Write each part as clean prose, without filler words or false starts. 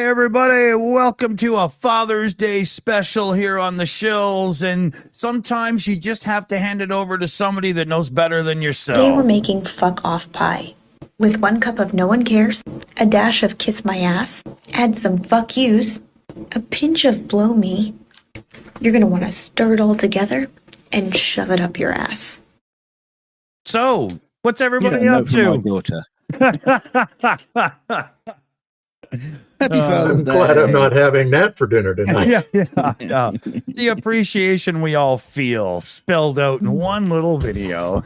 everybody, welcome to a Father's Day special here on the Shills, and sometimes you just have to hand it over to somebody that knows better than yourself. Today we're making fuck off pie. With 1 cup of no one cares, a dash of kiss my ass, add some fuck yous, a pinch of blow me. You're gonna want to stir it all together and shove it up your ass. So, what's everybody Yeah, up for my to? daughter. Happy Father's I'm Day. glad I'm not having that for dinner tonight. Yeah. The appreciation we all feel spelled out in one little video.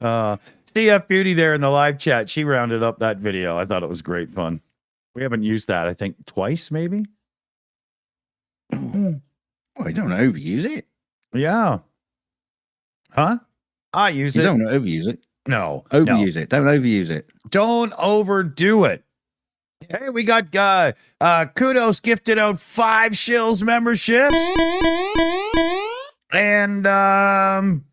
CF Beauty there in the live chat, she rounded up that video. I thought it was great fun. We haven't used that, I think, twice, maybe? Oh, I don't overuse it. Yeah. Huh? I use You it. don't overuse it. No. Overuse it. Don't overuse it. Don't overdo it. Hey, we got Kudos gifted out 5 Shills memberships. And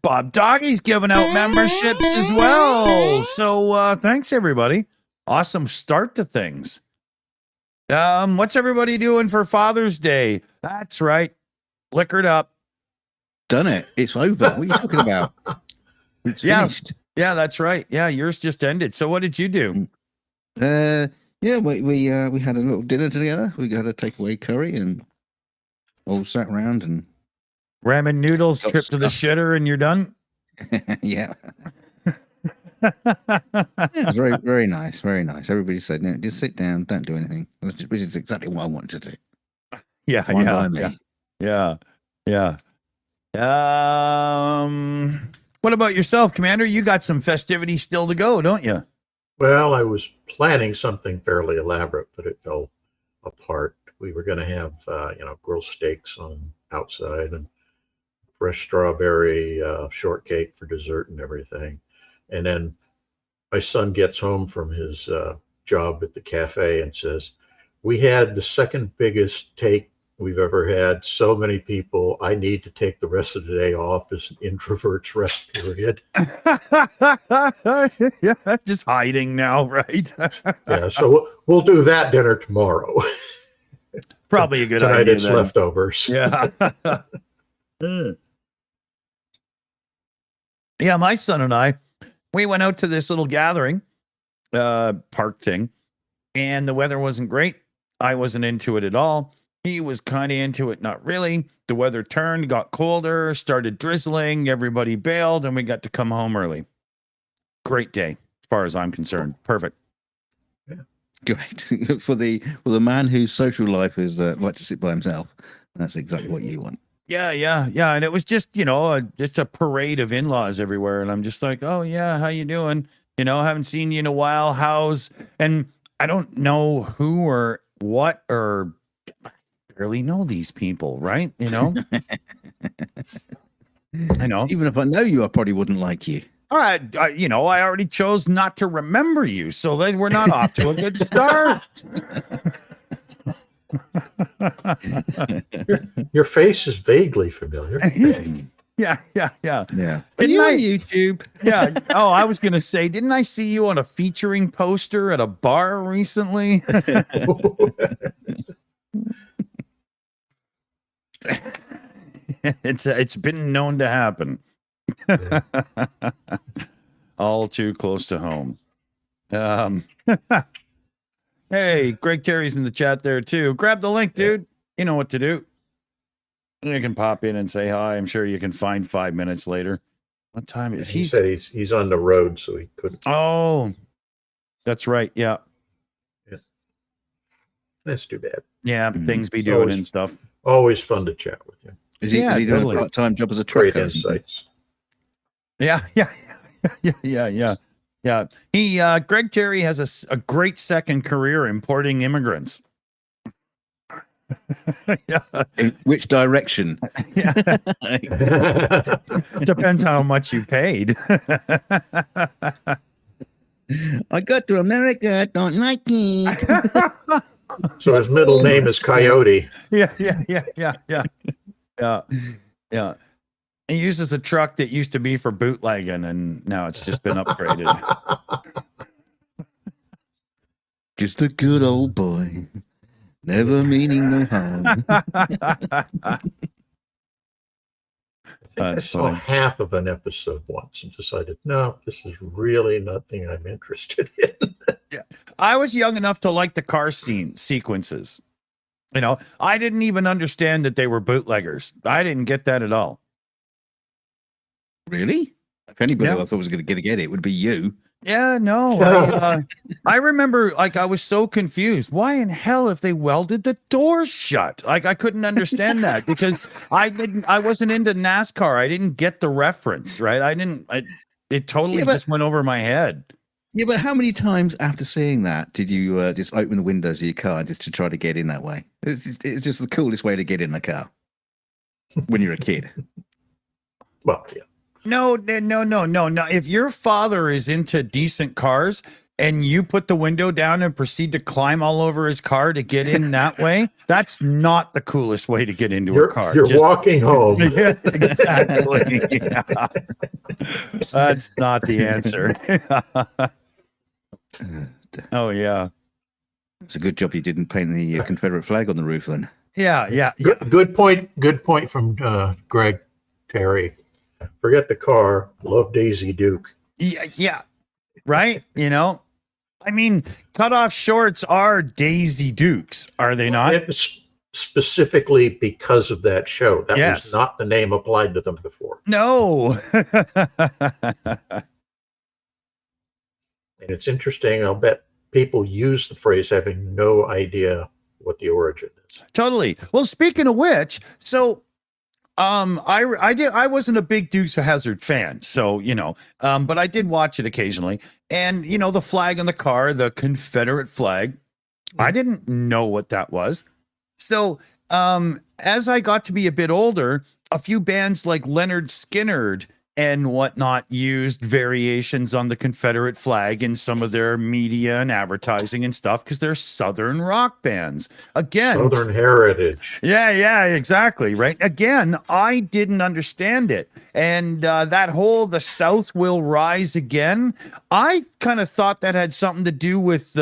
Bob Doggy's giving out memberships as well. So thanks, everybody. Awesome start to things. What's everybody doing for Father's Day? That's right. Liquored up. Done it. It's over. What are you talking about? It's finished. Yeah, that's right. Yeah, yours just ended. So what did you do? Yeah, we had a little dinner together. We got a takeaway curry and all sat around and Ramen noodles, got trip to the stuff. shitter, and you're done? Yeah. It was very, very nice. Very nice. Everybody said, no, just sit down, don't do anything, which is exactly what I wanted to do. Fine by me. Yeah. What about yourself, Commander? You got some festivities still to go, don't you? Well, I was planning something fairly elaborate, but it fell apart. We were going to have, grilled steaks on outside and fresh strawberry shortcake for dessert and everything. And then my son gets home from his job at the cafe and says, "We had the second biggest take we've ever had. So many people. I need to take the rest of the day off as an introvert's rest period." Yeah, just hiding now, right? Yeah, so we'll do that dinner tomorrow. Probably a good Tonight idea. it's leftovers. Yeah. Yeah, my son and I, we went out to this little gathering, park thing, and the weather wasn't great. I wasn't into it at all. He was kind of into it, not really. The weather turned, got colder, started drizzling. Everybody bailed, and we got to come home early. Great day, as far as I'm concerned. Perfect. Yeah. Great. For the man whose social life is like to sit by himself. That's exactly what you want. Yeah. And it was just, just a parade of in-laws everywhere. And I'm just like, oh, yeah, how you doing? Haven't seen you in a while. How's... And I don't know who or what or... barely know these people, right? I know. Even if I know you, I probably wouldn't like you. All right, I already chose not to remember you, so we're not off to a good start. Your face is vaguely familiar. Yeah. Are Didn't you I- on YouTube? Yeah. Oh, I was gonna say, didn't I see you on a featuring poster at a bar recently? It's been known to happen. All too close to home. Hey, Greg Terry's in the chat there too. Grab the link, dude. You know what to do. You can pop in and say hi. I'm sure you can find 5 minutes later. What time is He said he's on the road, so he couldn't. Oh, that's right. Yeah. That's too bad. Yeah, things be It's doing always- and stuff. Always fun to chat with you. Is he doing totally. a part-time job as a Great trucker? insights. Yeah. He Greg Terry has a great second career importing immigrants. Yeah. In which direction? Yeah. Depends how much you paid. I got to America, don't like it. So his middle name is Coyote. Yeah. He uses a truck that used to be for bootlegging, and now it's just been upgraded. Just a good old boy, never meaning no harm. I think I That's saw funny. half of an episode once and decided, no, this is really nothing I'm interested in. I was young enough to like the car scene sequences. You know, I didn't even understand that they were bootleggers. I didn't get that at all. Really? If anybody Yeah. I thought was going to get it would be you. Yeah, no. I remember, like, I was so confused. Why in hell if they welded the doors shut? Like, I couldn't understand that because I wasn't into NASCAR. I didn't get the reference, right? It totally Yeah, but- just went over my head. Yeah, but how many times after seeing that did you just open the windows of your car just to try to get in that way? It's just the coolest way to get in the car when you're a kid. Well, yeah. No. If your father is into decent cars and you put the window down and proceed to climb all over his car to get in that way, that's not the coolest way to get into a car. You're walking home. Yeah, exactly. Yeah. That's not the answer. Oh, yeah. It's a good job you didn't paint the Confederate flag on the roof then. Yeah. Good point. Good point from Greg Terry. Forget the car. Love Daisy Duke. Yeah. Right? You know? I mean, cutoff shorts are Daisy Dukes, are they not? It was specifically because of that show. That Yes. was not the name applied to them before. No. And it's interesting. I'll bet people use the phrase having no idea what the origin is. Totally. Well, speaking of which, so I wasn't a big Dukes of Hazzard fan, so but I did watch it occasionally. And the flag on the car, the Confederate flag, I didn't know what that was. So as I got to be a bit older, a few bands like Leonard Skinnerd and whatnot used variations on the Confederate flag in some of their media and advertising and stuff because they're Southern rock bands. Again, Southern heritage. yeah, exactly. Right. Again, I didn't understand it. And that whole "the South will rise again," I kind of thought that had something to do with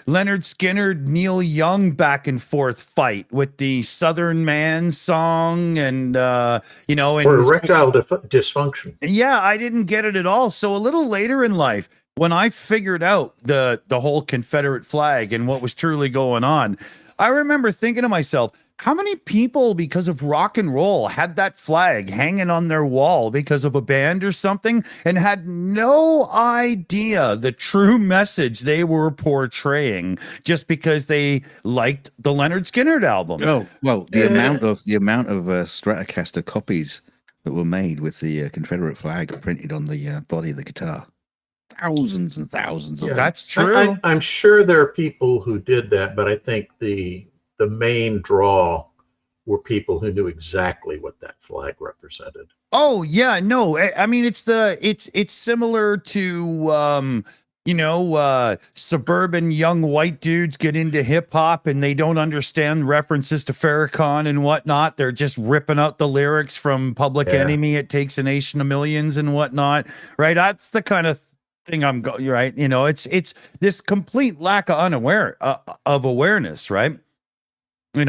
Leonard Skinner, Neil Young back and forth fight with the Southern Man song and, Or erectile dysfunction. Yeah, I didn't get it at all. So a little later in life, when I figured out the whole Confederate flag and what was truly going on, I remember thinking to myself, how many people, because of rock and roll, had that flag hanging on their wall because of a band or something and had no idea the true message they were portraying just because they liked the Leonard Skinner album? Oh, well, the amount of Stratocaster copies that were made with the Confederate flag printed on the body of the guitar. Thousands and thousands of them. That's true. I'm sure there are people who did that, but I think the main draw were people who knew exactly what that flag represented. Oh yeah, no, I mean it's similar to suburban young white dudes get into hip hop and they don't understand references to Farrakhan and whatnot. They're just ripping out the lyrics from Public Enemy. It takes a nation of millions and whatnot. Right? That's the kind of thing you're right. It's this complete lack of awareness, right? I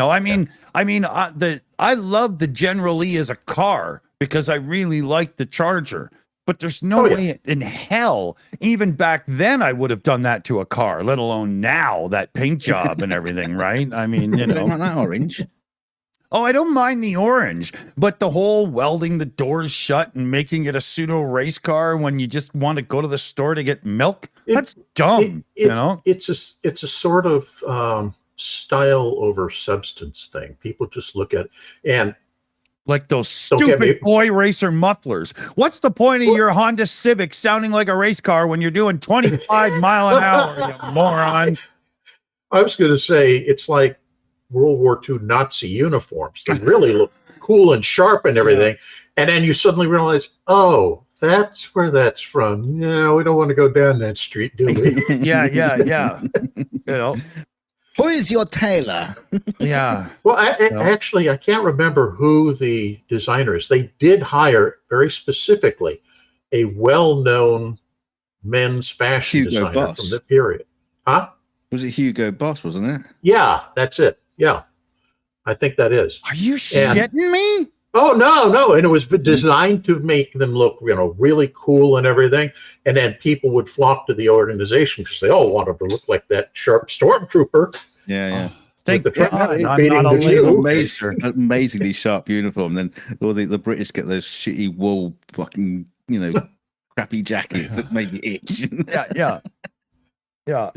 love the General Lee as a car because I really like the Charger. But there's no way in hell, even back then, I would have done that to a car, let alone now, that paint job and everything, right? I mean, Don't want that orange. Oh, I don't mind the orange, but the whole welding the doors shut and making it a pseudo race car when you just want to go to the store to get milk, that's dumb, It's a sort of style over substance thing. People just look at and like those stupid boy racer mufflers. What's the point of your Honda Civic sounding like a race car when you're doing 25 mile an hour, you moron? I was going to say it's like World War II Nazi uniforms. They really look cool and sharp and everything. And then you suddenly realize, oh, that's where that's from. No, we don't want to go down that street, do we? Yeah. Who is your tailor? Yeah. Well, actually, I can't remember who the designer is. They did hire very specifically a well-known men's fashion Hugo designer Boss. from the period. Huh? Was it Hugo Boss, wasn't it? Yeah, that's it. Yeah, I think that is. Are you shitting me? Oh, no. And it was designed to make them look, really cool and everything. And then people would flock to the organization because they all wanted to look like that sharp stormtrooper. Yeah. Thank the truck God I'm beating not a the label Jew. baser. Amazingly sharp uniform. Then all the British get those shitty wool fucking, crappy jackets that make you itch. Yeah.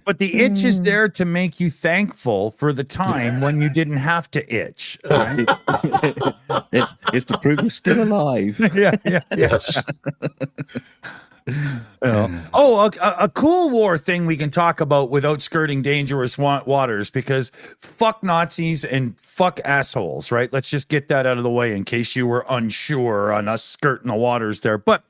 But the itch is there to make you thankful for the time when you didn't have to itch. Right? it's to prove you're still alive. Yeah. Yes. Oh, a cool war thing we can talk about without skirting dangerous waters, because fuck Nazis and fuck assholes, right? Let's just get that out of the way in case you were unsure on us skirting the waters there. But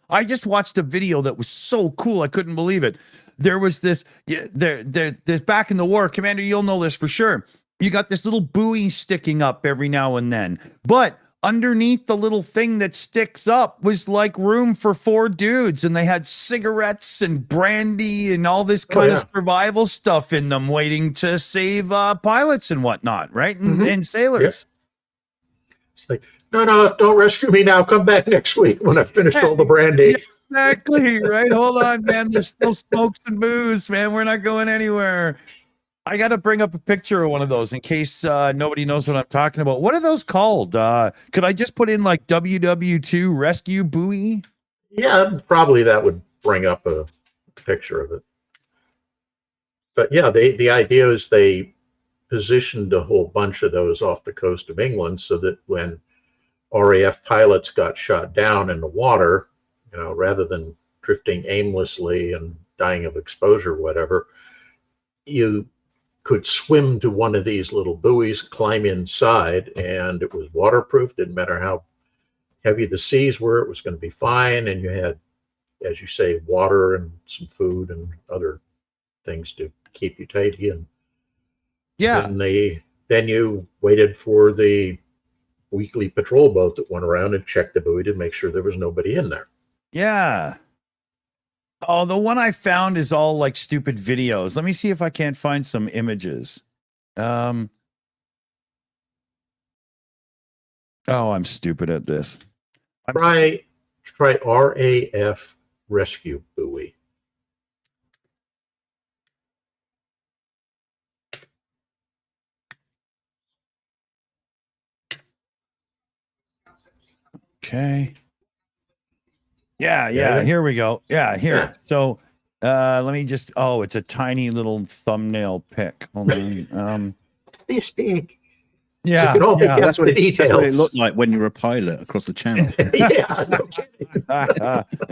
I just watched a video that was so cool, I couldn't believe it. There was this back in the war, Commander, you'll know this for sure. You got this little buoy sticking up every now and then, but underneath the little thing that sticks up was like room for 4 dudes, and they had cigarettes and brandy and all this kind of survival stuff in them, waiting to save pilots and whatnot, right? And sailors. It's like, no, don't rescue me now. Come back next week when I've finished all the brandy. Exactly, right? Hold on, man. There's still smokes and booze, man. We're not going anywhere. I got to bring up a picture of one of those in case nobody knows what I'm talking about. What are those called? Could I just put in like WW2 rescue buoy? Yeah, probably that would bring up a picture of it. But yeah, the idea is they positioned a whole bunch of those off the coast of England so that when RAF pilots got shot down in the water, rather than drifting aimlessly and dying of exposure or whatever, you could swim to one of these little buoys, climb inside, and it was waterproof. Didn't matter how heavy the seas were, it was going to be fine. And you had, as you say, water and some food and other things to keep you tidy. And then you waited for the weekly patrol boat that went around and checked the buoy to make sure there was nobody in there. Yeah. Oh, the one I found is all like stupid videos. Let me see if I can't find some images. Oh, I'm stupid at this. Try RAF rescue buoy. Okay. Yeah. Here we go. Yeah, here. Yeah. So let me just, it's a tiny little thumbnail pic. Hold on. This big. Yeah. You can only get That's the details. That's what it looked like when you're a pilot across the channel. Yeah, no kidding.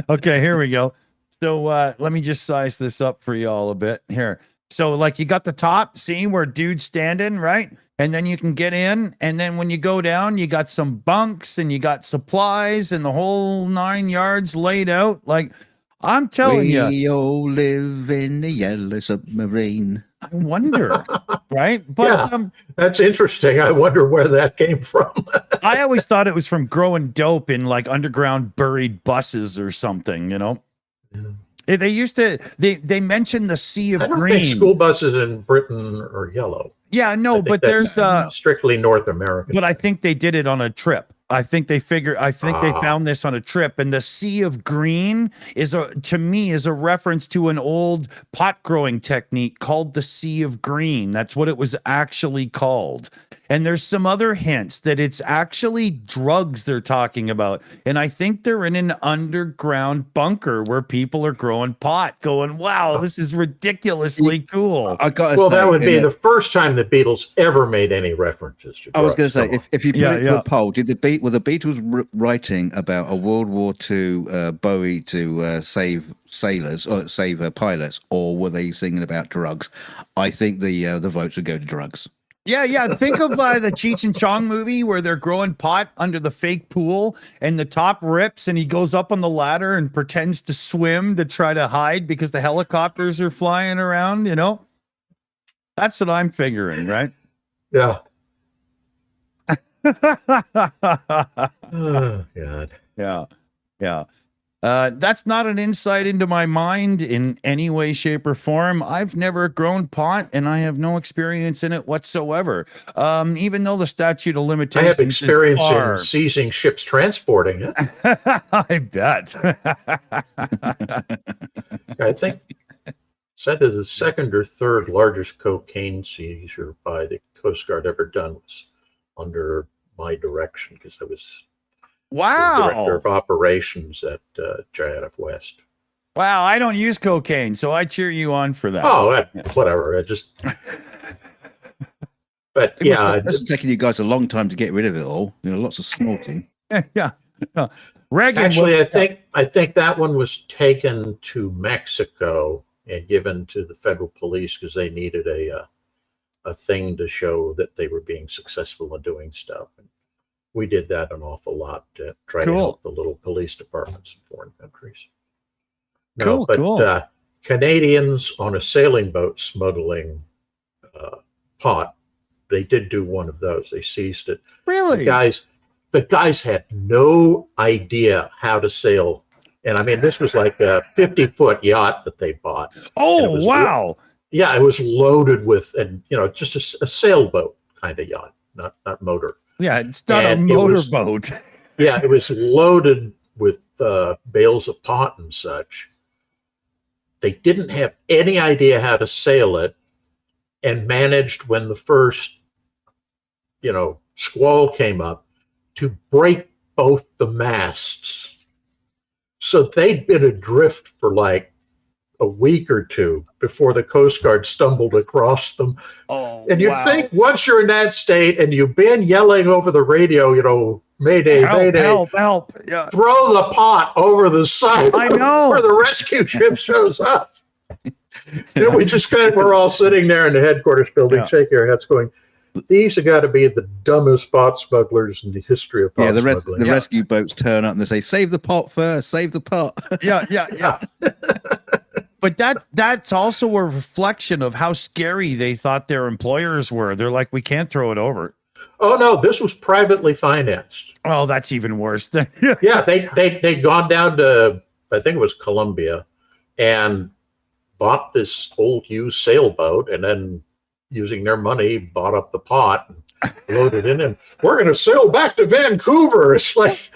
Okay, here we go. So let me just size this up for you all a bit here. So like you got the top, see where dude's standing, right? And then you can get in, and then when you go down, you got some bunks and you got supplies and the whole 9 yards laid out. Like I'm telling you, we all live in the yellow submarine. I wonder, right? But Yeah. That's interesting. I wonder where that came from. I always thought it was from growing dope in like underground buried buses or something, Yeah. They used to, they mentioned the sea of I don't green. think school buses in Britain are yellow. Yeah, no, but that's there's strictly North American. but I think they did it on a trip. I think they found this on a trip, and the sea of green to me is a reference to an old pot growing technique called the sea of green. That's what it was actually called. And there's some other hints that it's actually drugs they're talking about. And I think they're in an underground bunker where people are growing pot, going, wow, this is ridiculously cool. That would be the first time the Beatles ever made any references to drugs. I was going to say, if you put it to a poll, were the Beatles writing about a World War II Bowie to save sailors or save pilots, or were they singing about drugs? I think the votes would go to drugs. Yeah. Think of the Cheech and Chong movie where they're growing pot under the fake pool and the top rips and he goes up on the ladder and pretends to swim to try to hide because the helicopters are flying around, That's what I'm figuring, right? Yeah. Oh, God. Yeah. That's not an insight into my mind in any way, shape, or form. I've never grown pot, and I have no experience in it whatsoever. Even though the statute of I limitations have experience is in far. seizing ships transporting it. I bet. I think it's either the second or third largest cocaine seizure by the Coast Guard ever done was under my direction, because I was the director Wow. of operations at JF West. Wow, I don't use cocaine, so I cheer you on for that. Oh, whatever. I just. But yeah, It's taking you guys a long time to get rid of it all. Lots of snorting. Yeah. Reagan, actually, I think that one was taken to Mexico and given to the federal police because they needed a thing to show that they were being successful in doing stuff. And we did that an awful lot to try to help the little police departments in foreign countries. No, cool. Canadians on a sailing boat smuggling pot, they did do one of those. They seized it. Really? The guys had no idea how to sail. And I mean, this was like a 50-foot yacht that they bought. Oh, wow. Yeah, it was loaded with, and just a sailboat kind of yacht, not motor. Yeah, it's not a motorboat. Yeah, it was loaded with bales of pot and such. They didn't have any idea how to sail it, and managed, when the first, squall came up, to break both the masts. So they'd been adrift for like a week or two before the Coast Guard stumbled across them. Oh, and you'd think once you're in that state and you've been yelling over the radio, Mayday, Mayday, help. Yeah. Throw the pot over the side. I know. Where the rescue ship shows up. We just we're all sitting there in the headquarters building, shaking our heads going, these have got to be the dumbest pot smugglers in the history of pot smuggling. The rescue boats turn up and they say, save the pot first, save the pot. Yeah. But that's also a reflection of how scary they thought their employers were. They're like, we can't throw it over. Oh, no, this was privately financed. Oh, that's even worse. Yeah, they'd gone down to, I think it was Colombia, and bought this old used sailboat, and then using their money bought up the pot and loaded in, and we're going to sail back to Vancouver. It's like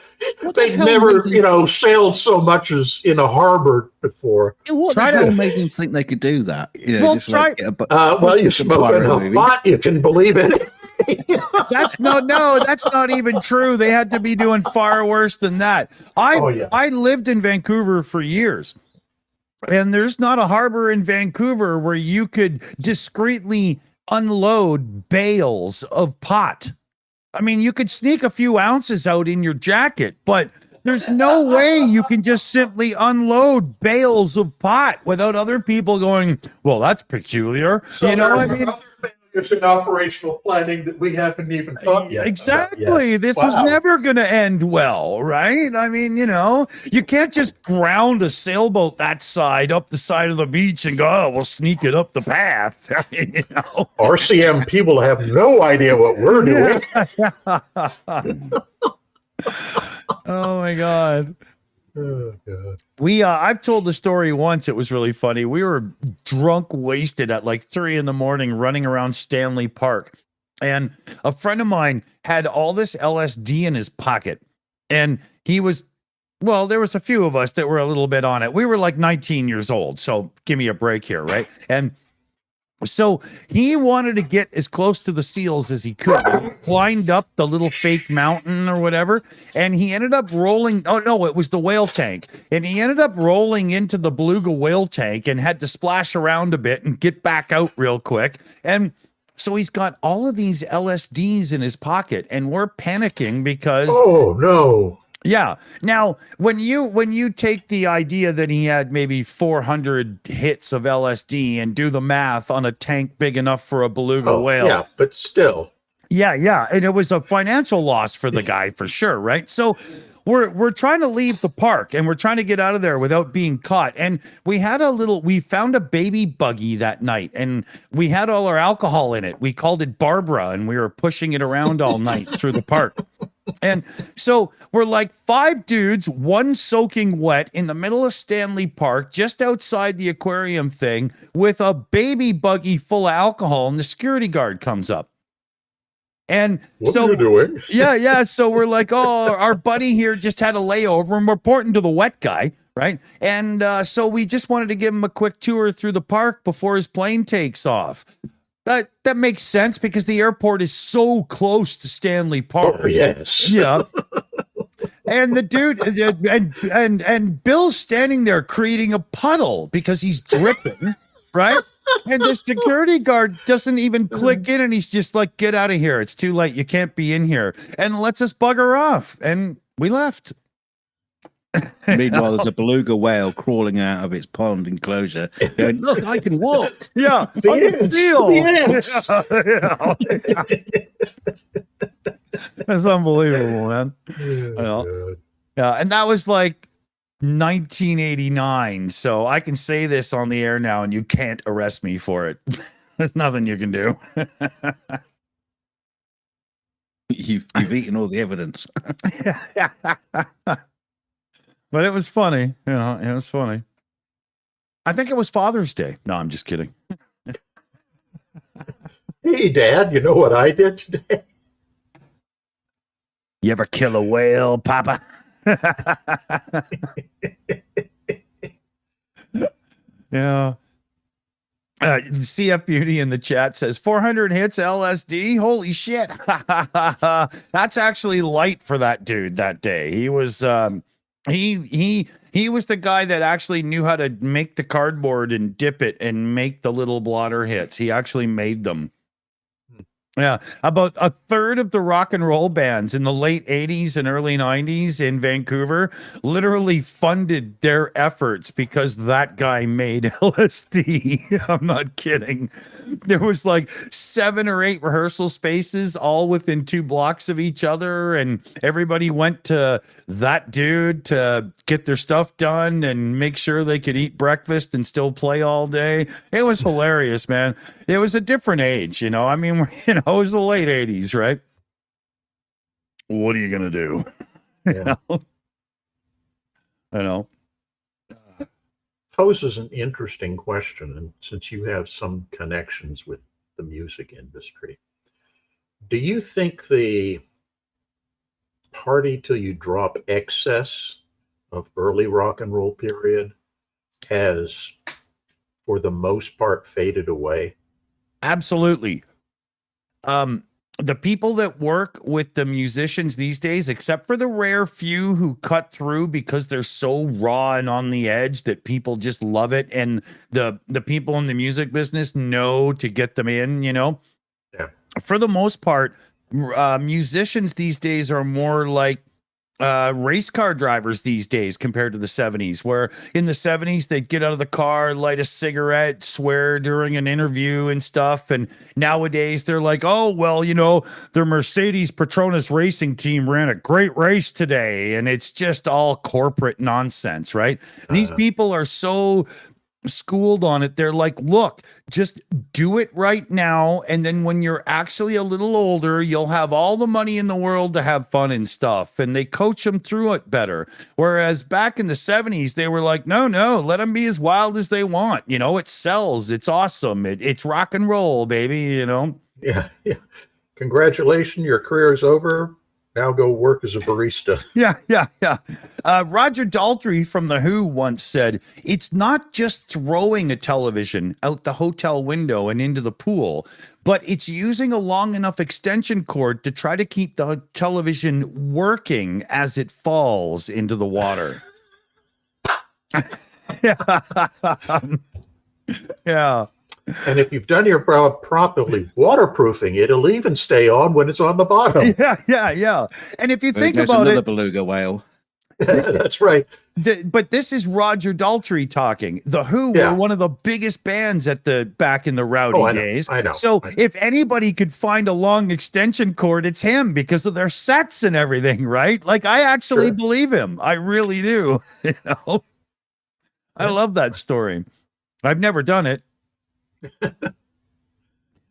they'd never sailed so much as in a harbor before. What the hell made them think they could do that? You smoke enough pot, you can believe it. That's not even true. They had to be doing far worse than that. I lived in Vancouver for years. And there's not a harbor in Vancouver where you could discreetly unload bales of pot. I mean, you could sneak a few ounces out in your jacket, but there's no way you can just simply unload bales of pot without other people going, well, that's peculiar. So I mean? It's an operational planning that we haven't even thought yet. Exactly. This was never going to end well, right? I mean, you can't just ground a sailboat that side up the side of the beach and go, oh, we'll sneak it up the path. I mean, RCM people have no idea what we're doing. Oh my God. Oh, God. I've told the story once. It was really funny. We were drunk, wasted at like 3 a.m, running around Stanley Park. And a friend of mine had all this LSD in his pocket. And there was a few of us that were a little bit on it. We were like 19 years old. So give me a break here, right? And so he wanted to get as close to the seals as he could. He climbed up the little fake mountain or whatever, and he ended up rolling. Oh, no, it was the whale tank. And he ended up rolling into the beluga whale tank and had to splash around a bit and get back out real quick. And so he's got all of these LSDs in his pocket, and we're panicking because... Oh, no. Yeah. Now, when you take the idea that he had maybe 400 hits of LSD and do the math on a tank big enough for a beluga whale. Yeah, but still. Yeah. And it was a financial loss for the guy for sure, right? So we're trying to leave the park and we're trying to get out of there without being caught. And we found a baby buggy that night and we had all our alcohol in it. We called it Barbara and we were pushing it around all night through the park. And so we're like 5 dudes, one soaking wet in the middle of Stanley Park, just outside the aquarium thing, with a baby buggy full of alcohol, and the security guard comes up. And what are you doing? yeah. So we're like, oh, our buddy here just had a layover, and we're reporting to the wet guy, right? And so we just wanted to give him a quick tour through the park before his plane takes off. That makes sense because the airport is so close to Stanley Park. Oh, yes. Yeah. And the dude and Bill's standing there creating a puddle because he's dripping, right? And the security guard doesn't even click in, and he's just like, get out of here. It's too late. You can't be in here. And lets us bugger off. And we left. Meanwhile, there's a beluga whale crawling out of its pond enclosure going, look, I can walk. Yeah. That's unbelievable, man. Oh, Yeah. And that was like 1989. So I can say this on the air now, and you can't arrest me for it. There's nothing you can do. You've eaten all the evidence. But it was funny. You know, it was funny. I think it was Father's Day. No, I'm just kidding. Hey, Dad, you know what I did today? You ever kill a whale, Papa? Yeah. CF Beauty in the chat says 400 hits LSD. Holy shit. That's actually light for that dude that day. He was he was the guy that actually knew how to make the cardboard and dip it and make the little blotter hits. He actually made them. Yeah, about a third of the rock and roll bands in the late 80s and early 90s in Vancouver literally funded their efforts because that guy made LSD. I'm not kidding. There was like 7 or 8 rehearsal spaces all within 2 blocks of each other, and everybody went to that dude to get their stuff done and make sure they could eat breakfast and still play all day. It was hilarious, man. It was a different age, you know. I mean, you know, it was the late 80s, right? What are you gonna do? Yeah. I know. Poses an interesting question, and since you have some connections with the music industry, do you think the party till you drop excess of early rock and roll period has, for the most part, faded away? Absolutely. The people that work with the musicians these days, except for the rare few who cut through because they're so raw and on the edge that people just love it, and the people in the music business know to get them in, you know. Yeah. For the most part, musicians these days are more like race car drivers these days compared to the 70s, where in the 70s they'd get out of the car, light a cigarette, swear during an interview and stuff, and nowadays they're like, oh well, you know, their Mercedes Petronas racing team ran a great race today, and it's just all corporate nonsense, right? These people are so schooled on it. They're like, look, just do it right now, and then when you're actually a little older, you'll have all the money in the world to have fun and stuff, and they coach them through it better. Whereas back in the 70s, they were like, no, let them be as wild as they want, you know, it sells, it's awesome, it's rock and roll, baby, you know. Yeah. Congratulations, your career is over. Now go work as a barista. Yeah. Roger Daltrey from The Who once said, it's not just throwing a television out the hotel window and into the pool, but it's using a long enough extension cord to try to keep the television working as it falls into the water. Yeah. And if you've done your job properly waterproofing it, it'll even stay on when it's on the bottom. Yeah. And if you think There's about another it, beluga whale. That's right. But this is Roger Daltrey talking. The Who were one of the biggest bands at the back in the rowdy days. I know. So if anybody could find a long extension cord, it's him because of their sets and everything, right? Like, I actually believe him. I really do. You know, I love that story. I've never done it.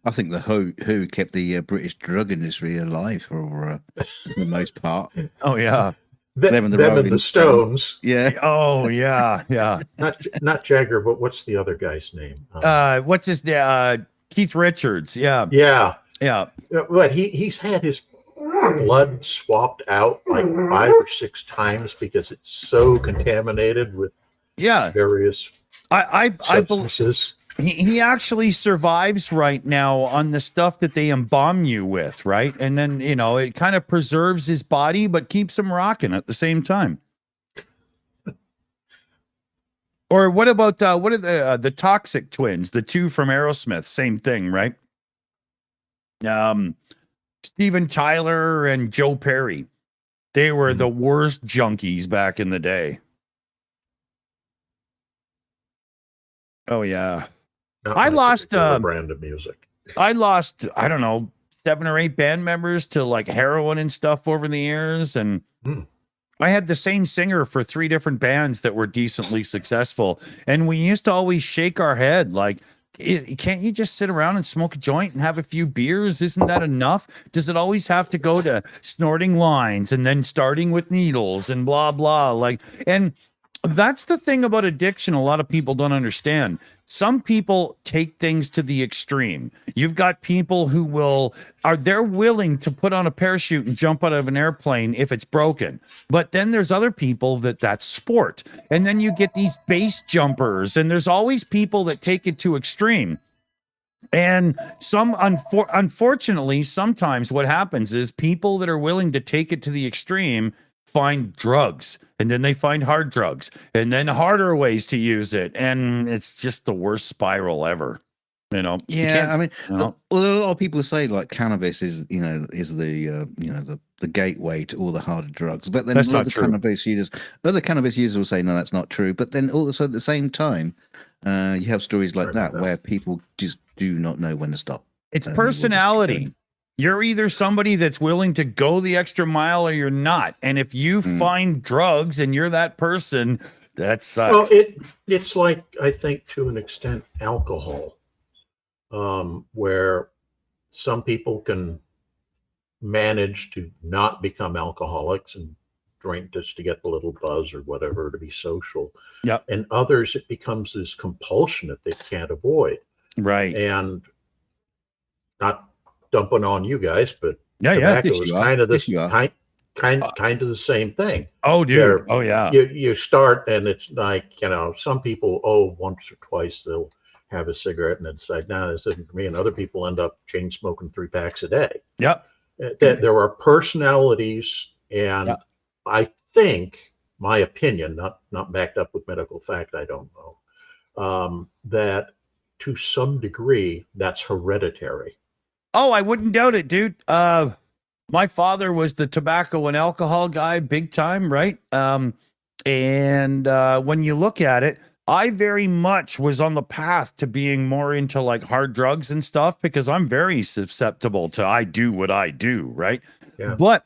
I think the Who kept the British drug industry alive for the most part. Oh yeah. Them and the Stones. Yeah. Oh yeah. Yeah. Not Jagger, but what's the other guy's name? What's his Keith Richards. Yeah. Yeah. Yeah. But he's had his blood swapped out like 5 or 6 times because it's so contaminated with various substances. He actually survives right now on the stuff that they embalm you with, right? And then, it kind of preserves his body, but keeps him rocking at the same time. Or what about, what are the Toxic Twins, the 2 from Aerosmith? Same thing, right? Steven Tyler and Joe Perry. They were the worst junkies back in the day. Oh, yeah. I lost brand of music. I lost, I don't know, 7 or 8 band members to like heroin and stuff over the years. And I had the same singer for 3 different bands that were decently successful. And we used to always shake our head like, can't you just sit around and smoke a joint and have a few beers? Isn't that enough? Does it always have to go to snorting lines and then starting with needles and blah, blah? Like, and that's the thing about addiction a lot of people don't understand. Some people take things to the extreme. You've got people who they're willing to put on a parachute and jump out of an airplane if it's broken. But then there's other people that's sport. And then you get these base jumpers, and there's always people that take it to extreme. And unfortunately, sometimes what happens is people that are willing to take it to the extreme find drugs, and then they find hard drugs, and then harder ways to use it, and it's just the worst spiral ever. Yeah, I mean, well, a lot of people say like cannabis is the gateway to all the harder drugs, but then that's not true. Other cannabis users will say no, that's not true. But then also at the same time, you have stories like that where people just do not know when to stop. It's personality. You're either somebody that's willing to go the extra mile or you're not. And if you find drugs and you're that person, that sucks. Well, it's like, I think to an extent, alcohol, where some people can manage to not become alcoholics and drink just to get the little buzz or whatever, to be social. Yeah. And others, it becomes this compulsion that they can't avoid. Right. And not dumping on you guys, but tobacco is kind of the same thing. Oh, dude. Oh, yeah. You start, and it's like, some people, once or twice they'll have a cigarette and then decide, no, this isn't for me. And other people end up chain smoking 3 packs a day. Yep. There are personalities, and I think, my opinion, not backed up with medical fact, I don't know, that to some degree that's hereditary. Oh, I wouldn't doubt it, dude. My father was the tobacco and alcohol guy, big time, right? And when you look at it, I very much was on the path to being more into like hard drugs and stuff because I'm very susceptible to I do what I do, right? Yeah. But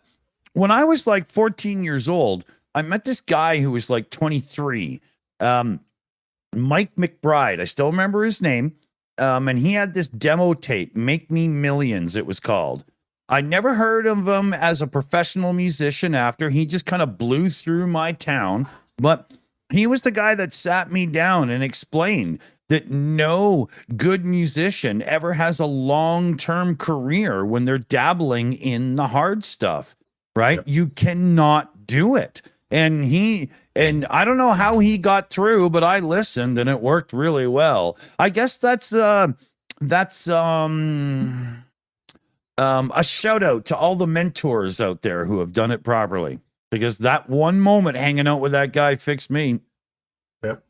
when I was like 14 years old, I met this guy who was like 23, Mike McBride. I still remember his name. And he had this demo tape, Make Me Millions, it was called. I never heard of him as a professional musician after. He just kind of blew through my town. But he was the guy that sat me down and explained that no good musician ever has a long-term career when they're dabbling in the hard stuff, right? Yep. You cannot do it. And I don't know how he got through, but I listened and it worked really well. I guess that's a shout out to all the mentors out there who have done it properly, because that one moment hanging out with that guy fixed me. Yep.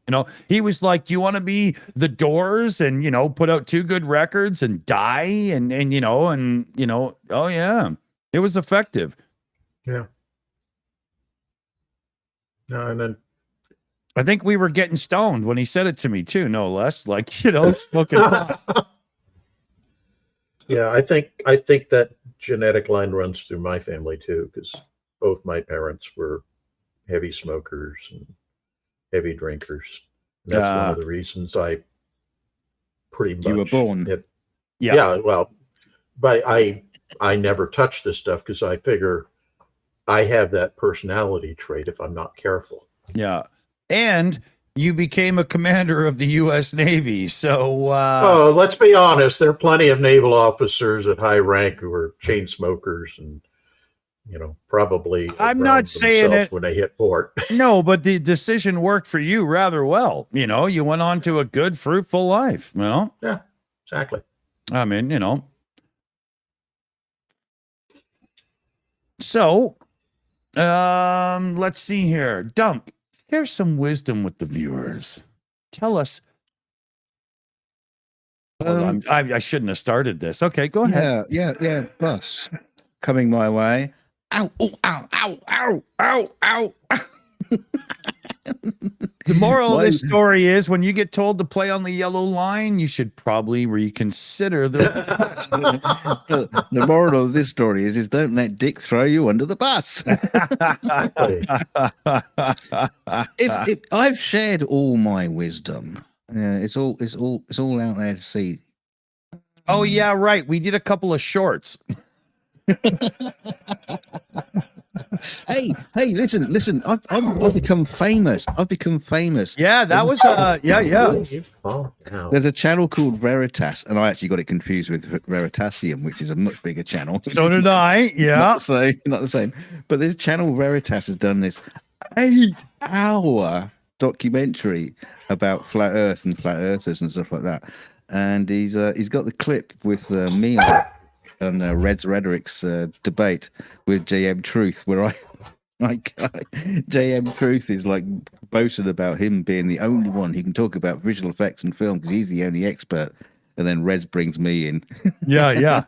He was like, "Do you want to be the Doors and, put out 2 good records and die?" And oh yeah, it was effective. Yeah. No, and then I think we were getting stoned when he said it to me too, no less. Like, smoking pot. Yeah, I think that genetic line runs through my family too, because both my parents were heavy smokers and heavy drinkers. And that's one of the reasons I pretty much you were born Yeah, well, but I never touch this stuff because I figure I have that personality trait if I'm not careful. Yeah. And you became a commander of the U.S. Navy. So, Oh, let's be honest. There are plenty of naval officers at high rank who are chain smokers and, probably I'm not saying it when they hit port. No, but the decision worked for you rather well. You went on to a good, fruitful life, Yeah, exactly. I mean, So, let's see here. Dunk, share some wisdom with the viewers. Tell us. I shouldn't have started this. Okay, go ahead. Yeah. Bus coming my way. Ow! Oh, ow! Ow! Ow! Ow! Ow! The moral of this story is when you get told to play on the yellow line, you should probably reconsider the The moral of this story is don't let Dick throw you under the bus. if I've shared all my wisdom, it's all out there to see. Oh yeah, right. We did a couple of shorts. Hey, listen. I've become famous. Yeah, that was yeah. Oh, wow. There's a channel called Veritas, and I actually got it confused with Veritasium, which is a much bigger channel. So did I. Yeah. Not the same. But this channel Veritas has done this 8-hour documentary about flat Earth and flat earthers and stuff like that. And he's got the clip with me on Red's Rhetoric's debate with JM Truth, where JM Truth is like boasted about him being the only one who can talk about visual effects and film because he's the only expert. And then Reds brings me in. Yeah.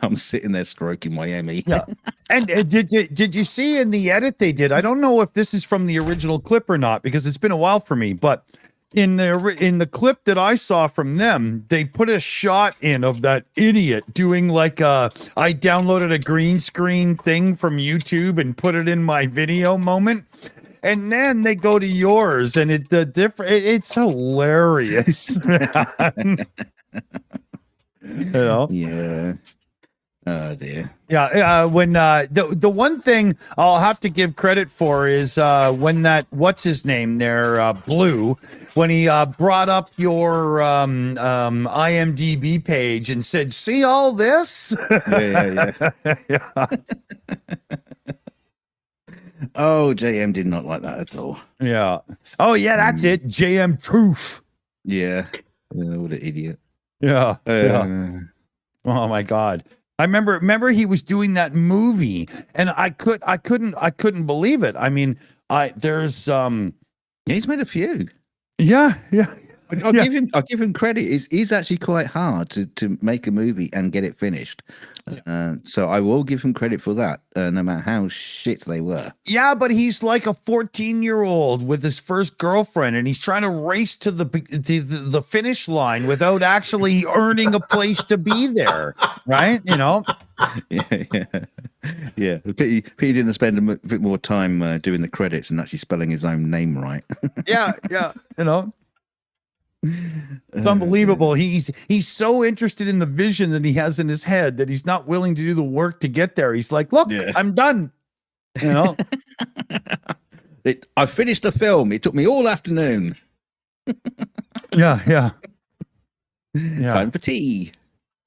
I'm sitting there stroking my Emmy. Yeah. And did you see in the edit they did? I don't know if this is from the original clip or not because it's been a while for me, but in the clip that I saw from them, they put a shot in of that idiot doing I downloaded a green screen thing from YouTube and put it in my video moment. And then they go to yours and it's hilarious. Yeah. Oh dear. Yeah, when the one thing I'll have to give credit for is when that what's his name there, Blue, when he brought up your IMDb page and said, "See all this?" Yeah. Yeah. Oh, JM did not like that at all. Yeah. Oh yeah, that's it. JM Truth. Yeah. What an idiot. Yeah. Yeah. Oh my God. I remember he was doing that movie and I couldn't believe it. I mean, he's made a few. Yeah. I'll give him credit. He's actually quite hard to make a movie and get it finished. So I will give him credit for that, no matter how shit they were. Yeah, but he's like a 14-year-old with his first girlfriend, and he's trying to race to the finish line without actually earning a place to be there, right? Yeah. Pity didn't spend a bit more time doing the credits and actually spelling his own name right. Yeah. It's unbelievable. He's so interested in the vision that he has in his head that he's not willing to do the work to get there. He's like, look, I'm done. I finished the film. It took me all afternoon. Yeah. Time for tea.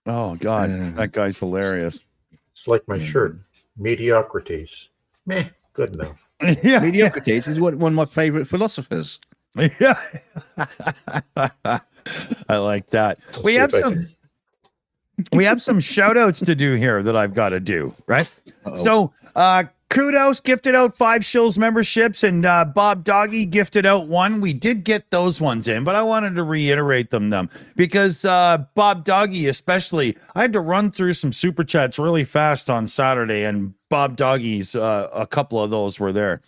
Oh God, that guy's hilarious. It's like my shirt, mediocrities. Meh, good enough. Yeah, mediocrities is one of my favorite philosophers. Yeah. I like that. We have some shout outs to do here that I've got to do, right? So Kudos gifted out 5 Shills memberships and Bob Doggy gifted out 1. We did get those ones in, but I wanted to reiterate them because Bob Doggy especially, I had to run through some super chats really fast on Saturday, and Bob Doggy's a couple of those were there.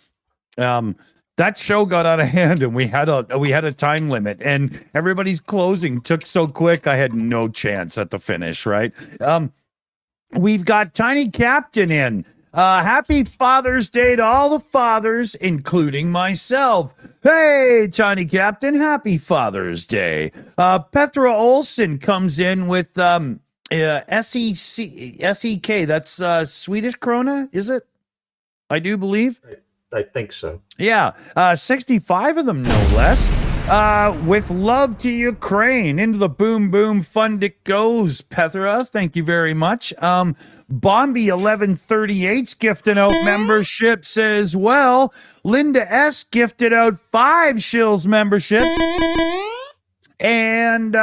That show got out of hand and we had a time limit and everybody's closing took so quick I had no chance at the finish, right? We've got Tiny Captain in. Happy Father's Day to all the fathers, including myself. Hey, Tiny Captain, happy Father's Day. Petra Olson comes in with SEK, that's Swedish krona, is it? I do believe. I think so. Yeah, 65 of them, no less. With love to Ukraine, into the boom boom fund it goes. Pethra, thank you very much. Bombi 1138's gifted out memberships as well. Linda S gifted out 5 Shills memberships. And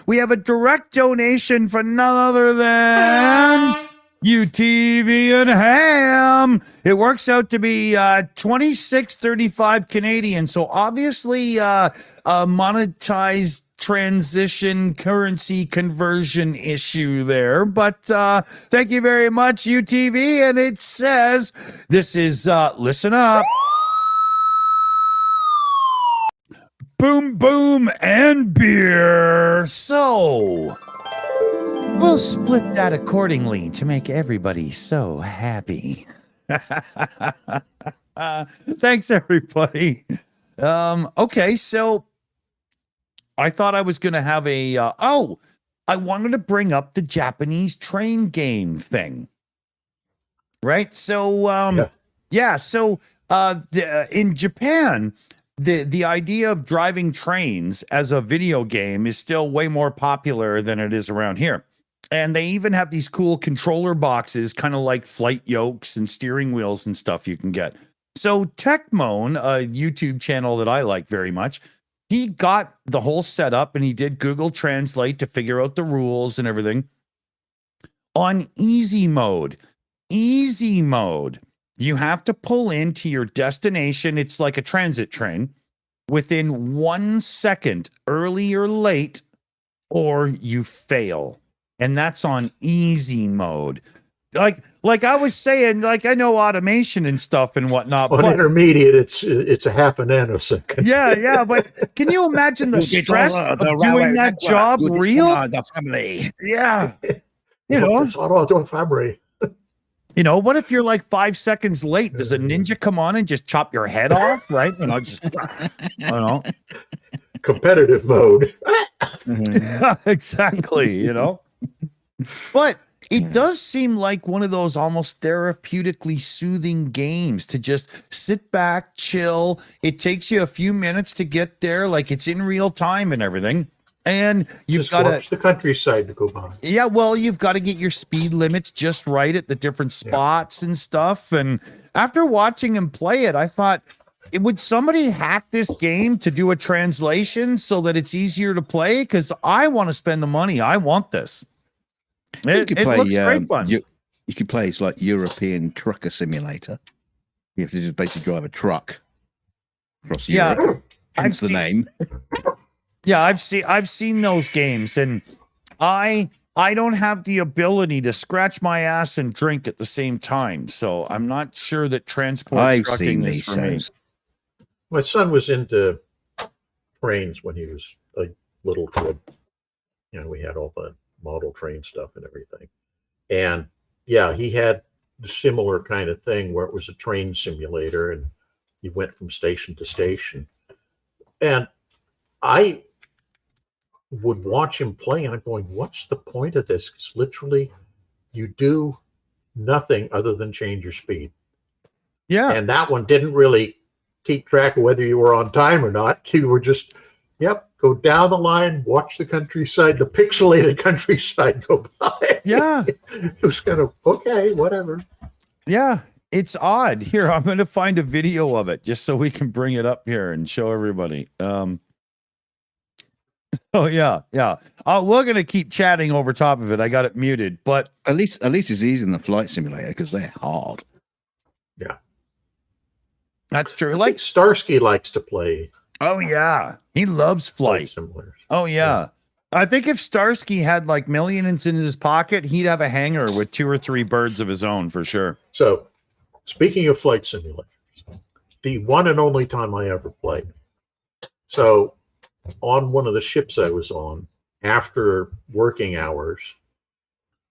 we have a direct donation for none other than UTV and Ham. It works out to be 26.35 Canadian. So obviously a monetized transition currency conversion issue there. But thank you very much, UTV. And it says, this is, listen up. Boom, boom, and beer. So, we'll split that accordingly to make everybody so happy. Thanks, everybody. Okay, so I thought I was going to have a... I wanted to bring up the Japanese train game thing. Right? So, in Japan... The idea of driving trains as a video game is still way more popular than it is around here. And they even have these cool controller boxes, kind of like flight yokes and steering wheels and stuff you can get. So Techmoan, a YouTube channel that I like very much, he got the whole setup and he did Google Translate to figure out the rules and everything. On easy mode, you have to pull into your destination. It's like a transit train within 1 second, early or late, or you fail. And that's on easy mode. Like I was saying, like I know automation and stuff and whatnot. On but intermediate, it's a half a nanosecond. Yeah. But can you imagine the stress of doing that job real? The family. Yeah. You know, it's auto family. You know, what if you're like 5 seconds late? Does a ninja come on and just chop your head off? Right? You know, just, I don't know. Competitive mode. Exactly, you know. But it does seem like one of those almost therapeutically soothing games to just sit back, chill. It takes you a few minutes to get there, like it's in real time and everything. And you've got to watch the countryside to go by. Yeah, well, you've got to get your speed limits just right at the different spots and stuff. And after watching him play it, I thought, would somebody hack this game to do a translation so that it's easier to play? Because I want to spend the money. I want this. It looks great fun. You could play it's like European Trucker Simulator. You have to just basically drive a truck across Europe. Hence the name. Yeah, I've seen those games, and I don't have the ability to scratch my ass and drink at the same time, so I'm not sure that transport trucking is for me. My son was into trains when he was a little kid. You know, we had all the model train stuff and everything, and yeah, he had the similar kind of thing where it was a train simulator, and you went from station to station, and I would watch him play and I'm going, what's the point of this? Because literally you do nothing other than change your speed. Yeah. And that one didn't really keep track of whether you were on time or not. You were just, go down the line, watch the countryside, the pixelated countryside go by. Yeah. It was kind of, okay, whatever. Yeah. It's odd. Here, I'm going to find a video of it just so we can bring it up here and show everybody. Oh yeah. We're gonna keep chatting over top of it. I got it muted, but at least it's easy in the flight simulator because they're hard. Yeah, that's true. Like Starsky likes to play. Oh yeah, he loves flight simulators. Oh yeah. I think if Starsky had like millions in his pocket, he'd have a hangar with 2 or 3 birds of his own for sure. So, speaking of flight simulators, the one and only time I ever played. So, on one of the ships I was on, after working hours,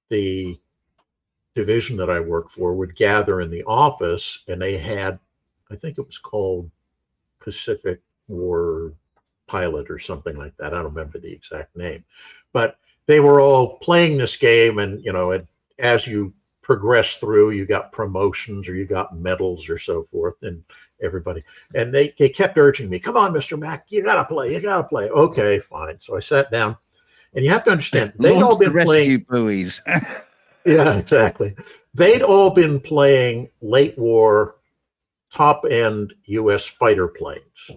the division that I worked for would gather in the office, and they had, I think it was called Pacific War Pilot or something like that. I don't remember the exact name, but they were all playing this game, and as you progress through, you got promotions or you got medals or so forth, and everybody, and they kept urging me, come on, Mr. Mac, you gotta play. Okay, fine. So I sat down, and you have to understand, they'd all been playing buoys. Yeah, exactly. They'd all been playing late war top end US fighter planes.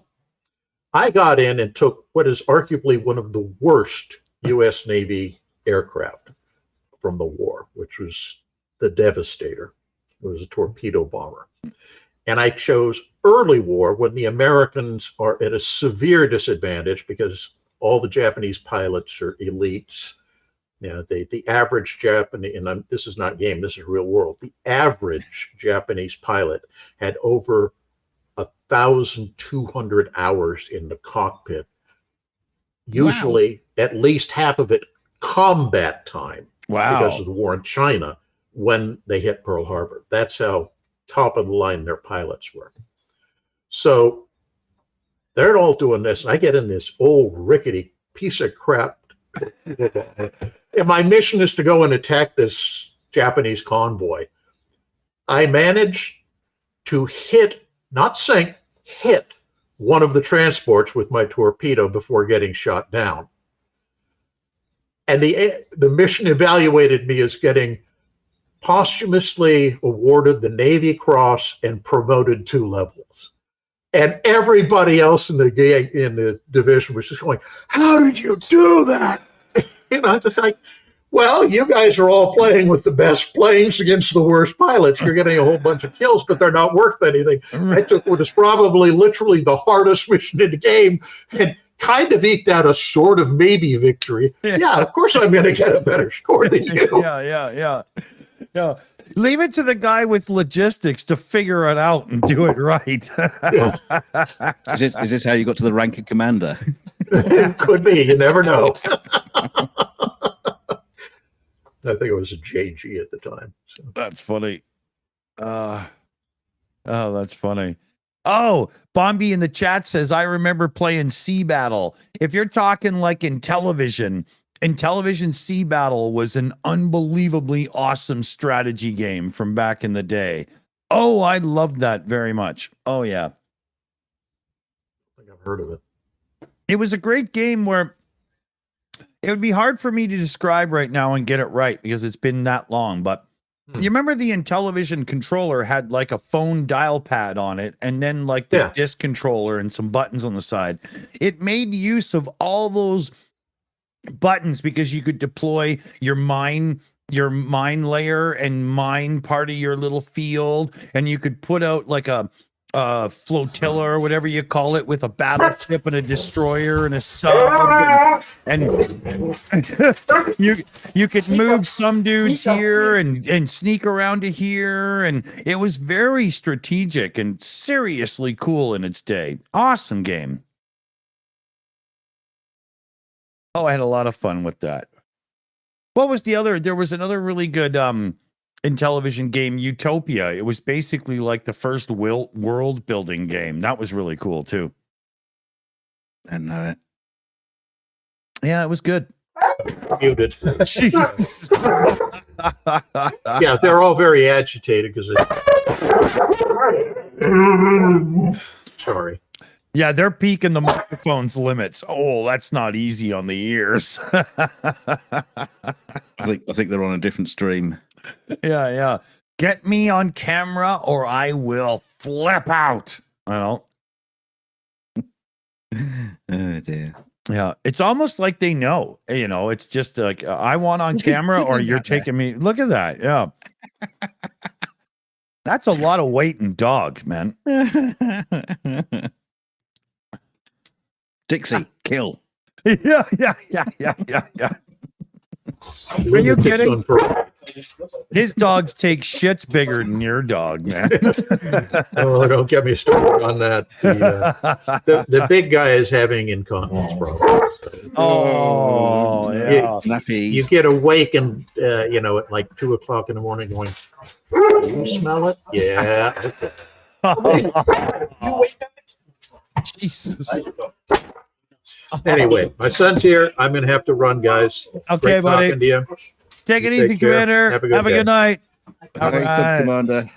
I got in and took what is arguably one of the worst US Navy aircraft from the war, which was the Devastator. It was a torpedo bomber. And I chose early war when the Americans are at a severe disadvantage because all the Japanese pilots are elites. The average Japanese, and this is not game, this is real world. The average Japanese pilot had over 1,200 hours in the cockpit. Usually, at least half of it combat time. Wow. Because of the war in China when they hit Pearl Harbor. That's how top of the line their pilots were. So they're all doing this. I get in this old rickety piece of crap. And my mission is to go and attack this Japanese convoy. I managed to hit, not sink, hit one of the transports with my torpedo before getting shot down. And the mission evaluated me as getting posthumously awarded the Navy Cross and promoted 2 levels. And everybody else in the division was just going, how did you do that? Just like, well, you guys are all playing with the best planes against the worst pilots. You're getting a whole bunch of kills, but they're not worth anything. I took what is probably literally the hardest mission in the game and kind of eked out a sort of maybe victory. Yeah, of course I'm going to get a better score than you. Yeah. Leave it to the guy with logistics to figure it out and do it right. Yeah. Is this how you got to the rank of commander? Could be. You never know. I think it was a JG at the time. So. That's funny. That's funny. Oh, Bombi in the chat says, I remember playing Sea Battle. If you're talking like in television, Sea Battle was an unbelievably awesome strategy game from back in the day. Oh, I loved that very much. Oh, yeah. I think I've heard of it. It was a great game where it would be hard for me to describe right now and get it right because it's been that long, but you remember the Intellivision controller had like a phone dial pad on it and then like the disc controller and some buttons on the side. It made use of all those buttons because you could deploy your mine layer and mine part of your little field, and you could put out like a flotilla or whatever you call it with a battleship and a destroyer and a sub, and you could move some dudes here and sneak around to here, and it was very strategic and seriously cool in its day. Awesome game. Oh, I had a lot of fun with that. What was the other? There was another really good Intellivision game, Utopia. It was basically like the first world building game. That was really cool too. I didn't know it. Yeah, it was good. Muted. Jesus. Yeah, they're all very agitated because sorry. Yeah, they're peaking the microphone's limits. Oh, that's not easy on the ears. I think they're on a different stream. Yeah. Get me on camera or I will flip out. I don't. Oh dear. Yeah, it's almost like they know. It's just like I want on camera or you're taking me. Look at that. Yeah. That's a lot of weight in dogs, man. Dixie, kill. Yeah. Are you kidding? His dogs take shits bigger than your dog, man. Oh, don't get me started on that. The big guy is having incontinence problems. Oh, yeah. You get awake and, at like 2 o'clock in the morning going, you smell it? Yeah. Jesus. Anyway, my son's here. I'm going to have to run, guys. Okay, Great buddy. talking to you. Take it You easy, take care. Commander. Have a good day. night. All Hey, right. Commander.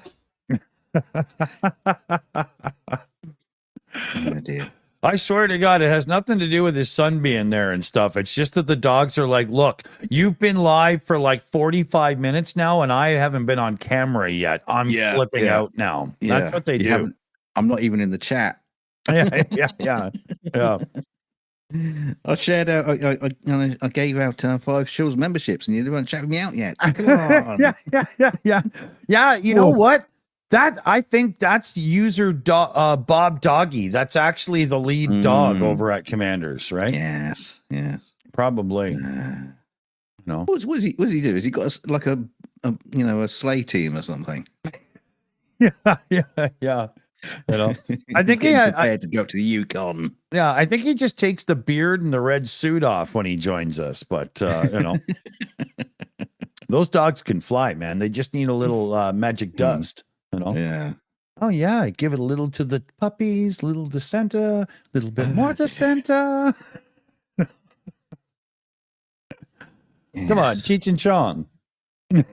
Oh dear. I swear to God, it has nothing to do with his son being there and stuff. It's just that the dogs are like, look, you've been live for like 45 minutes now, and I haven't been on camera yet. I'm flipping out now. That's what they do. I'm not even in the chat. Yeah. I shared out. I gave out 5 Shills memberships, and you didn't check me out yet. Come on. Yeah. You know what? I think that's user Bob Doggy. That's actually the lead dog over at Commanders, right? Yes. Probably. No. What does he do? Has he got a sleigh team or something? Yeah. You know, I think he prepared to go up to the Yukon. Yeah, I think he just takes the beard and the red suit off when he joins us. But you know, those dogs can fly, man. They just need a little magic dust. You know. Yeah. Oh yeah, give it a little to the puppies, little to Santa, a little bit more to Santa. Come on, Cheech and Chong. You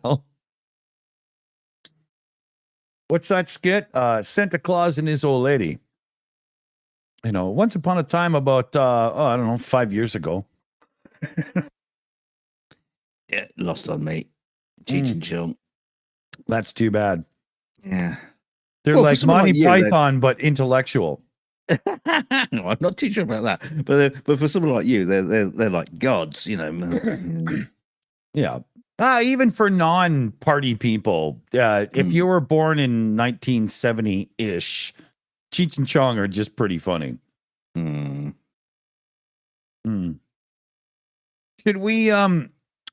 know. What's that skit? Santa Claus and his old lady. You know, once upon a time about, I don't know, 5 years ago. Yeah, lost on me. Cheech and Chong. That's too bad. Yeah. They're like Monty Python, but intellectual. No, I'm not too sure about that. But for someone like you, they're like gods, you know. Yeah. Even for non-party people, if you were born in 1970-ish, Cheech and Chong are just pretty funny. Should we,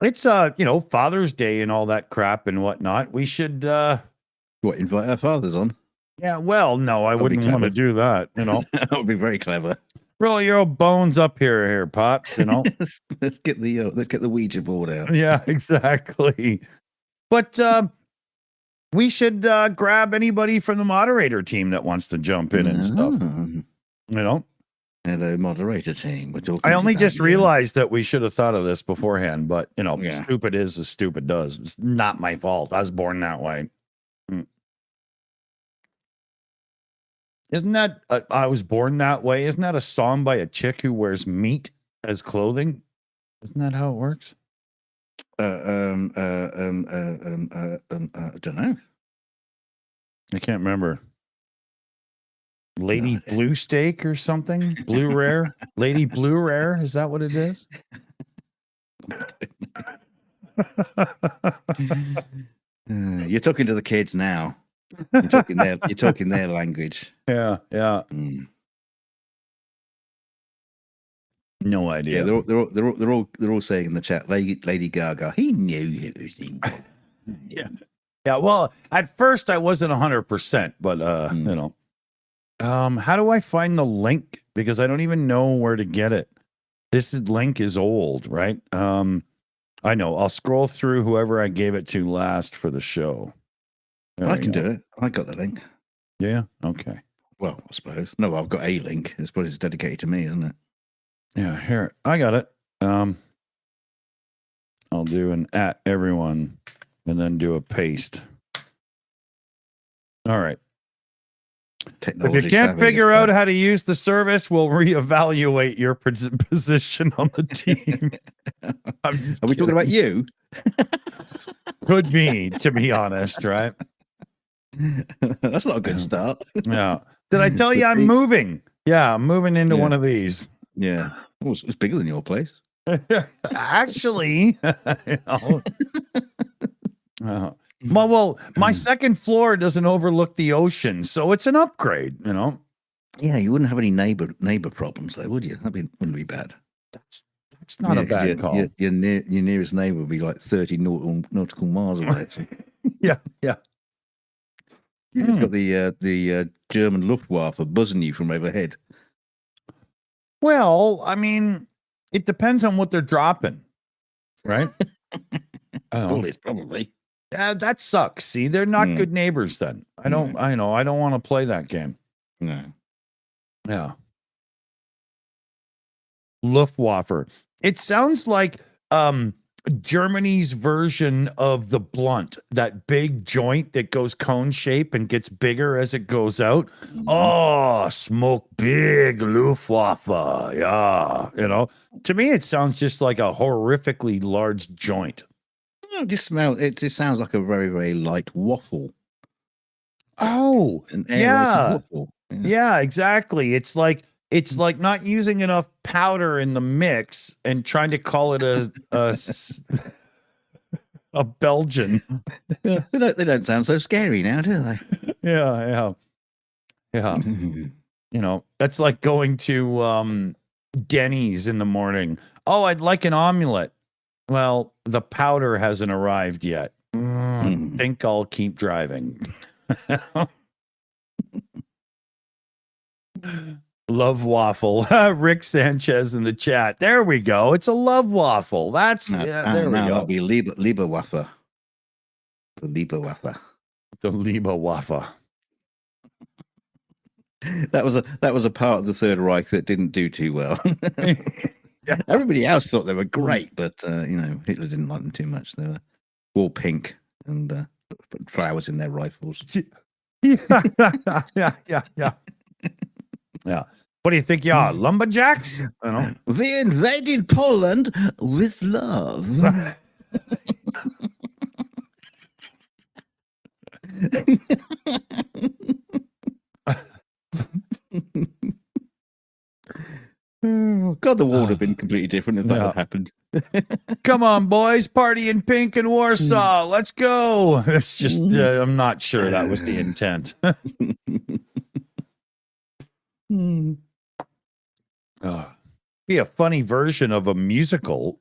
it's, Father's Day and all that crap and whatnot. We should, invite our fathers on? Yeah, well, no, I wouldn't want to do that, you know. That would be very clever. Roll your old bones up here, Pops, you know. let's get the Ouija board out. Yeah, exactly. But we should grab anybody from the moderator team that wants to jump in and stuff. You know? Hello, moderator team. I only just realized that we should have thought of this beforehand, but stupid is as stupid does. It's not my fault. I was born that way. Isn't that I was born that way? Isn't that a song by a chick who wears meat as clothing? Isn't that how it works? I don't know. I can't remember. Lady Blue Steak or something? Blue Rare? Lady Blue Rare? Is that what it is? You're talking to the kids now. You're talking their language. Yeah. No idea. Yeah, they're all saying in the chat, Lady Gaga. He knew it was in. Yeah. Well, at first I wasn't 100%, but you know, how do I find the link? Because I don't even know where to get it. Link is old, right? I know. I'll scroll through whoever I gave it to last for the show. I can do it. I got the link. Yeah. Okay. Well, I suppose. No, I've got a link. It's probably dedicated to me, isn't it? Yeah. Here, I got it. I'll do an @ everyone and then do a paste. All right. If you can't figure out how to use the service, we'll reevaluate your position on the team. Are we talking about you? Could be, to be honest, right? That's not a good start. Yeah. Did I tell you I'm moving? Yeah, I'm moving into one of these. Yeah. Well, it's bigger than your place. Actually, well, my second floor doesn't overlook the ocean, so it's an upgrade, you know. Yeah, you wouldn't have any neighbor problems, though, would you? Wouldn't be bad. That's not a bad call. Your nearest neighbor would be like 30 nautical miles away. Yeah. You just got the German Luftwaffe buzzing you from overhead. Well, I mean, it depends on what they're dropping, right? Bullets, probably. That sucks. See, they're not good neighbors. Then I don't want to play that game. No. Yeah. Luftwaffe. It sounds like Germany's version of the blunt, that big joint that goes cone shape and gets bigger as it goes out. Oh, smoke big Luftwaffe. Yeah. To me, it sounds just like a horrifically large joint. No, it just sounds like a very, very light waffle. Oh, An aerated waffle. Yeah, exactly. It's like not using enough powder in the mix and trying to call it a Belgian. Yeah, they don't sound so scary now, do they? Yeah. That's like going to Denny's in the morning. Oh, I'd like an omelet. Well, the powder hasn't arrived yet. I think I'll keep driving. Love waffle. Rick Sanchez in the chat. There we go. It's a love waffle. There we go. That'll be Lieberwaffe. The Lieberwaffe. The Lieberwaffe. That was a part of the Third Reich that didn't do too well. Yeah. Everybody else thought they were great, but Hitler didn't like them too much. They were all pink and put flowers in their rifles. Yeah. Yeah. What do you think you are, lumberjacks? We invaded Poland with love. God, the war would have been completely different if that had happened. Come on, boys, party in pink in Warsaw. Let's go. It's just, I'm not sure that was the intent. Be a funny version of a musical,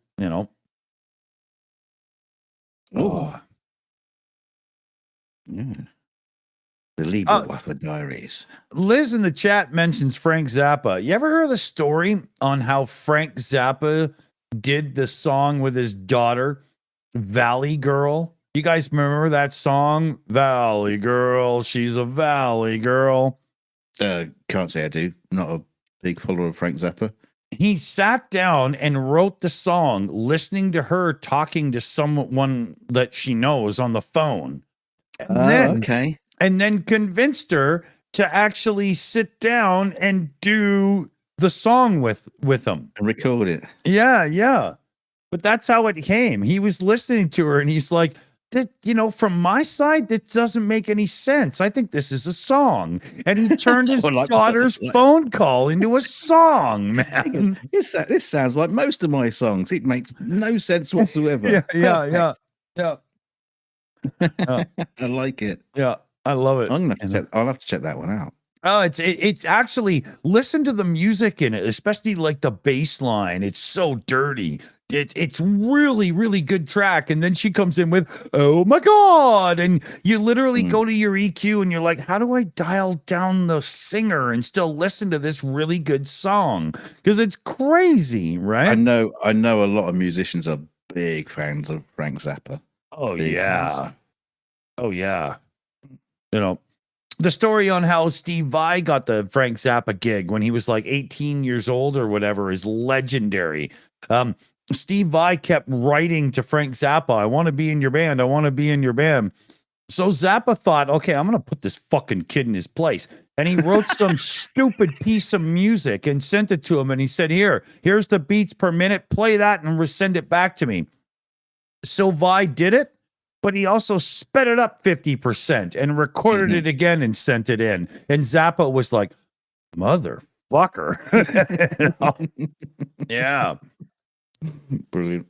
Oh. Yeah. The Lieberwaffe Diaries. Liz in the chat mentions Frank Zappa. You ever heard the story on how Frank Zappa did the song with his daughter, Valley Girl? You guys remember that song? Valley Girl, she's a Valley Girl. Can't say I do. Not a big follower of Frank Zappa. He sat down and wrote the song, listening to her talking to someone that she knows on the phone. And then convinced her to actually sit down and do the song with him. And record it. Yeah. But that's how it came. He was listening to her and he's like, from my side, that doesn't make any sense. I think this is a song. And he turned his daughter's phone call into a song, man. This sounds like most of my songs. It makes no sense whatsoever. Yeah. I like it. Yeah, I love it. I'll have to check that one out. Oh, it's actually, listen to the music in it, especially like the bass line. It's so dirty. It's really, really good track. And then she comes in with, oh my God. And you literally go to your EQ and you're like, how do I dial down the singer and still listen to this really good song? Because it's crazy, right? I know a lot of musicians are big fans of Frank Zappa. Oh, yeah. Oh, yeah. The story on how Steve Vai got the Frank Zappa gig when he was like 18 years old or whatever is legendary. Steve Vai kept writing to Frank Zappa, I want to be in your band. I want to be in your band. So Zappa thought, okay, I'm going to put this fucking kid in his place. And he wrote some stupid piece of music and sent it to him. And he said, here's the beats per minute. Play that and send it back to me. So Vai did it, but he also sped it up 50% and recorded it again and sent it in. And Zappa was like, motherfucker. Yeah. Brilliant.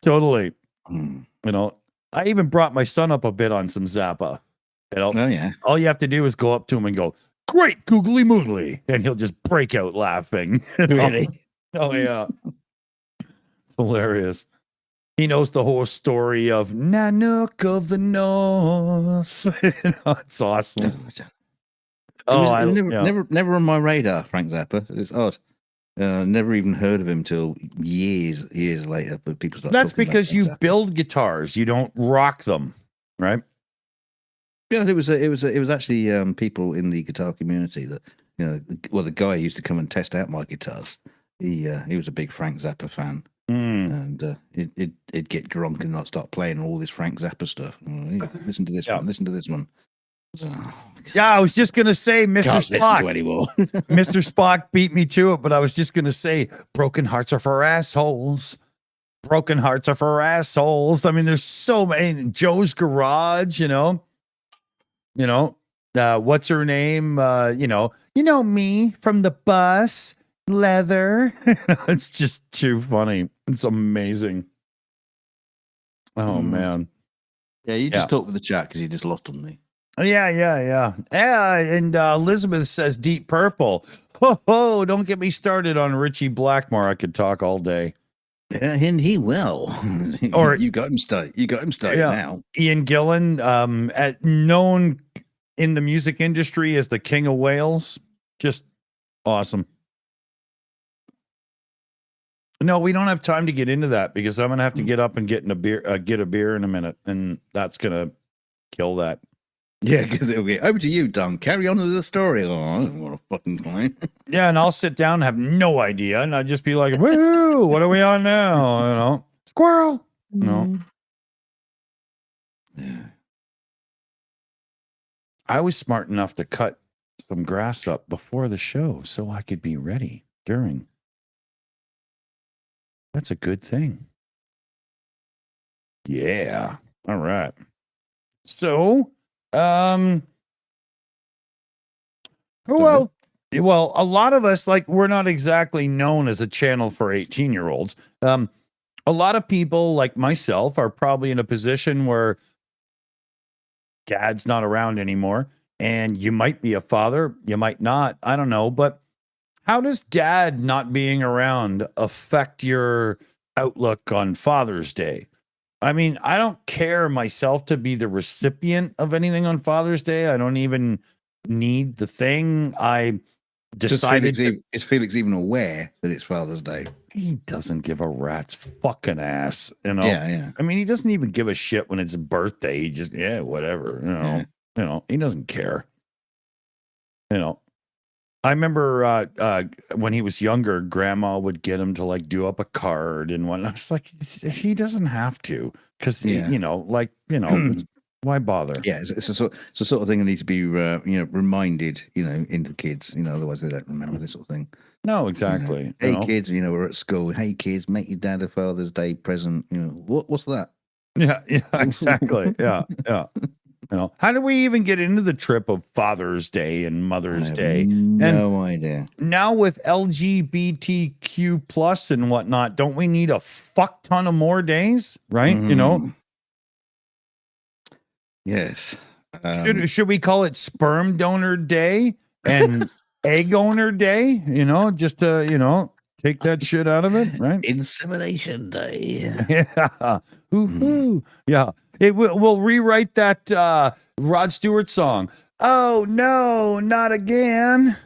Totally. I even brought my son up a bit on some Zappa. Oh, yeah. All you have to do is go up to him and go, great googly moogly. And he'll just break out laughing. Really? Oh, yeah. It's hilarious. He knows the whole story of Nanook of the North. It's awesome. Never on my radar, Frank Zappa. It's odd. Never even heard of him till years later. But people start. That's because you build guitars, you don't rock them, right? Yeah, it was actually people in the guitar community that the guy used to come and test out my guitars. He was a big Frank Zappa fan. Mm. And he'd get drunk and not start playing all this Frank Zappa stuff. Listen to this one. Listen to this one. Yeah, I was just gonna say, Mr. Spock. Anymore. Mr. Spock beat me to it, but I was just gonna say, broken hearts are for assholes. Broken hearts are for assholes. I mean, there's so many. Joe's Garage, what's her name? Me from the bus, leather. It's just too funny. It's amazing. Oh man. Yeah, you just talk with the chat because you just lost on me. Yeah. And Elizabeth says Deep Purple. Ho, don't get me started on Richie Blackmore. I could talk all day. Yeah, and he will. Or you got him started. Now. Ian Gillan, known in the music industry as the King of Wales. Just awesome. No, we don't have time to get into that because I'm gonna have to get up and get a beer in a minute, and that's gonna kill that. Yeah, because it'll be over to you, Don. Carry on with the story. Oh, I don't want to fucking play. Yeah, and I'll sit down and have no idea, and I'll just be like, "Woo! What are we on now?" Squirrel. No. Yeah. I was smart enough to cut some grass up before the show so I could be ready during. That's a good thing. Yeah. All right. So, well, a lot of us, we're not exactly known as a channel for 18-year-olds. A lot of people like myself are probably in a position where dad's not around anymore, and you might be a father, you might not, I don't know, but how does dad not being around affect your outlook on Father's Day? I mean, I don't care myself to be the recipient of anything on Father's Day. I don't even need the thing. I decided is Felix even aware that it's Father's Day? He doesn't give a rat's fucking ass, Yeah. I mean, he doesn't even give a shit when it's a birthday. He just, whatever, he doesn't care. I remember when he was younger, Grandma would get him to do up a card and whatnot. I was like, he doesn't have to, because why bother? Yeah, it's a sort of thing that needs to be reminded, into kids, otherwise they don't remember this sort of thing. No, exactly. Hey kids, we're at school. Hey kids, make your dad a Father's Day present. What's that? Yeah, exactly. Yeah. How do we even get into the trip of Father's Day and Mother's Day? No idea. Now with LGBTQ plus and whatnot, don't we need a fuck ton of more days? Right? Yes. Should we call it Sperm Donor Day and Egg Owner Day? Just to take that shit out of it, right? Insemination Day. Yeah. Hoo-hoo. Yeah. We'll rewrite that Rod Stewart song. Oh, no, not again.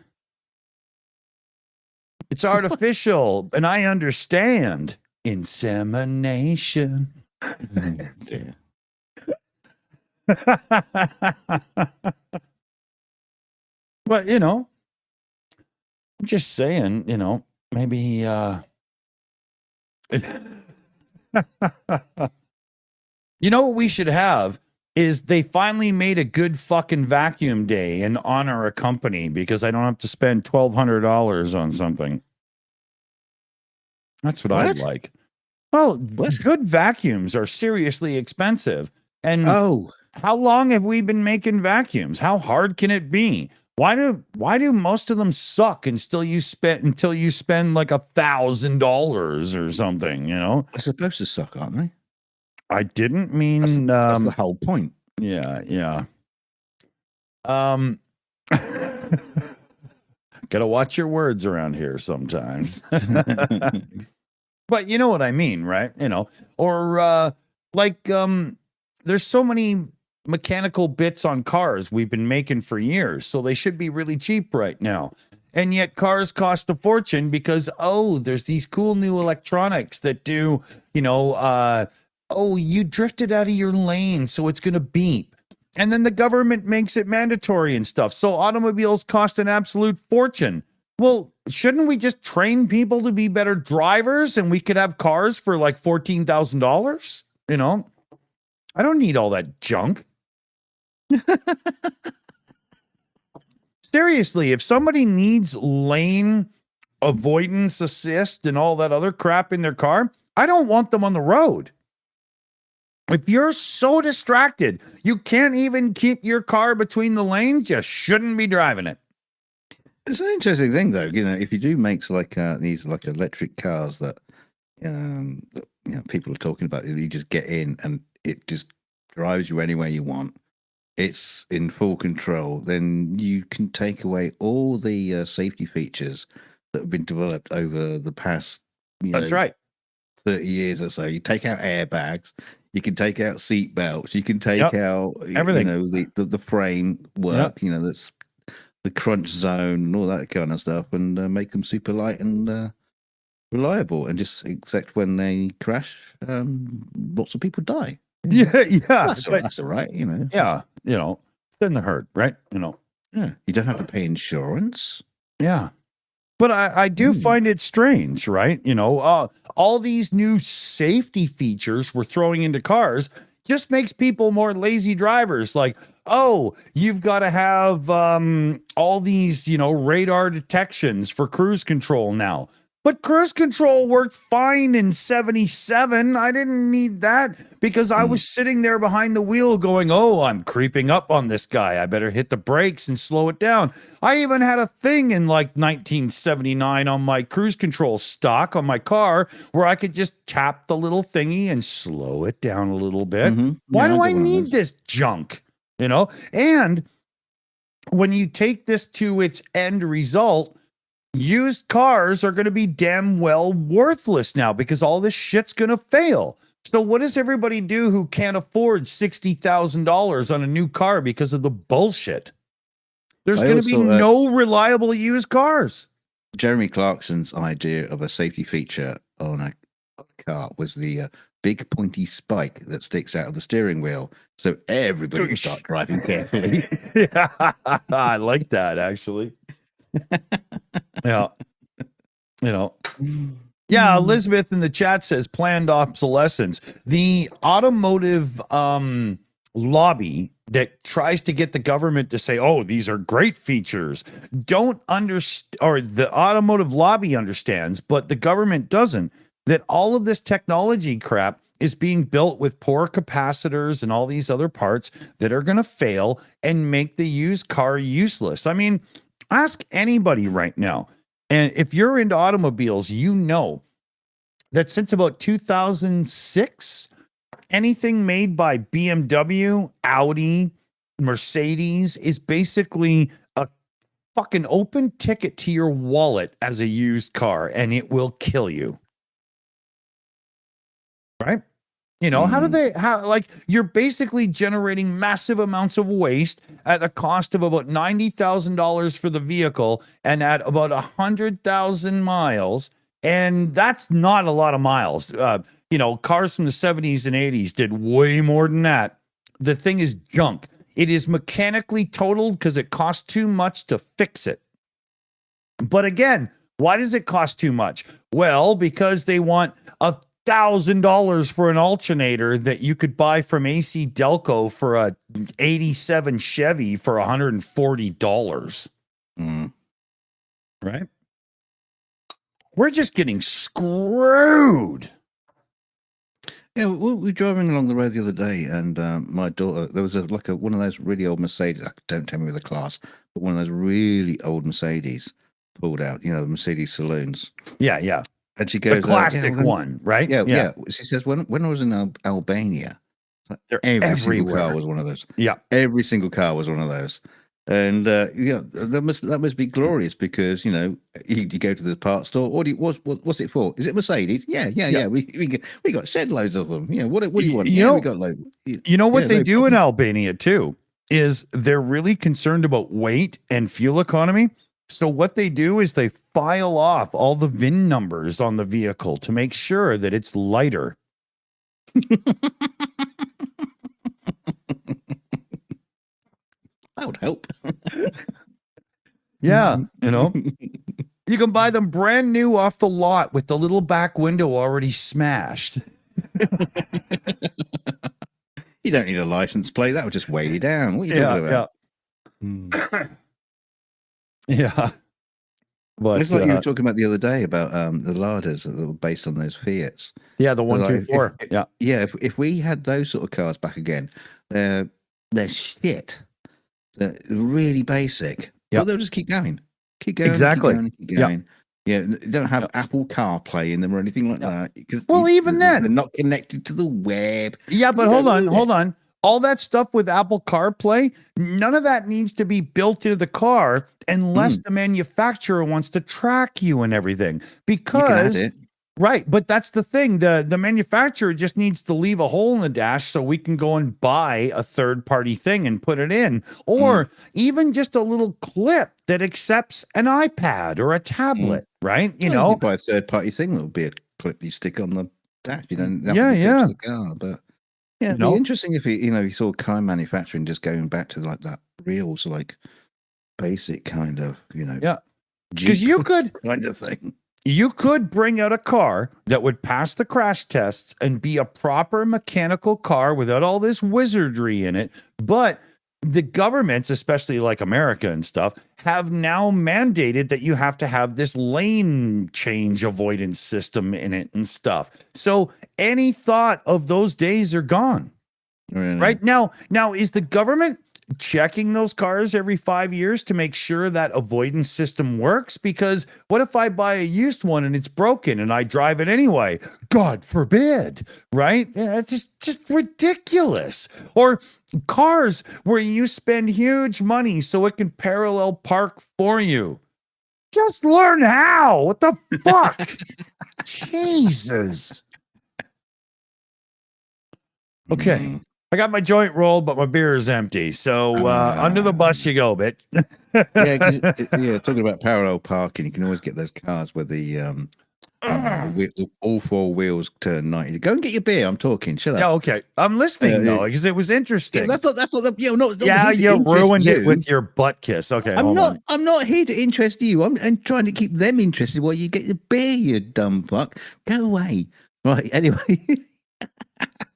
It's artificial, and I understand. Insemination. Yeah. But, I'm just saying, maybe what we should have is they finally made a good fucking vacuum day and honor a company because I don't have to spend $1,200 on something. That's what I'd like. Well, good vacuums are seriously expensive. And how long have we been making vacuums? How hard can it be? Why do most of them suck until you spend like $1,000 or something, They're supposed to suck, aren't they? I didn't mean that's the whole point. Yeah. Gotta watch your words around here sometimes. But you know what I mean, right? Or there's so many mechanical bits on cars we've been making for years, so they should be really cheap right now. And yet cars cost a fortune because, there's these cool new electronics that do, you drifted out of your lane, so it's going to beep. And then the government makes it mandatory and stuff. So automobiles cost an absolute fortune. Well, shouldn't we just train people to be better drivers and we could have cars for like $14,000? You know, I don't need all that junk. Seriously, if somebody needs lane avoidance assist and all that other crap in their car, I don't want them on the road. If you're so distracted, you can't even keep your car between the lanes, you shouldn't be driving it. It's an interesting thing, though. You know, if you do make like these like electric cars that, people are talking about, you just get in and it just drives you anywhere you want. It's in full control. Then you can take away all the safety features that have been developed over the past, That's right, 30 years or so. You take out airbags. You can take out seat belts. You can take out everything. The frame work. That's the crunch zone and all that kind of stuff, and make them super light and reliable. And just except when they crash, lots of people die. Yeah. That's all right. Yeah, it's in the herd, right? Yeah, you don't have to pay insurance. Yeah. But I do find it strange, right? All these new safety features we're throwing into cars just makes people more lazy drivers. Like, oh, you've got to have all these, radar detections for cruise control now. But cruise control worked fine in 77. I didn't need that because I was sitting there behind the wheel going, oh, I'm creeping up on this guy. I better hit the brakes and slow it down. I even had a thing in like 1979 on my cruise control stock on my car where I could just tap the little thingy and slow it down a little bit. Mm-hmm. Why do I need this junk? And when you take this to its end result, used cars are going to be damn well worthless now because all this shit's going to fail. So what does everybody do who can't afford $60,000 on a new car because of the bullshit? There's going to be no reliable used cars. Jeremy Clarkson's idea of a safety feature on a car was the big pointy spike that sticks out of the steering wheel. So everybody will start driving carefully. Yeah, I like that, actually. Yeah. Yeah, Elizabeth in the chat says planned obsolescence. The automotive lobby that tries to get the government to say, oh, these are great features, don't understand, or the automotive lobby understands, but the government doesn't, that all of this technology crap is being built with poor capacitors and all these other parts that are going to fail and make the used car useless. I mean, ask anybody right now. And if you're into automobiles, you know that since about 2006, anything made by BMW, Audi, Mercedes is basically a fucking open ticket to your wallet as a used car, and it will kill you. Right? You're basically generating massive amounts of waste at a cost of about $90,000 for the vehicle and at about 100,000 miles. And that's not a lot of miles. Cars from the 70s and 80s did way more than that. The thing is junk. It is mechanically totaled because it costs too much to fix it. But again, why does it cost too much? Well, because they want $1,000 for an alternator that you could buy from AC Delco for a 87 Chevy for $140. Right? We're just getting screwed. Yeah, we were driving along the road the other day, and my daughter, there was one of those really old Mercedes. Don't tell me the class, but one of those really old Mercedes pulled out. The Mercedes saloons. Yeah. And she goes, the classic one, right? Yeah. She says, when I was in Albania, every single car was one of those. Yeah. Every single car was one of those. And that must be glorious because you go to the parts store. What's it for? Is it Mercedes? Yeah. We got shed loads of them. What do you want? We got loads. What they do in Albania too is they're really concerned about weight and fuel economy. So what they do is they file off all the VIN numbers on the vehicle to make sure that it's lighter. That would help. Yeah, You can buy them brand new off the lot with the little back window already smashed. You don't need a license plate. That would just weigh you down. What are you talking about? Yeah. But it's like you were talking about the other day about the larders that were based on those Fiats. Yeah, the 124. Yeah. If we had those sort of cars back again, they're shit. They're really basic. But they'll just keep going. Keep going. Exactly. Keep going. Yeah, they don't have Apple CarPlay in them or anything like that. Because even then, they're not connected to the web. Yeah, but hold on. All that stuff with Apple CarPlay, none of that needs to be built into the car unless the manufacturer wants to track you and everything. Because right, but that's the thing. The manufacturer just needs to leave a hole in the dash so we can go and buy a third-party thing and put it in. Or even just a little clip that accepts an iPad or a tablet, right? You know, you buy a third-party thing that would be a clip you stick on the dash. You don't have to the car, but it'd be interesting if you saw car manufacturing just going back to like that real, so like basic kind of, because you could kind of thing. You could bring out a car that would pass the crash tests and be a proper mechanical car without all this wizardry in it. But the governments, especially like America and stuff, have now mandated that you have to have this lane change avoidance system in it and stuff. So any thought of those days are gone. Right now, is the government checking those cars every 5 years to make sure that avoidance system works? Because what if I buy a used one and it's broken and I drive it anyway? God forbid, right? Yeah, it's just ridiculous. Or cars where you spend huge money so it can parallel park for you. Just learn how. What the fuck? Jesus. Okay. I got my joint rolled, but my beer is empty. So under the bus you go, bitch. Talking about parallel parking, you can always get those cars where the all four wheels turn 90. Go and get your beer. I'm talking. Shut up. Yeah, okay. I'm listening though, because it was interesting. That's not the you ruined it with your butt kiss. Okay, I'm not here to interest you. I'm trying to keep them interested while you get your beer, you dumb fuck. Go away. Right. Anyway.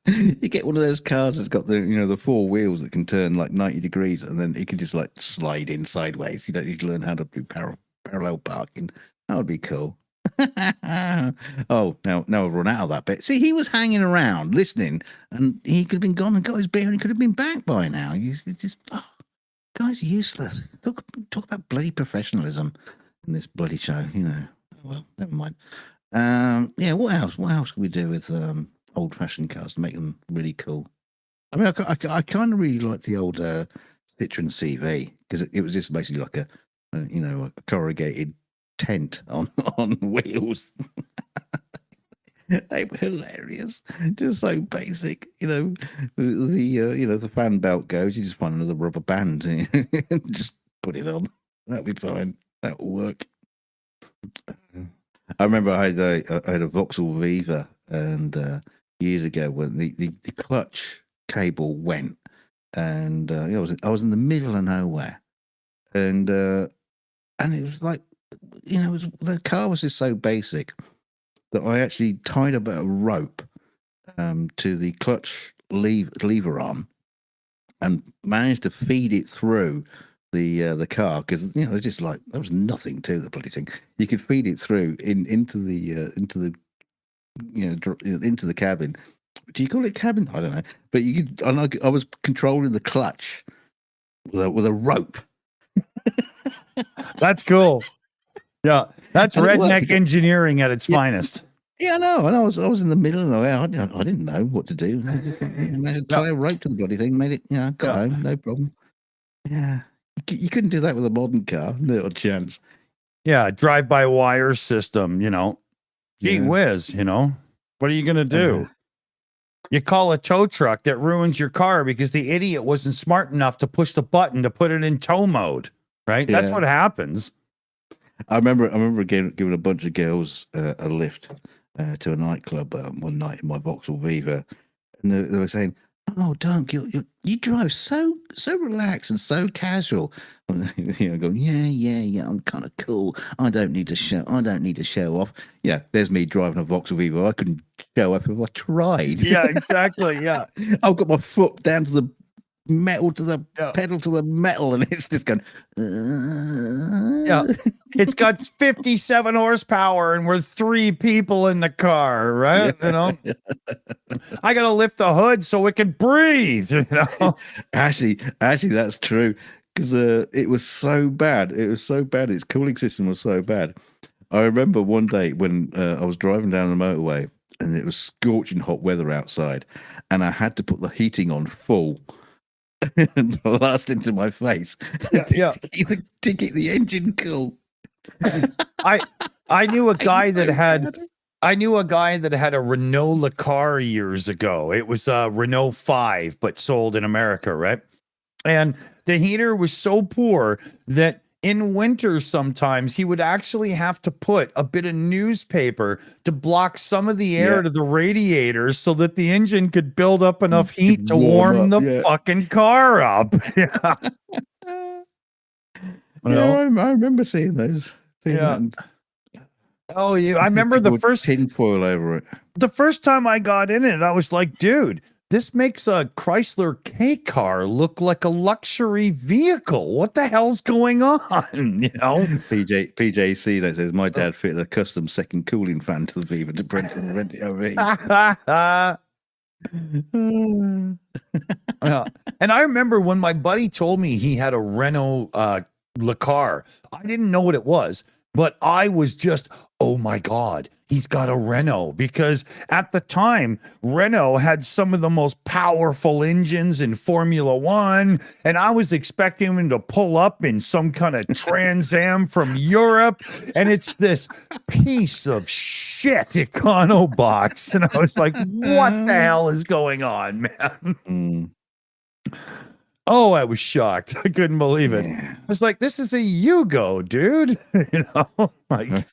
You get one of those cars that's got the four wheels that can turn like 90 degrees, and then it can just like slide in sideways. You don't need to learn how to do parallel parking. That would be cool. Oh, now I've run out of that bit. See, he was hanging around listening, and he could have been gone and got his beer, and he could have been back by now. He's just guy's useless. Talk about bloody professionalism in this bloody show. Well, never mind. What else? What else can we do with old-fashioned cars to make them really cool? I mean, I kind of really like the old Citroen CV, because it was just basically like a corrugated tent on wheels. They were hilarious, just so basic. The fan belt goes. You just find another rubber band and just put it on. That'll be fine. That'll work. I remember I had a Vauxhall Viva, and years ago when the clutch cable went, and I was in the middle of nowhere, and it was like, the car was just so basic that I actually tied a bit of rope to the clutch lever arm and managed to feed it through the car, because just like there was nothing to the bloody thing. You could feed it through into the cabin. Do you call it cabin? I don't know. But you could. I was controlling the clutch with a rope. That's cool. Yeah, that's redneck engineering at its finest. Yeah, I know. And I was in the middle of nowhere. I didn't know what to do. I just tie a rope to the bloody thing. Made it. Got home. No problem. Yeah, you couldn't do that with a modern car. No chance. Yeah, drive-by-wire system. Gee whiz. What are you gonna do? You call a tow truck that ruins your car because the idiot wasn't smart enough to push the button to put it in tow mode. Right? Yeah. That's what happens. I remember giving a bunch of girls a lift to a nightclub one night in my Vauxhall Viva, and they were saying, oh, Dunk, you drive so relaxed and so casual. Going, yeah, I'm kind of cool. I don't need to show off. Yeah, there's me driving a Vauxhall Vivo. I couldn't show off if I tried. Yeah, exactly. Yeah. I've got my foot down to the metal, to the pedal, to the metal, and it's just going. Yeah, it's got 57 horsepower, and we're 3 people in the car, right? You know, I gotta lift the hood so it can breathe. You know, actually, that's true, because it was so bad. Its cooling system was so bad. I remember one day when I was driving down the motorway, and it was scorching hot weather outside, and I had to put the heating on full. And blast into my face to keep the engine cool. I knew a guy that had a Renault Le years ago. It was a Renault 5, but sold in America, right? And the heater was so poor that in winter sometimes he would actually have to put a bit of newspaper to block some of the air to the radiators so that the engine could build up enough heat to warm the fucking car up. Yeah. I remember seeing those. Oh, yeah. I remember the first tinfoil over it. The first time I got in it, I was like, dude, this makes a Chrysler K car look like a luxury vehicle. What the hell's going on? You know, PJC that says my dad fitted a custom second cooling fan to the Viva to prevent it over. And I remember when my buddy told me he had a Renault Le car, I didn't know what it was, but I was just, oh my God, he's got a Renault, because at the time, Renault had some of the most powerful engines in Formula One, and I was expecting him to pull up in some kind of Trans Am from Europe, and it's this piece of shit Econo box, and I was like, what the hell is going on, man? Oh, I was shocked. I couldn't believe it. I was like, this is a Yugo, dude. You know, like,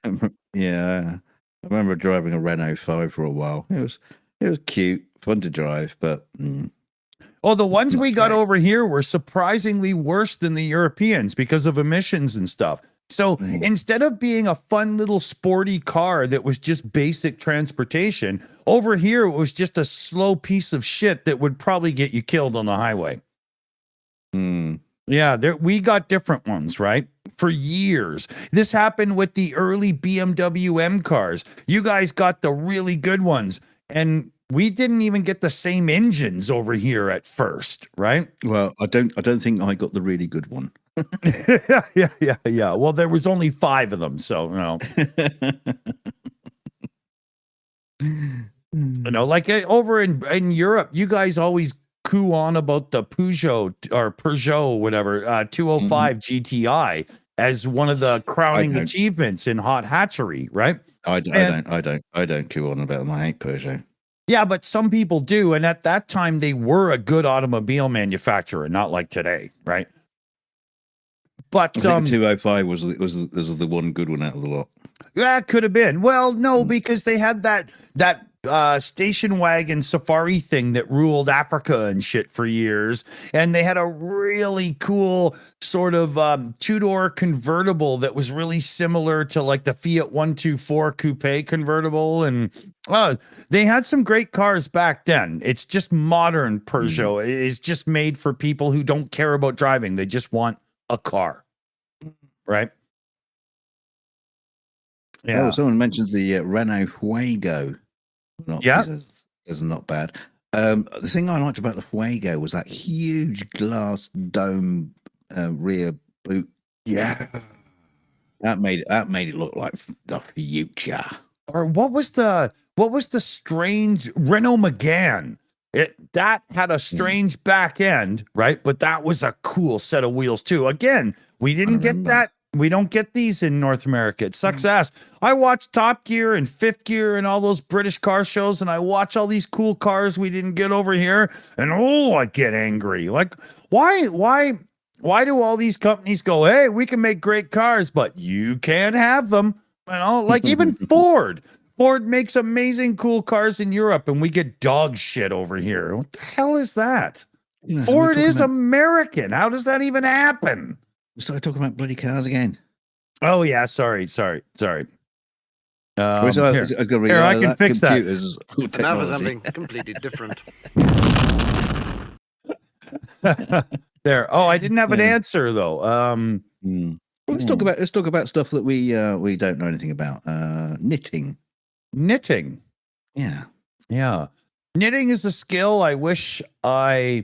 yeah. I remember driving a Renault 5 for a while. It was cute, fun to drive, but oh, the ones we got over here were surprisingly worse than the Europeans because of emissions and stuff. So instead of being a fun little sporty car that was just basic transportation, over here it was just a slow piece of shit that would probably get you killed on the highway. Yeah, we got different ones, right? For years. This happened with the early BMW M cars. You guys got the really good ones, and we didn't even get the same engines over here at first, right? Well, I don't think I got the really good one. Yeah. Well, there was only 5 of them, so you know, like over in Europe, you guys always coo on about the Peugeot, whatever, 205 GTI as one of the crowning achievements in hot hatchery, right? I don't coo on about them. I hate Peugeot. Yeah, but some people do, and at that time they were a good automobile manufacturer, not like today, right? But I think 205 was the one good one out of the lot. Yeah, could have been. Well, no, because they had that station wagon safari thing that ruled Africa and shit for years, and they had a really cool sort of 2-door convertible that was really similar to like the Fiat 124 coupe convertible, and they had some great cars back then. It's just modern Peugeot is just made for people who don't care about driving. They just want a car, right? Yeah. Oh, someone mentions the Renault Fuego. This is not bad. The thing I liked about the Fuego was that huge glass dome rear boot. Yeah, that made it look like the future. Or what was the strange Renault Megane? That had a strange back end, right? But that was a cool set of wheels too. Again, we didn't get that. We don't get these in North America. It sucks ass. I watch Top Gear and Fifth Gear and all those British car shows, and I watch all these cool cars we didn't get over here, and I get angry. Like, why do all these companies go, hey, we can make great cars, but you can't have them? You know, like even Ford Ford makes amazing, cool cars in Europe, and we get dog shit over here. What the hell is that? Yeah, so Ford is American. How does that even happen? We started talking about bloody cars again. Oh yeah, sorry. I can fix that. Now for something completely different. There. Oh, I didn't have an answer though. Well, let's talk about stuff that we don't know anything about. Knitting. Knitting. Yeah. Yeah. Knitting is a skill I wish I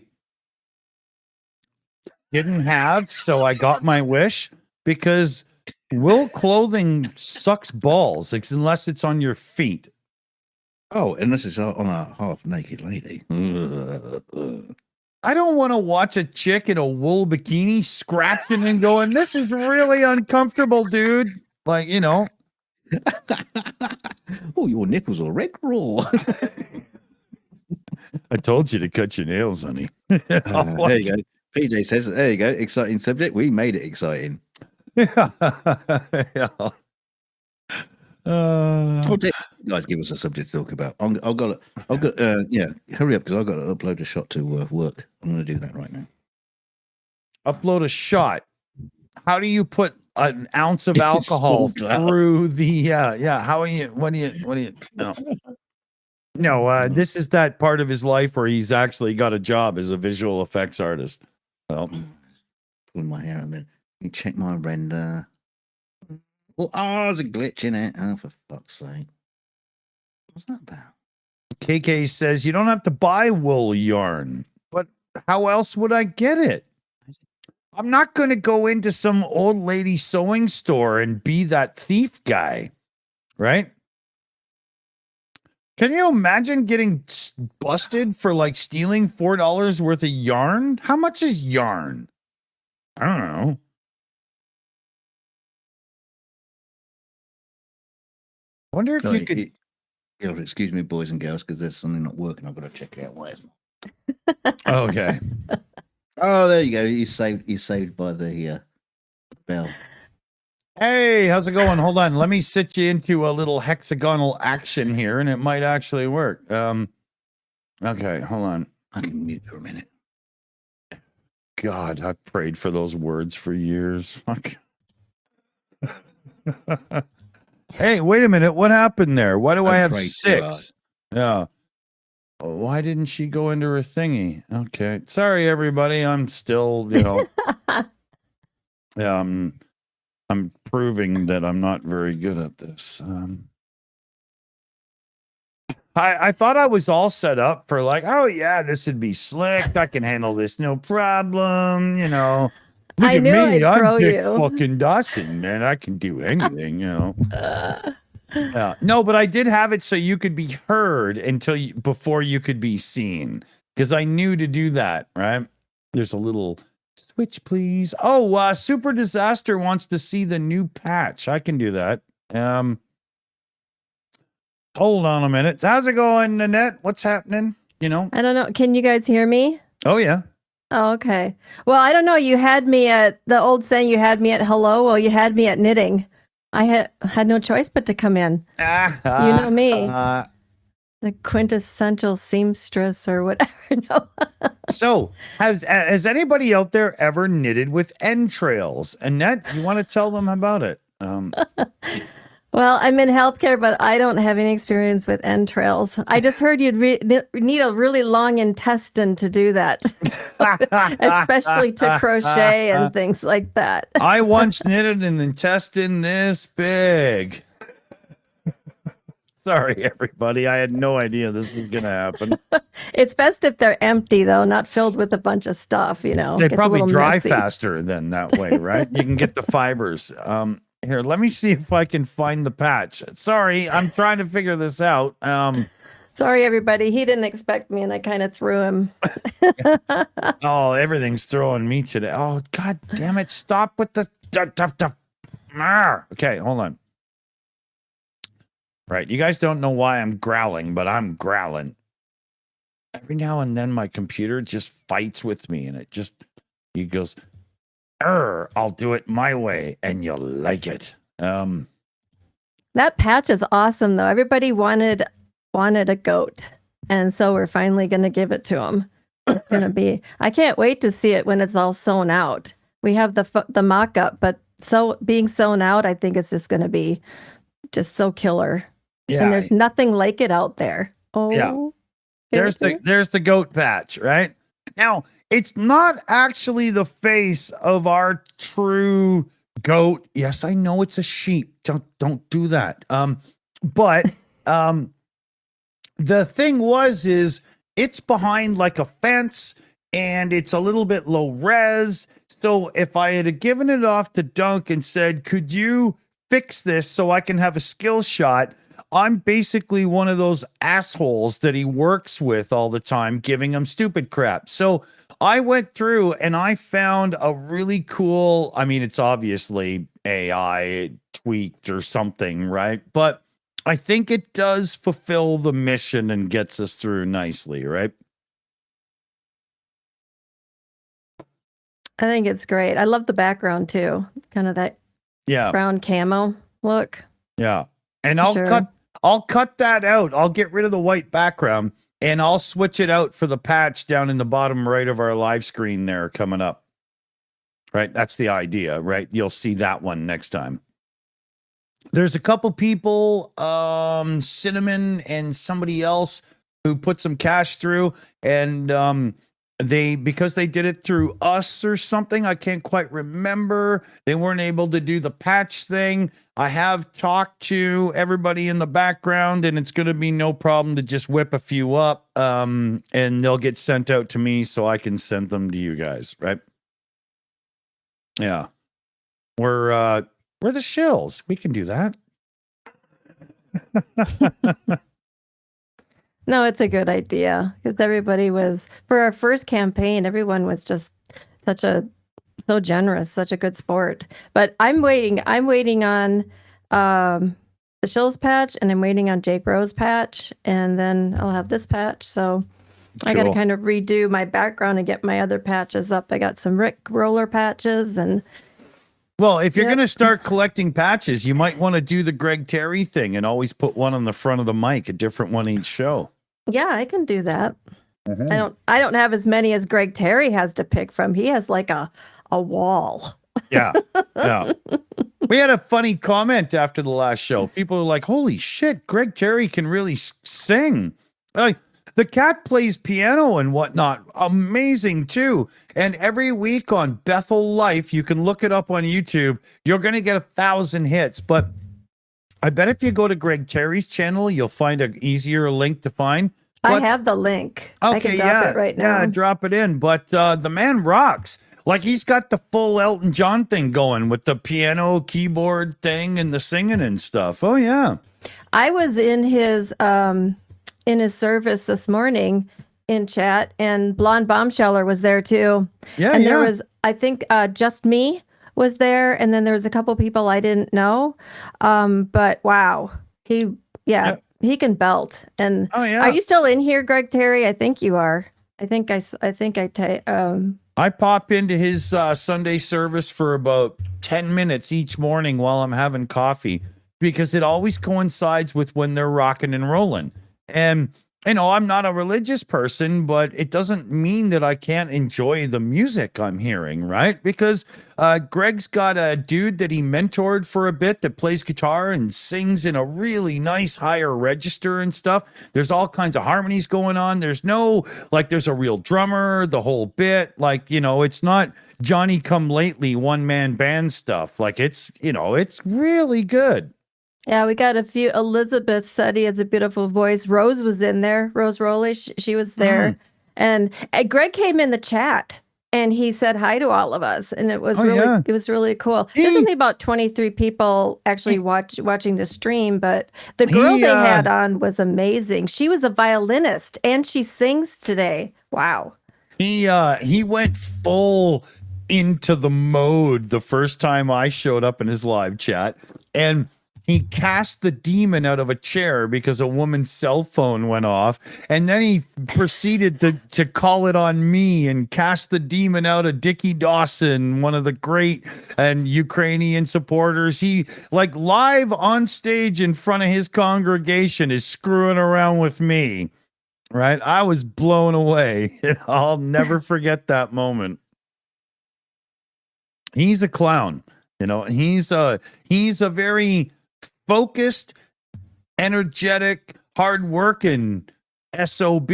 didn't have, so I got my wish, because wool clothing sucks balls, unless it's on your feet. Oh, unless it's on a half naked lady. I don't want to watch a chick in a wool bikini scratching and going, this is really uncomfortable, dude. Like, you know. Oh, your nipples are red raw. I told you to cut your nails, honey. There you go. PJ says, there you go. Exciting subject. We made it exciting. Yeah. You guys give us a subject to talk about. Hurry up, because I've got to upload a shot to work. I'm going to do that right now. Upload a shot. How do you put an ounce of alcohol through the how are you what do you no this is that part of his life where he's actually got a job as a visual effects artist. Well, pulling my hair and then you check my render. Well, there's a glitch in it. Oh, for fuck's sake. What's that about? KK says you don't have to buy wool yarn, but how else would I get it? I'm not going to go into some old lady sewing store and be that thief guy, right? Can you imagine getting busted for like stealing $4 worth of yarn? How much is yarn? I don't know. I wonder if you could. Excuse me, boys and girls, because there's something not working. I've got to check it out. Why isn't it? Okay. Oh, there you go. He's saved by the bell. Hey, how's it going? Hold on. Let me sit you into a little hexagonal action here, and it might actually work. Okay, hold on. I can mute for a minute. God, I've prayed for those words for years. Fuck. Hey, wait a minute. What happened there? Why do I have 6? Yeah. Why didn't she go into her thingy? Okay. Sorry, everybody. I'm still, I'm proving that I'm not very good at this. I thought I was all set up for like, oh yeah, this would be slick. I can handle this, no problem. Look at me, I'm Dick fucking Dawson, man. I can do anything, Yeah. No, but I did have it so you could be heard before you could be seen, because I knew to do that. Right? There's a little switch, please. Oh, Super Disaster wants to see the new patch. I can do that. Hold on a minute. How's it going, Nanette? What's happening? I don't know. Can you guys hear me? Oh yeah. Oh, okay. Well, I don't know. You had me at the old saying. You had me at hello. Well, you had me at knitting. I had no choice but to come in. You know me. The quintessential seamstress or whatever. No. So, has anybody out there ever knitted with entrails? Annette, you want to tell them about it? Well, I'm in healthcare, but I don't have any experience with entrails. I just heard you'd need a really long intestine to do that, especially to crochet and things like that. I once knitted an intestine this big. Sorry, everybody. I had no idea this was going to happen. It's best if they're empty, though, not filled with a bunch of stuff, They probably dry faster than that way, right? You can get the fibers. Here, let me see if I can find the patch. Sorry, I'm trying to figure this out. Sorry, everybody. He didn't expect me, and I kind of threw him. Oh, everything's throwing me today. Oh, God damn it. Stop with the... Okay, hold on. Right, you guys don't know why I'm growling, but I'm growling. Every now and then my computer just fights with me, and he goes, I'll do it my way, and you'll like it. That patch is awesome, though. Everybody wanted a goat, and so we're finally going to give it to them. It's going to be. I can't wait to see it when it's all sewn out. We have the mock-up, but being sewn out, I think it's just going to be just so killer. Yeah. And there's nothing like it out there. Oh, yeah. There's the goat patch, right? Now, it's not actually the face of our true goat. Yes, I know it's a sheep. Don't do that. But the thing is it's behind like a fence and it's a little bit low res. So if I had given it off to Dunk and said, could you fix this so I can have a skill shot? I'm basically one of those assholes that he works with all the time, giving him stupid crap. So I went through and I found a really cool, I mean, it's obviously AI tweaked or something, right? But I think it does fulfill the mission and gets us through nicely, right? I think it's great. I love the background too. Kind of that brown camo look. Yeah. And I'll cut that out. I'll get rid of the white background and I'll switch it out for the patch down in the bottom right of our live screen there coming up. Right? That's the idea, right? You'll see that one next time. There's a couple people, Cinnamon and somebody else who put some cash through and because they did it through us or something, I can't quite remember. They weren't able to do the patch thing. I have talked to everybody in the background, and it's going to be no problem to just whip a few up, and they'll get sent out to me so I can send them to you guys, right? Yeah, we're the Shills. We can do that. No, it's a good idea because everybody was, for our first campaign, everyone was just so generous, such a good sport. But I'm waiting on the Shills patch and I'm waiting on Jake Rose patch and then I'll have this patch. So I got to kind of redo my background and get my other patches up. I got some Rick Roller patches and. Well, if you're going to start collecting patches, you might want to do the Greg Terry thing and always put one on the front of the mic, a different one each show. Yeah, I can do that. Mm-hmm. I don't have as many as Greg Terry has to pick from. He has like a wall. Yeah. Yeah. We had a funny comment after the last show. People were like, holy shit, Greg Terry can really sing. Like, the cat plays piano and whatnot. Amazing, too. And every week on Bethel Life, you can look it up on YouTube. You're going to get 1,000 hits. But I bet if you go to Greg Terry's channel, you'll find an easier link to find. But, I have the link. Okay, I can drop it right now. Yeah, drop it in. But the man rocks. Like, he's got the full Elton John thing going with the piano, keyboard thing, and the singing and stuff. Oh, yeah. I was in his service this morning in chat, and Blonde Bombsheller was there too. Yeah, and there was, I think, Just Me was there, and then there was a couple people I didn't know. But wow, he can belt. And are you still in here, Greg Terry? I think you are. I pop into his Sunday service for about 10 minutes each morning while I'm having coffee because it always coincides with when they're rocking and rolling. And, you know, I'm not a religious person, but it doesn't mean that I can't enjoy the music I'm hearing, right? Because Greg's got a dude that he mentored for a bit that plays guitar and sings in a really nice higher register and stuff. There's all kinds of harmonies going on. There's there's a real drummer, the whole bit. Like, you know, it's not Johnny Come Lately one-man band stuff. Like, it's really good. Yeah, we got a few. Elizabeth said he has a beautiful voice. Rose was in there. Rose Rowley, she was there. And Greg came in the chat and he said hi to all of us. And it was it was really cool. There's only about 23 people actually watching the stream, but the girl they had on was amazing. She was a violinist and she sings today. Wow. He went full into the mode the first time I showed up in his live chat. And He cast the demon out of a chair because a woman's cell phone went off. And then he proceeded to call it on me and cast the demon out of Dickie Dawson, one of the great and Ukrainian supporters. He, like, live on stage in front of his congregation is screwing around with me. Right? I was blown away. I'll never forget that moment. He's a clown. You know, he's a very focused, energetic, hardworking SOB,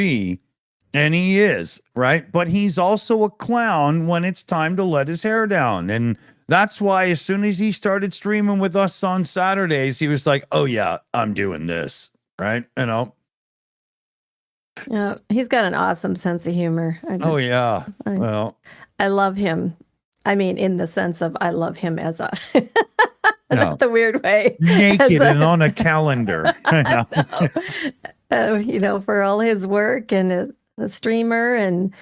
and he is, right? But he's also a clown when it's time to let his hair down. And that's why as soon as he started streaming with us on Saturdays, he was like, oh yeah, I'm doing this, right? You know? Yeah, he's got an awesome sense of humor. Oh yeah. I love him. I mean, in the sense of I love him as a not the weird way. Naked and on a calendar. You know, for all his work and his a streamer and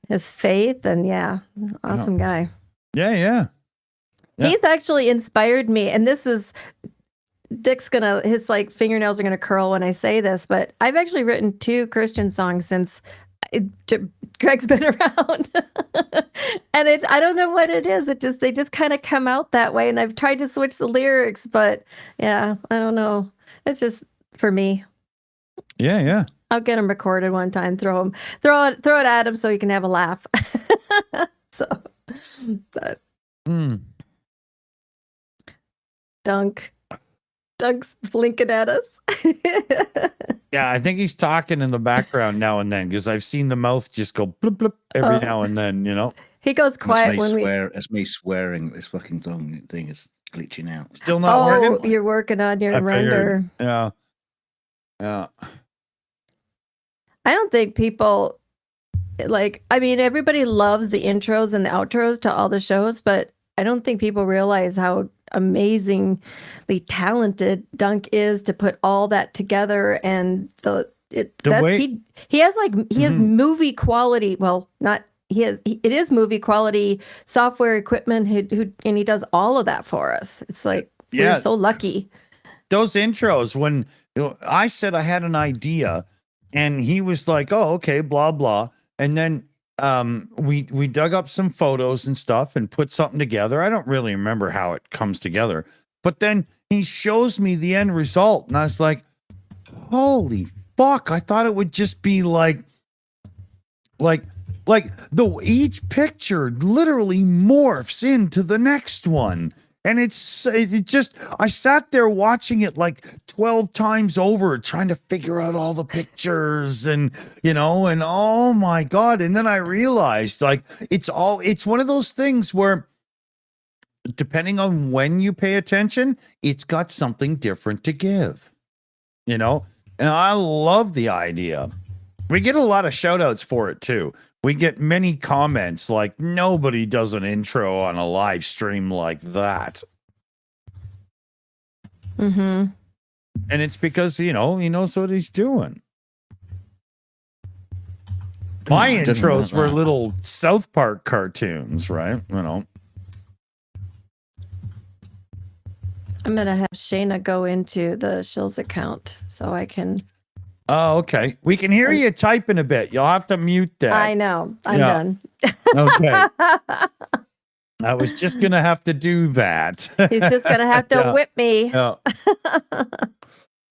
his faith and awesome guy. Yeah. He's actually inspired me, and this is Dick's his like fingernails are gonna curl when I say this, but I've actually written 2 Christian songs since Greg's been around. And I don't know what it is. They just kind of come out that way. And I've tried to switch the lyrics, but I don't know. It's just for me. Yeah. I'll get them recorded one time, throw it at him so he can have a laugh. Doug's blinking at us. Yeah, I think he's talking in the background now and then because I've seen the mouth just go blip blip every now and then, you know. He goes quiet It's me swearing. This fucking thing is glitching out. Still not working? Oh, you're working on your render. Yeah. I don't think people everybody loves the intros and the outros to all the shows, but I don't think people realize how amazingly talented Dunk is to put all that together, and he has movie quality. Well, not it is movie quality software equipment. And he does all of that for us. It's like we're so lucky. Those intros, when I said I had an idea, and he was like, "Oh, okay, blah blah," and then we dug up some photos and stuff and put something together. I don't really remember how it comes together, but then he shows me the end result, and I was like, "Holy fuck!" I thought it would just be like each picture literally morphs into the next one. And I sat there watching it like 12 times over, trying to figure out all the pictures and oh my God. And then I realized it's one of those things where depending on when you pay attention, it's got something different to give, and I love the idea. We get a lot of shout outs for it too. We get many comments like nobody does an intro on a live stream like that. Mm-hmm. And it's because, he knows what he's doing. My intros were little South Park cartoons, right? I'm going to have Shayna go into the Shills account so I can... Oh, okay. We can hear you typing a bit. You'll have to mute that. I know. I'm done. Okay. I was just going to have to do that. He's just going to have to whip me. Yeah.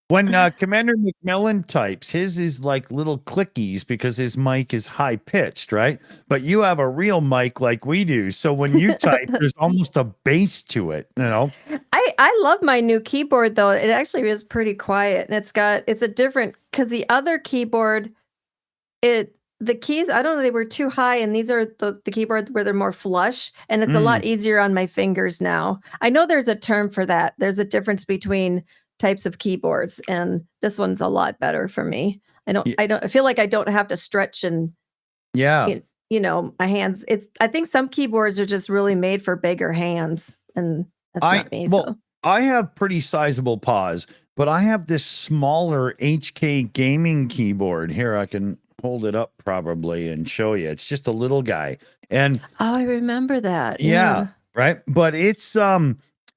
When Commander McMillan types, his is like little clickies because his mic is high pitched, right? But you have a real mic like we do. So when you type, there's almost a bass to it, I love my new keyboard though. It actually is pretty quiet, and it's a different, because the other keyboard, the keys, I don't know, they were too high, and these are the keyboard where they're more flush, and it's a lot easier on my fingers now. I know there's a term for that. There's a difference between types of keyboards, and this one's a lot better for me. I feel like I don't have to stretch and my hands. I think some keyboards are just really made for bigger hands, and that's not me. I have pretty sizable paws, but I have this smaller HK gaming keyboard. Here, I can hold it up probably and show you. It's just a little guy. And I remember that. Yeah, right. But it's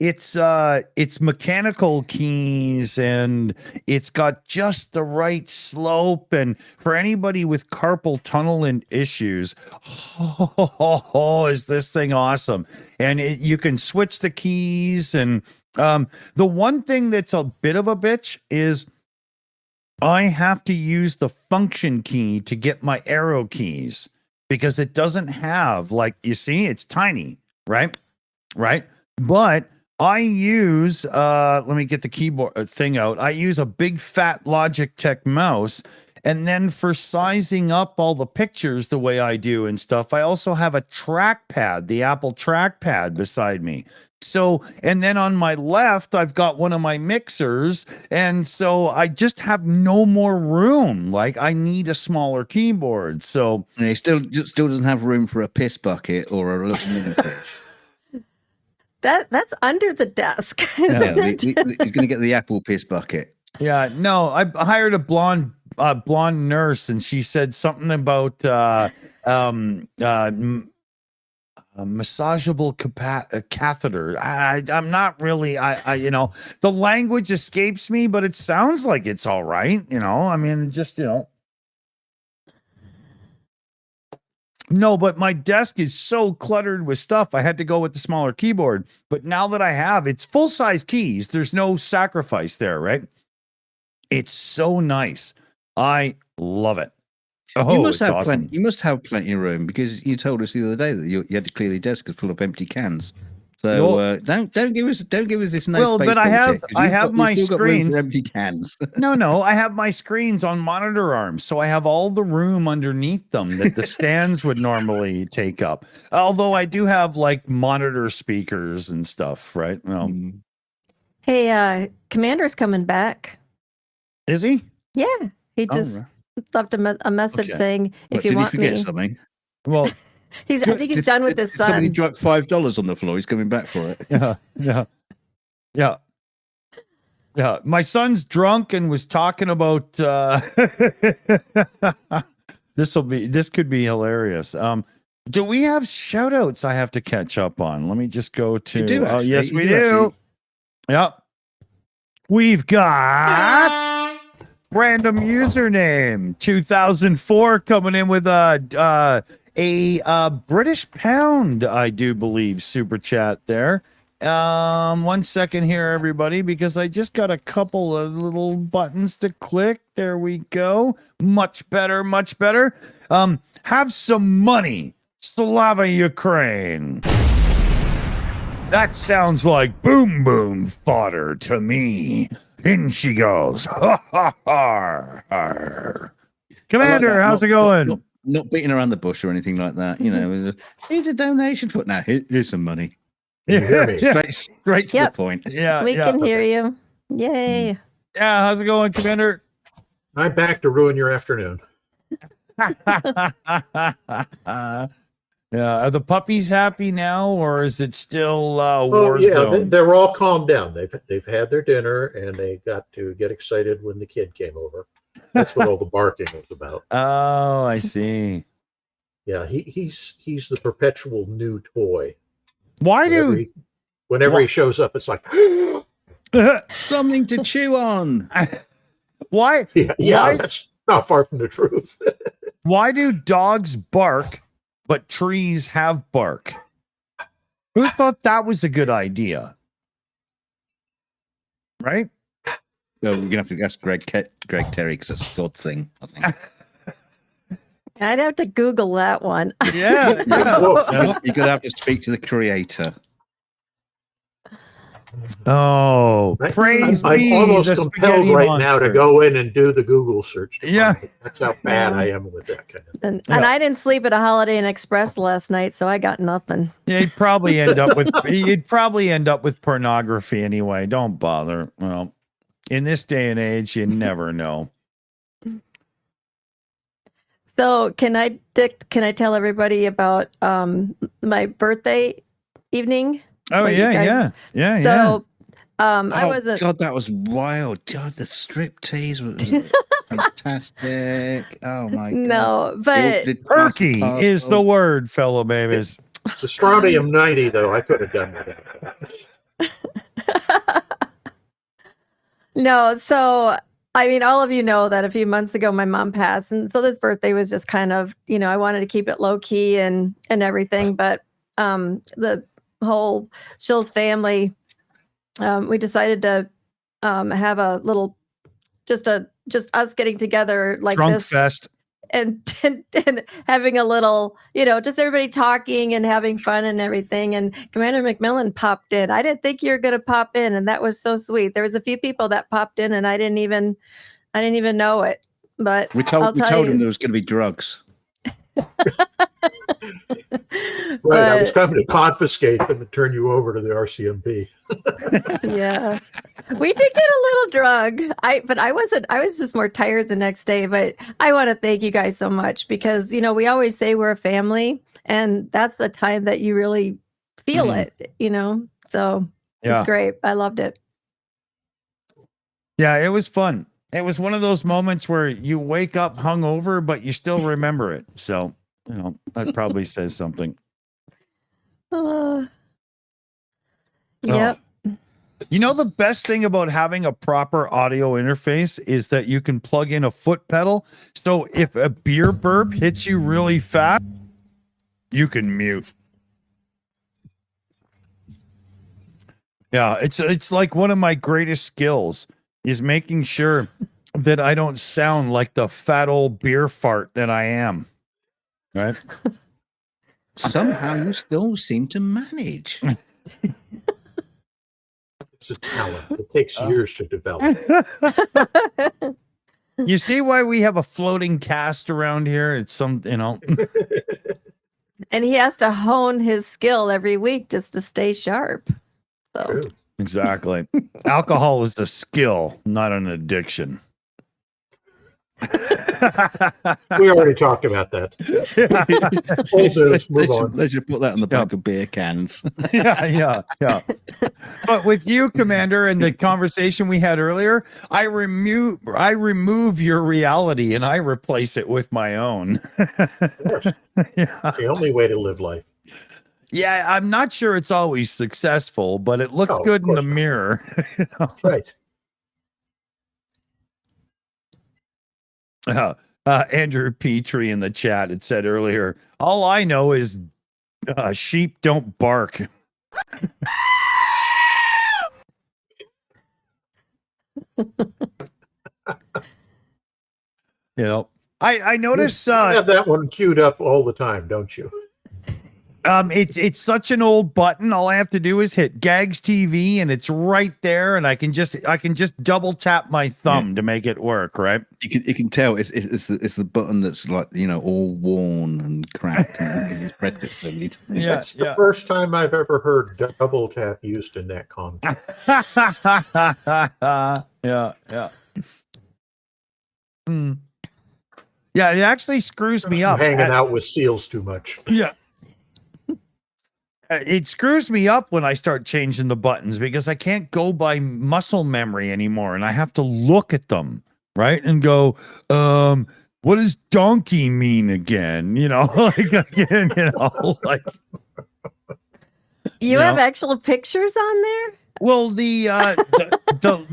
it's mechanical keys, and it's got just the right slope. And for anybody with carpal tunnel and issues, is this thing awesome? And you can switch the keys. And the one thing that's a bit of a bitch is I have to use the function key to get my arrow keys, because it doesn't have, like, you see, it's tiny, right? But I use, let me get the keyboard thing out. I use a big fat Logitech mouse. And then for sizing up all the pictures the way I do and stuff, I also have a trackpad, the Apple trackpad beside me. So, and then on my left, I've got one of my mixers. And so I just have no more room. Like, I need a smaller keyboard. So, and he still doesn't have room for a piss bucket or a little mini fridge. That's under the desk. Yeah, he's going to get the Apple piss bucket. Yeah, no, I hired a blonde nurse, and she said something about massagable catheter. I'm not really, the language escapes me, but it sounds like it's all right. I mean, just, No, but my desk is so cluttered with stuff. I had to go with the smaller keyboard. But now that I have, it's full-size keys. There's no sacrifice there, right? It's so nice. I love it. Oh, you must have awesome. You must have plenty of room, because you told us the other day that you had to clear the desk full of empty cans. So don't give us this nice. Well, but I have my screens. Empty cans. No, I have my screens on monitor arms, so I have all the room underneath them that the stands would normally take up. Although I do have like monitor speakers and stuff, right? Well, Hey, Commander's coming back. Is he? Yeah, he just left a message saying, "If you want me." Did he forget something? Well. I think he's done with his son. Somebody dropped $5 on the floor. He's coming back for it. Yeah. My son's drunk and was talking about. This could be hilarious. Do we have shout outs I have to catch up on? Let me just go to. You do, yes, we do. Yep. We've got random username 2004 coming in with a British pound, I do believe, super chat there. 1 second here, everybody, because I just got a couple of little buttons to click. There we go. Much better. Have some money, Slava Ukraine. That sounds like boom boom fodder to me. In she goes. Ha ha ha. Commander, like how's it going? Not beating around the bush or anything like that. Here's a donation for now. Here's some money. Yeah. Straight to the point. Yeah, we can hear you. Yay. Yeah, how's it going, Commander? I'm back to ruin your afternoon. Yeah, are the puppies happy now, or is it still war zone? They're all calmed down. They've had their dinner, and they got to get excited when the kid came over. That's what all the barking was about. Oh, I see. Yeah, he's the perpetual new toy. Whenever he shows up, it's like something to chew on. Why? Yeah, that's not far from the truth. Why do dogs bark, but trees have bark? Who thought that was a good idea? Right? Well, we're gonna have to ask Greg Terry, because it's a God thing, I think. I'd have to Google that one. Yeah. You're gonna have to speak to the creator. Oh, praise be! I'm almost compelled right now to go in and do the Google search. Yeah, that's how bad I am with that kind of thing. And I didn't sleep at a Holiday Inn Express last night, so I got nothing. Yeah, you'd probably end up with pornography anyway. Don't bother. Well, in this day and age, you never know. So can I tell everybody about my birthday evening? Oh yeah. So I wasn't. God, that was wild. God, the striptease was fantastic. Oh my God. No, but perky is the word, fellow babies. The strontium 90, though, I could have done that. No, so I mean, all of you know that a few months ago my mom passed, and so this birthday was just kind of, I wanted to keep it low key and everything, but the whole Shills family, we decided to have a little just us getting together like Drunk this fest. and having a little, just everybody talking and having fun and everything. And Commander McMillan popped in. I didn't think you were going to pop in, and that was so sweet. There was a few people that popped in, and I didn't even know it. But we told him there was going to be drugs. Right, I was coming to confiscate them and turn you over to the RCMP. Yeah, we did get a little drunk. But I wasn't. I was just more tired the next day. But I want to thank you guys so much because we always say we're a family, and that's the time that you really feel it. So it's great. I loved it. Yeah, it was fun. It was one of those moments where you wake up hungover, but you still remember it. So that probably says something. Yep. The best thing about having a proper audio interface is that you can plug in a foot pedal. So if a beer burp hits you really fast, you can mute. Yeah, it's like one of my greatest skills is making sure that I don't sound like the fat old beer fart that I am. Right? Somehow you still seem to manage. It's a talent. It takes years to develop. You see why we have a floating cast around here? It's some, And he has to hone his skill every week just to stay sharp. So True. Exactly. Alcohol is a skill, not an addiction. We already talked about that. Let's just put that on the back of beer cans. Yeah. But with you, Commander, and the conversation we had earlier, I remove your reality and I replace it with my own. Of course. It's the only way to live life. Yeah, I'm not sure it's always successful, but it looks good in the mirror. That's right. Andrew Petrie in the chat had said earlier, all I know is sheep don't bark. I notice you have that one queued up all the time, don't you? It's such an old button. All I have to do is hit Gags TV and it's right there, and I can just double tap my thumb to make it work, right? You can tell it's the button that's like all worn and cracked because he's pressed it so many times. That's the first time I've ever heard double tap used in that context. Yeah. Yeah, it actually screws me up. Hanging out with seals too much. Yeah. It screws me up when I start changing the buttons because I can't go by muscle memory anymore, and I have to look at them, right? And go, what does donkey mean again? Like again, like. You have actual pictures on there? Well, the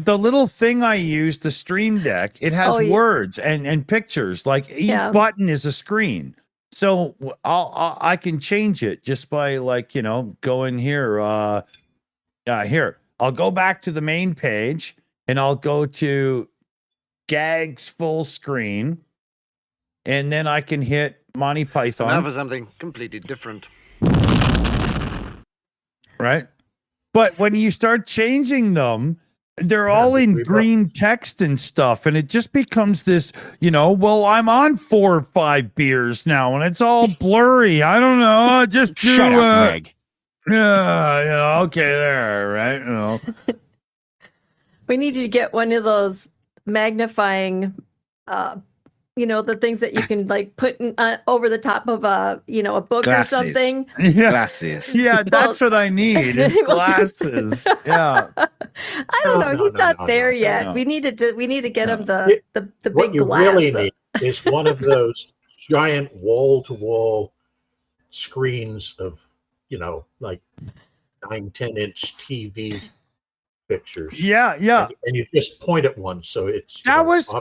little thing I use, the Stream Deck, it has words and pictures. Like each button is a screen. So I can change it just by going here. Here, I'll go back to the main page and I'll go to Gags full screen, and then I can hit Monty Python. Now for something completely different. Right, but when you start changing them, they're all in green text and stuff, and it just becomes this, well, I'm on 4 or 5 beers now, and it's all blurry. I don't know. Just shut up, Greg. Yeah, okay, there, right? We need you to get one of those magnifying, the things that you can put over the top of a book glasses. Or something. Yeah. Glasses. Yeah, that's what I need is glasses. Yeah. I don't know. He's not there yet. No. We need to get him the big what you glass. really need is one of those giant wall-to-wall screens of, 9-10 inch TV pictures. Yeah, yeah. And you just point at one, so it's That was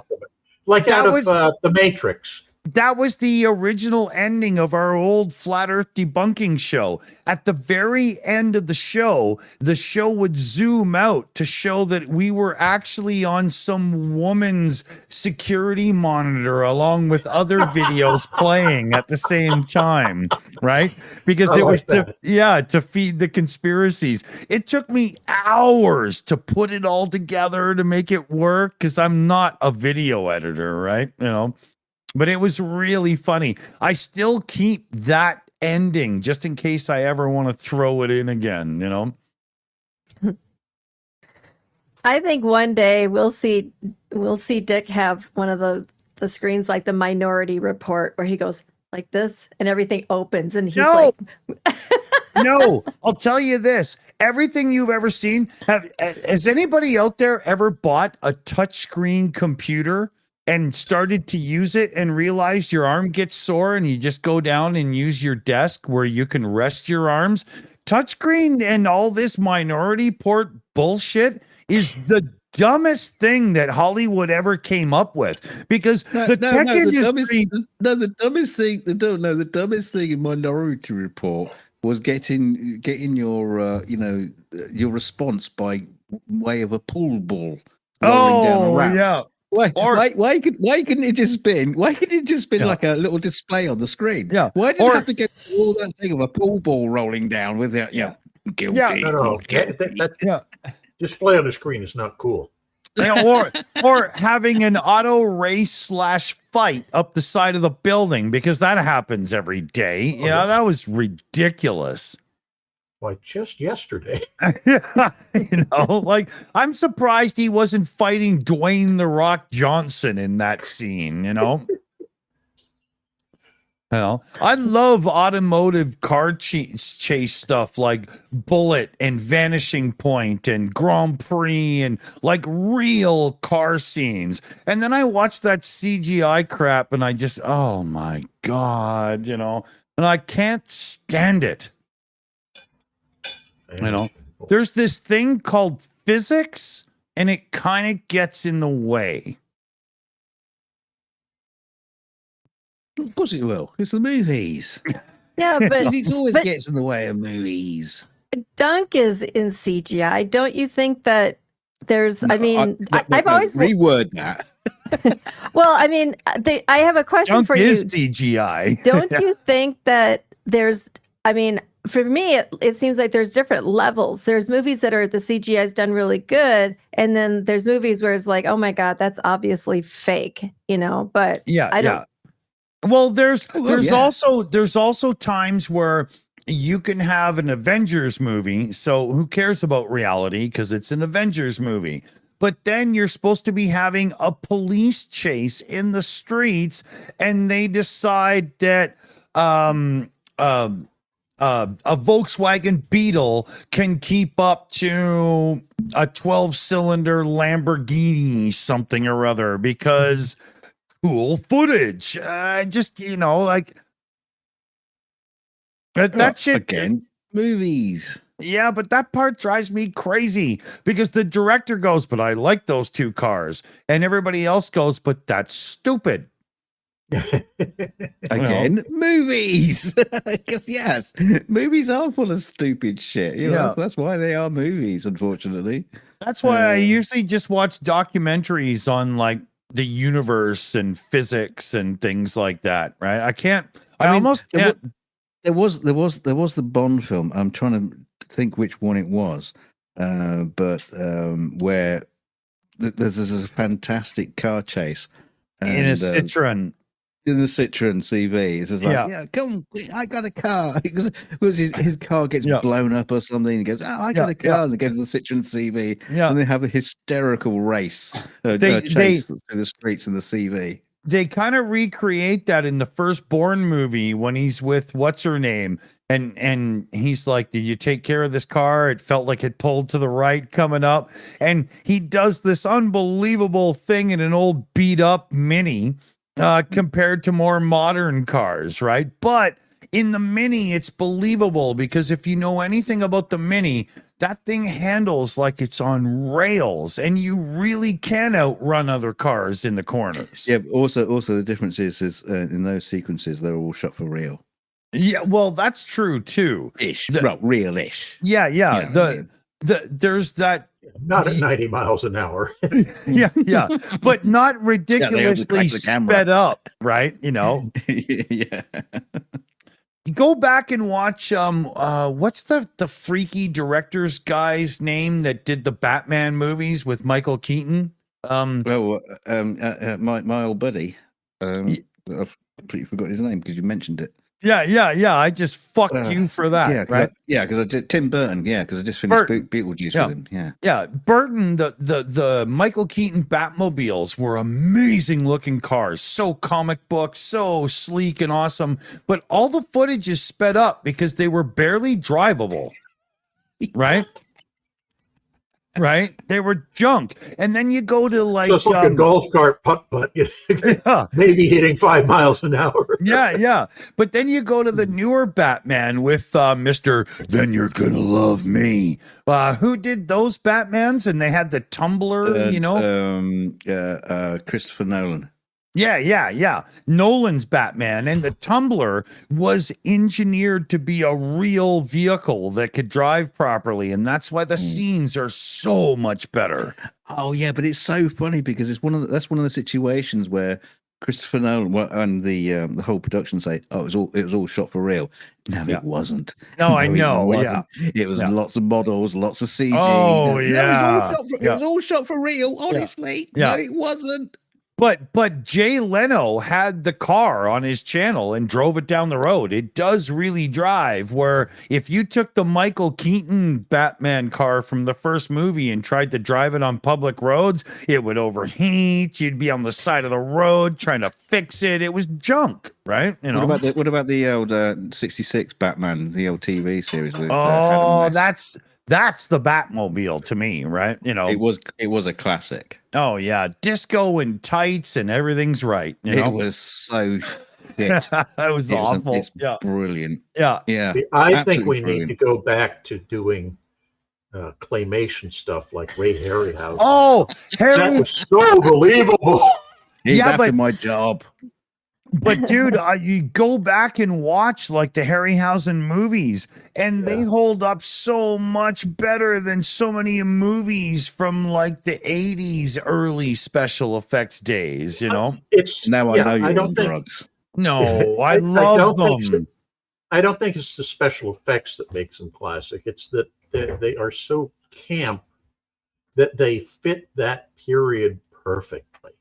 like that out of was the Matrix. that was the original ending of our old flat earth debunking show. At the very end of the show would zoom out to show that we were actually on some woman's security monitor along with other videos playing at the same time, right? Because I it like was that. to feed the conspiracies. It took me hours to put it all together to make it work because I'm not a video editor, right? But it was really funny. I still keep that ending just in case I ever want to throw it in again, I think one day we'll see Dick have one of the screens like the Minority Report where he goes like this and everything opens and he's No. like No, I'll tell you this. Everything you've ever seen, has anybody out there ever bought a touchscreen computer and started to use it and realized your arm gets sore and you just go down and use your desk where you can rest your arms? Touchscreen and all this minority port bullshit is the dumbest thing that Hollywood ever came up with because the dumbest thing in Minority Report was getting your your response by way of a pool ball rolling down a ramp. Yeah. Why couldn't it just spin? Why couldn't it just spin like a little display on the screen? Yeah. Why did it have to get all that thing of a pool ball rolling down without guilty? Yeah. No. That display on the screen is not cool. Or having an auto race / fight up the side of the building because that happens every day. That was ridiculous. Why, just yesterday. Like I'm surprised he wasn't fighting Dwayne the Rock Johnson in that scene, I love automotive car chase stuff like Bullet and Vanishing Point and Grand Prix and like real car scenes. And then I watch that CGI crap and I just, oh my God, and I can't stand it. There's this thing called physics and it kind of gets in the way. Of course it will. It's the movies. yeah, but It always gets in the way of movies. Dunk is in CGI. Don't you think that there's? I've always reword that. Well, I have a question Dunk for you. Is CGI. Don't you think that there's? For me, it seems like there's different levels. There's movies that are the CGI is done really good, and then there's movies where it's like, oh my God, that's obviously fake, But I don't. Well, there's also times where you can have an Avengers movie. So who cares about reality because it's an Avengers movie. But then you're supposed to be having a police chase in the streets, and they decide that a Volkswagen Beetle can keep up to a 12-cylinder Lamborghini something or other because cool footage. Like that shit again. Movies. Yeah, but that part drives me crazy because the director goes, but I like those two cars. And everybody else goes, but that's stupid. Again, movies. Because yes, movies are full of stupid shit. That's why they are movies, unfortunately. That's why I usually just watch documentaries on like the universe and physics and things like that, right? I can't. There was the Bond film. I'm trying to think which one it was, but where there's a fantastic car chase in a Citroen. In the Citroen CV, it's just like, come, I got a car. Because his car gets blown up or something. He goes, oh, I got a car, and they go to the Citroen CV, and they have a hysterical race, chase through the streets in the CV. They kind of recreate that in the first Bourne movie when he's with what's her name, and he's like, "Did you take care of this car? It felt like it pulled to the right coming up," and he does this unbelievable thing in an old beat up Mini. Compared to more modern cars, right? But in the Mini, it's believable because if you know anything about the Mini, that thing handles like it's on rails, and you really can outrun other cars in the corners. Yeah. But also the difference is in those sequences they're all shot for real. Yeah, well, that's true too. Real-ish. Yeah. You know what I mean? There's that. Not at 90 miles an hour. Yeah, but not ridiculously the camera. sped up, right? You know. Yeah. Go back and watch what's the freaky director's guy's name that did the Batman movies with Michael Keaton? My old buddy. I've completely forgot his name because you mentioned it. Yeah. I just fucked you for that, right? Because I did Tim Burton. Yeah, because I just finished Beetlejuice with him. Yeah. Burton. The Michael Keaton Batmobiles were amazing looking cars, so comic book, so sleek and awesome. But all the footage is sped up because they were barely drivable, right? Right, they were junk, and then you go to Just like a golf cart putt, maybe hitting 5 miles an hour. Yeah. But then you go to the newer Batman with Mr. Then You're Gonna Love Me. Who did those Batmans? And they had the tumbler, Christopher Nolan. Yeah. Nolan's Batman, and the tumbler was engineered to be a real vehicle that could drive properly, and that's why the scenes are so much better. Oh yeah, but it's so funny because it's that's one of the situations where Christopher Nolan and the whole production say, "Oh, it was all shot for real." No, it wasn't. No, I know. Yeah, it was lots of models, lots of CG. Oh yeah, it was all shot for real. Honestly, no, it wasn't. But Jay Leno had the car on his channel and drove it down the road. It does really drive, where if you took the Michael Keaton Batman car from the first movie and tried to drive it on public roads, it would overheat. You'd be on the side of the road trying to fix it. It was junk, right? You know. What about the old 66 Batman, the old TV series with Adam West? That's the Batmobile to me, right? You know, it was a classic. Oh yeah, disco and tights and everything's right. You know? It was so shit. That was awful. It's brilliant. Yeah. I think we need to go back to doing claymation stuff like Ray Harryhausen. Oh, that was so believable. He's after my job. But dude, you go back and watch like the Harryhausen movies, and they hold up so much better than so many movies from like the 80s early special effects days, you know? I know you're on drugs. No, I love them. I don't think it's the special effects that makes them classic. It's that they are so camp that they fit that period perfectly.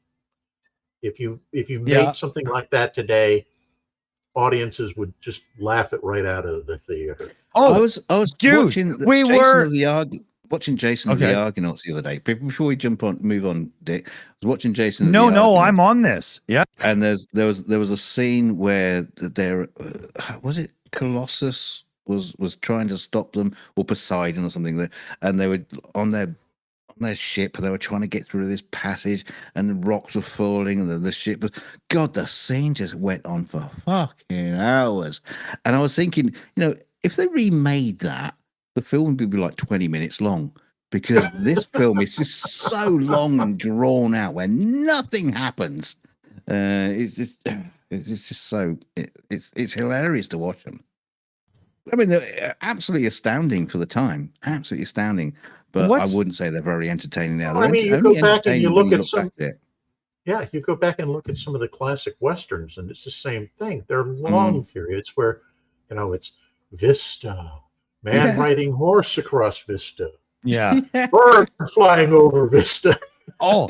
If you made something like that today, audiences would just laugh it right out of the theater. Oh, I was watching Jason of the Argonauts the other day. Before we move on, Dick, I was watching Jason. No, I'm on this. Yeah, and there was a scene where there was it Colossus was trying to stop them, or Poseidon or something, and they were on their ship. They were trying to get through this passage, and the rocks were falling, and the ship was. God, the scene just went on for fucking hours. And I was thinking, if they remade that, the film would be like 20 minutes long, because this film is just so long and drawn out where nothing happens. It's hilarious to watch them. I mean, they're absolutely astounding for the time. Absolutely astounding. But I wouldn't say they're very entertaining now. You go back and you look at some. Yeah, you go back and look at some of the classic westerns, and it's the same thing. There are long periods where, it's Vista, man riding horse across Vista. Yeah, bird flying over Vista. Oh,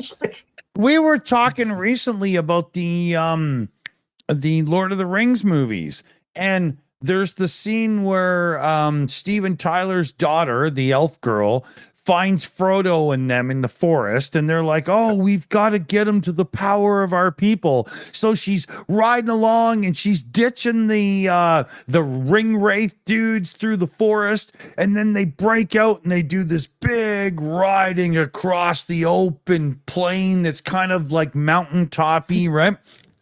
we were talking recently about the Lord of the Rings movies, and there's the scene where Steven Tyler's daughter, the elf girl, finds Frodo and them in the forest, and they're like, "Oh, we've got to get him to the power of our people." So she's riding along, and she's ditching the ring wraith dudes through the forest, and then they break out and they do this big riding across the open plain that's kind of like mountaintoppy, right?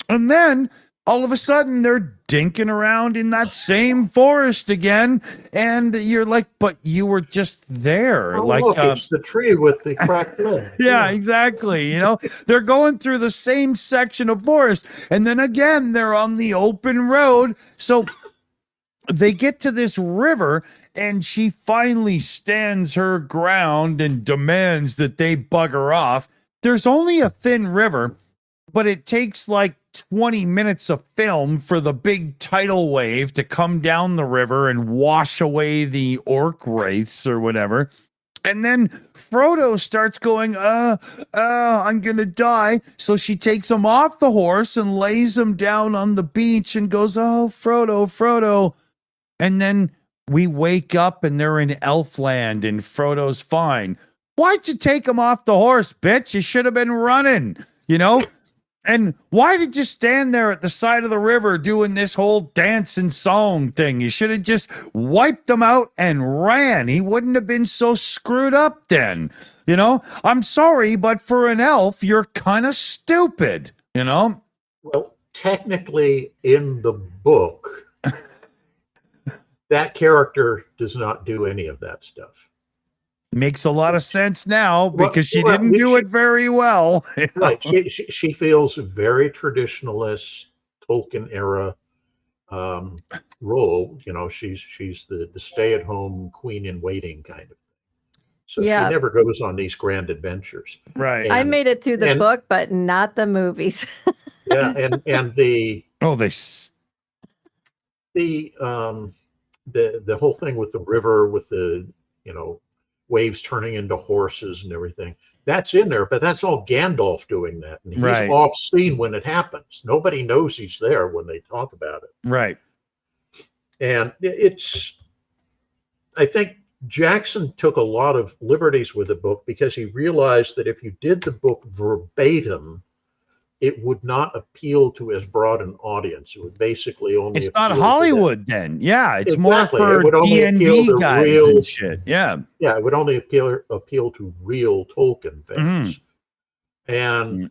And then all of a sudden they're dinking around in that same forest again, and you're like, but you were just there. Oh, like look, it's the tree with the cracked limb. yeah, exactly. They're going through the same section of forest, and then again they're on the open road. So they get to this river, and she finally stands her ground and demands that they bugger off. There's only a thin river, but it takes like 20 minutes of film for the big tidal wave to come down the river and wash away the orc wraiths or whatever. And then Frodo starts going, I'm going to die. So she takes him off the horse and lays him down on the beach and goes, oh, Frodo, Frodo. And then we wake up and they're in Elfland and Frodo's fine. Why'd you take him off the horse, bitch? You should have been running, And why did you stand there at the side of the river doing this whole dance and song thing? You should have just wiped him out and ran. He wouldn't have been so screwed up then. I'm sorry, but for an elf, you're kind of stupid, Well, technically in the book, that character does not do any of that stuff. Makes a lot of sense now because she didn't do it very well. Right. She feels very traditionalist Tolkien era role. She's the stay-at-home queen in waiting kind of thing. So she never goes on these grand adventures. Right. I made it through the book, but not the movies. Yeah, and the whole thing with the river with the waves turning into horses and everything. That's in there, but that's all Gandalf doing that. And he's off scene when it happens. Nobody knows he's there when they talk about it. Right. And I think Jackson took a lot of liberties with the book because he realized that if you did the book verbatim, it would not appeal to as broad an audience. It would basically only. It's not Hollywood then. Yeah, it's more for D&D guys and shit. Yeah. Yeah, it would only appeal to real Tolkien fans. And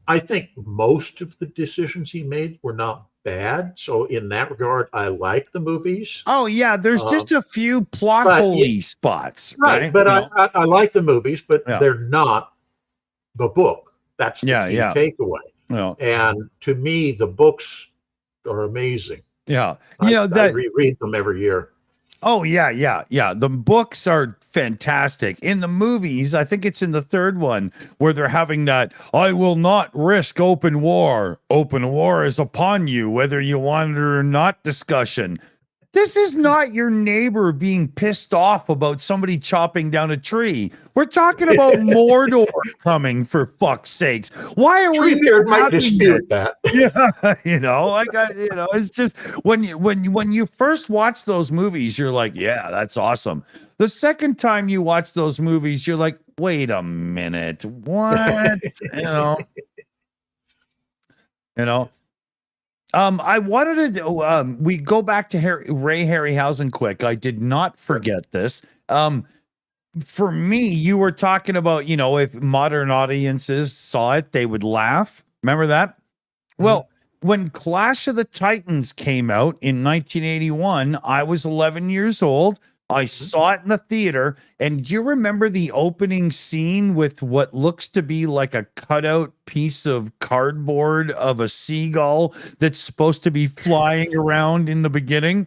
I think most of the decisions he made were not bad. So in that regard, I like the movies. Oh yeah, there's just a few plot holy spots. Right. But I like the movies, but they're not the book. That's the key takeaway. Well, and to me, the books are amazing. Yeah. I reread them every year. Oh, yeah. The books are fantastic. In the movies, I think it's in the third one where they're having that, I will not risk open war. Open war is upon you, whether you want it or not discussion. This is not your neighbor being pissed off about somebody chopping down a tree. We're talking about Mordor coming, for fuck's sakes. Why are we? Treebeard might dispute that. Yeah, it's just when you first watch those movies, you're like, yeah, that's awesome. The second time you watch those movies, you're like, wait a minute, what? I wanted to we go back to Ray Harryhausen quick. I did not forget this. For me, you were talking about, if modern audiences saw it, they would laugh. Remember that? Well, when Clash of the Titans came out in 1981, I was 11 years old. I saw it in the theater. And do you remember the opening scene with what looks to be like a cutout piece of cardboard of a seagull that's supposed to be flying around in the beginning?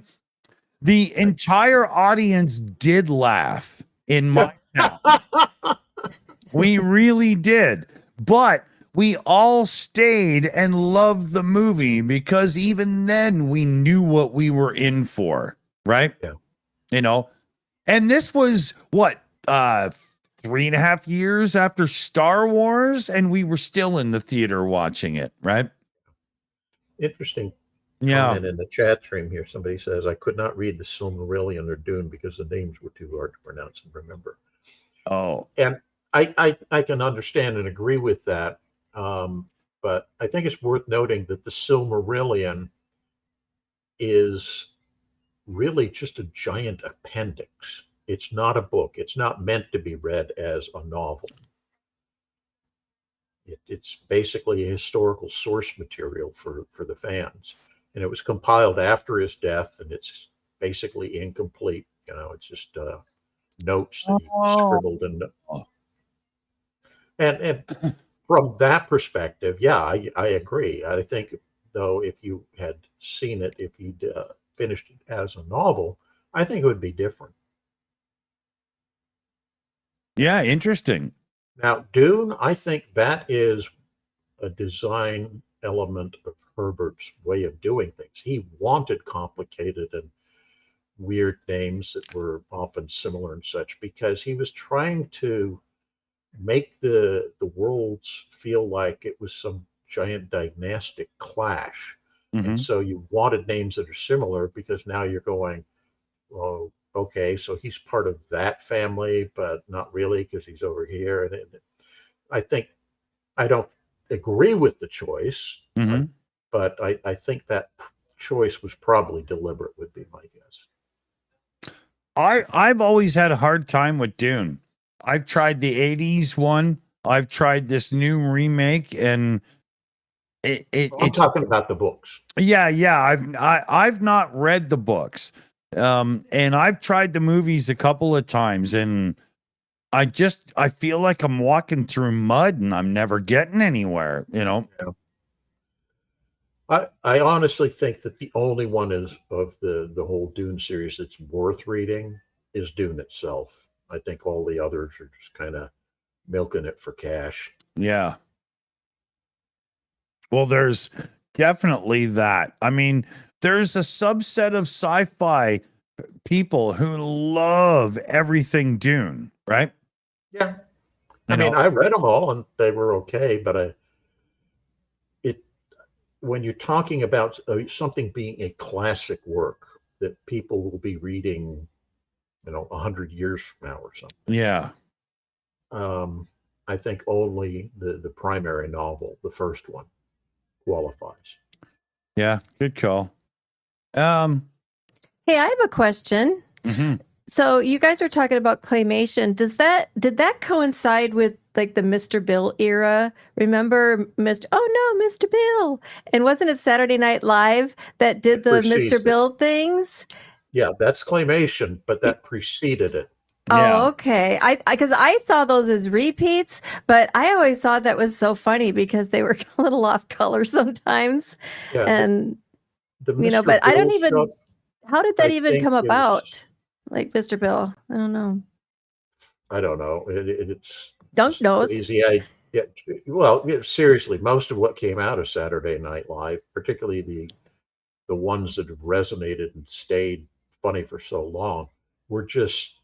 The entire audience did laugh in my town. We really did. But we all stayed and loved the movie because even then we knew what we were in for, right? Yeah. And this was what, 3.5 years after Star Wars, and we were still in the theater watching it, right? Interesting. Comment in the chat stream here. Somebody says, I could not read the Silmarillion or Dune because the names were too hard to pronounce and remember. Oh. And I can understand and agree with that. But I think it's worth noting that the Silmarillion is really just a giant appendix. It's not a book. It's not meant to be read as a novel. It's basically a historical source material for the fans, and it was compiled after his death, and it's basically incomplete. It's just notes that he Oh. scribbled in. And from that perspective, yeah, I agree. I think, though, if you had seen it, if he'd finished it as a novel, I think it would be different. Yeah, interesting. Now, Dune, I think that is a design element of Herbert's way of doing things. He wanted complicated and weird names that were often similar and such because he was trying to make the worlds feel like it was some giant dynastic clash. Mhm. And so you wanted names that are similar because now you're going, oh, okay, so he's part of that family, but not really because he's over here. And I think I don't agree with the choice, Mhm. but I think that choice was probably deliberate, would be my guess. I've always had a hard time with Dune. I've tried the 80s one. I've tried this new remake, and I'm it's talking about the books. yeah. I've not read the books. And I've tried the movies a couple of times, and I feel like I'm walking through mud and I'm never getting anywhere, Yeah. I honestly think that the only one is of the whole Dune series that's worth reading is Dune itself. I think all the others are just kind of milking it for cash. Yeah. Well, there's definitely that. I mean, there's a subset of sci-fi people who love everything Dune, right? Yeah. You I mean, know, I read them all and they were okay, but when you're talking about something being a classic work that people will be reading, 100 years from now or something, yeah. I think only the primary novel, the first one, qualifies. Yeah, good call. Um, Hey, I have a question. mhm. So you guys were talking about claymation. Did that coincide with like the Mr. Bill era? Remember Mr. Oh no, Mr. Bill. And wasn't it Saturday Night Live that did It the precedes Mr. it. Bill things? Yeah, that's claymation, but that preceded it. Yeah. Oh, okay. I because I saw those as repeats, but I always thought that was so funny because they were a little off color sometimes. Yeah, And the Mr. but I don't Bill even stuff, how did I that even think come is, about? Like Mr. Bill. I don't know. I don't know, it's Dunk just knows. crazy. Yeah, well, yeah, seriously, most of what came out of Saturday Night Live, particularly the ones that have resonated and stayed funny for so long, were just,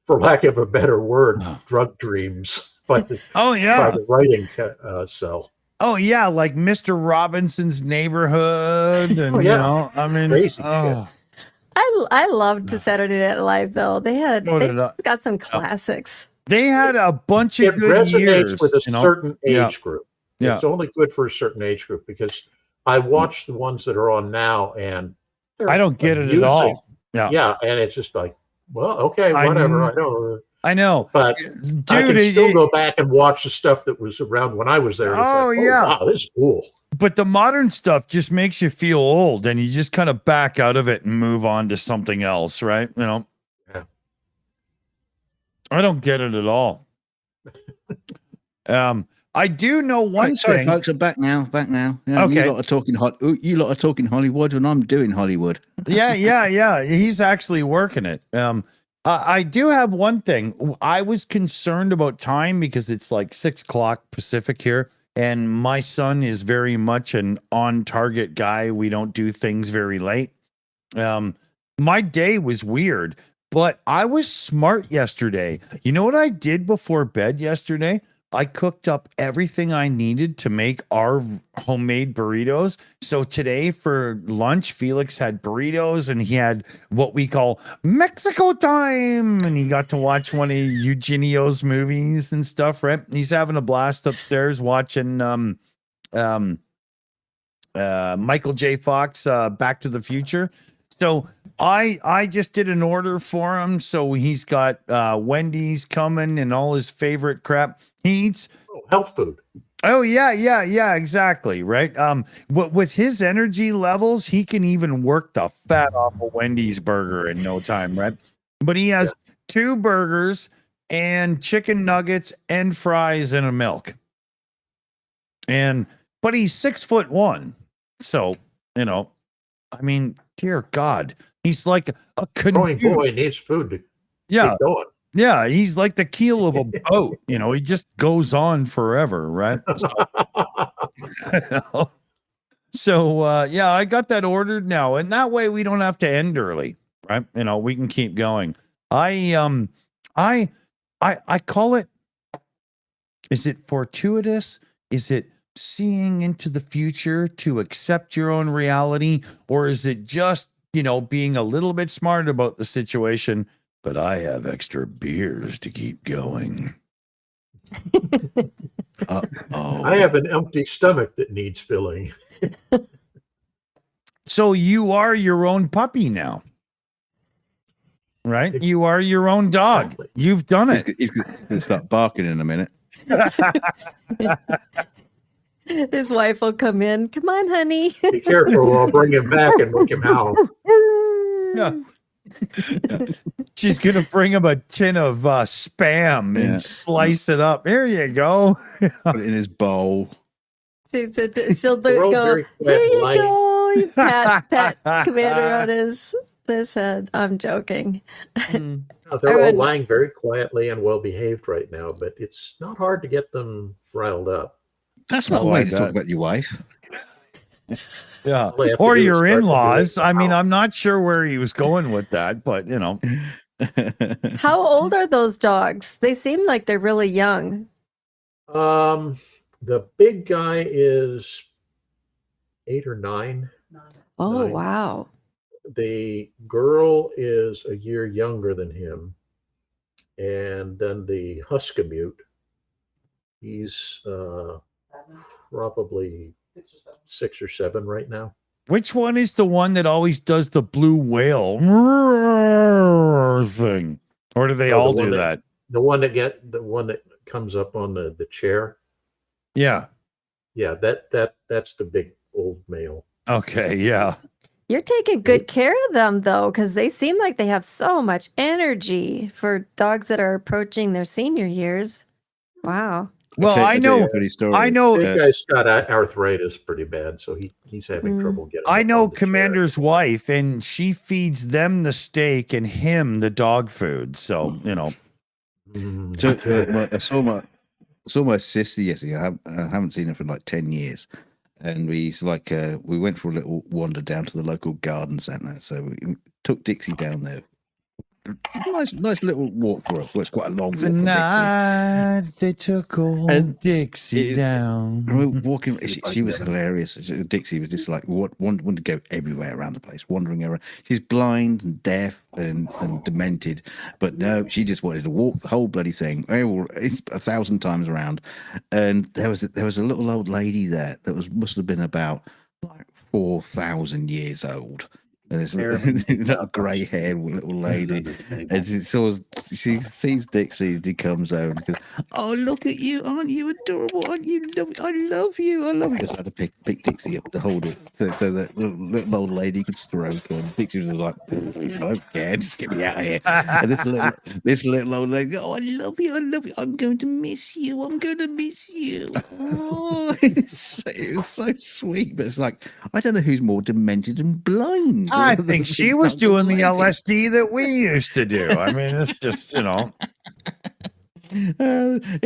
for lack of a better word, drug dreams by the Oh yeah. writing cell. Oh yeah, like Mr. Robinson's Neighborhood, and Oh yeah, I mean, crazy shit. I loved the Saturday Night Live though. They So did I. got some classics. They had a bunch It of good resonates years, with a certain Yeah. age group. Yeah. It's only good for a certain age group because I watch the ones that are on now and they're I don't get it at amusing. all. Yeah. Yeah, and it's just like, well, okay, I whatever. kn- I don't. I know. But Dude, I can still go back and watch the stuff that was around when I was there. And it's Oh, like, yeah. wow, this is cool. But the modern stuff just makes you feel old, and you just kind of back out of it and move on to something else, right? Yeah. I don't get it at all. I do know one Sorry, thing. folks, I'm back now. Back now. Yeah, Okay. You lot are talking Hollywood, and I'm doing Hollywood. Yeah. He's actually working it. I do have one thing. I was concerned about time because it's like 6:00 Pacific here, and my son is very much an on-target guy. We don't do things very late. My day was weird, but I was smart yesterday. You know what I did before bed yesterday? I cooked up everything I needed to make our homemade burritos. So today for lunch, Felix had burritos and he had what we call Mexico time. And he got to watch one of Eugenio's movies and stuff, right? He's having a blast upstairs watching Michael J. Fox, Back to the Future. So I just did an order for him. So he's got Wendy's coming and all his favorite crap. He eats health food. Oh yeah, exactly. Right. With his energy levels, he can even work the fat off a Wendy's burger in no time, right? But he has 2 burgers and chicken nuggets and fries and a milk. But he's 6'1", so I mean, dear God, he's like a Growing boy needs food to keep going. Yeah, he's like the keel of a boat. He just goes on forever, right? So I got that ordered now, and that way we don't have to end early, right? We can keep going. I call it. Is it fortuitous? Is it seeing into the future to accept your own reality, or is it just being a little bit smart about the situation? But I have extra beers to keep going. I have an empty stomach that needs filling. So you are your own puppy now, right? You are your own dog. Exactly. You've done it. He's going to start barking in a minute. His wife will come in. Come on, honey. Be careful. I'll bring him back and make him howl. Yeah. She's gonna bring him a tin of spam and slice it up. Here you go. Put it in his bowl. She'll go. Here you go. You pat Commander on his head. I'm joking. No, they're all lying very quietly and well behaved right now, but it's not hard to get them riled up. That's not a way to talk about your wife. Yeah, or your in-laws. I mean, I'm not sure where he was going with that, but How old are those dogs? They seem like they're really young. The big guy is 8 or 9. Oh, wow. The girl is a year younger than him, and then the Huskamute, he's probably 6 or 7 right now. Which one is the one that always does the blue whale thing? Or do they all do that? The one that comes up on the chair. Yeah. Yeah, that's the big old male. Okay, yeah. You're taking good care of them, though, because they seem like they have so much energy for dogs that are approaching their senior years. Wow. Well, I know. Big guy's got arthritis pretty bad, so he's having trouble getting. I know Commander's wife, and she feeds them the steak and him the dog food. So I saw my sister yesterday. I haven't seen her for like 10 years, and we went for a little wander down to the local garden centre. So we took Dixie down there. Nice little walk for us. Well, it's quite a long walk. The night they took old Dixie down. We were walking. She was hilarious. Dixie was just like wanted to go everywhere around the place, wandering around. She's blind and deaf and demented, but no, she just wanted to walk the whole bloody thing 1,000 times around. And there was a little old lady there that must have been about like 4,000 years old. And there's a grey-haired little lady, and she sees Dixie, and she comes over and goes, "Oh, look at you! Aren't you adorable? Aren't you lovely? I love you! I love you!" I just had to pick Dixie up to hold her, so that little old lady could stroke her. And Dixie was like, "I don't care, just get me out of here." And this little old lady, "Oh, I love you! I love you! I'm going to miss you! I'm going to miss you!" Oh, it was so sweet, but it's like I don't know who's more demented and blind. I think she was doing the LSD that we used to do. I mean, it's just, it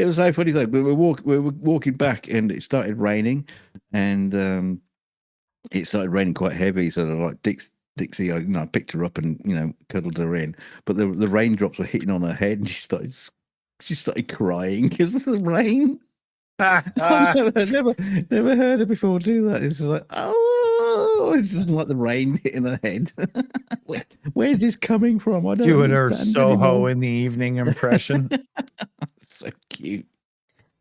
was so funny though. We were walking back, and it started raining, and it started raining quite heavy. So like Dixie, I picked her up and cuddled her in, but the raindrops were hitting on her head, and she started crying because of the rain. I've never heard her before do that. It's like, oh, it's just like the rain hitting her head. Where's this coming from? I don't doing her Soho anymore. in the evening impression. So cute.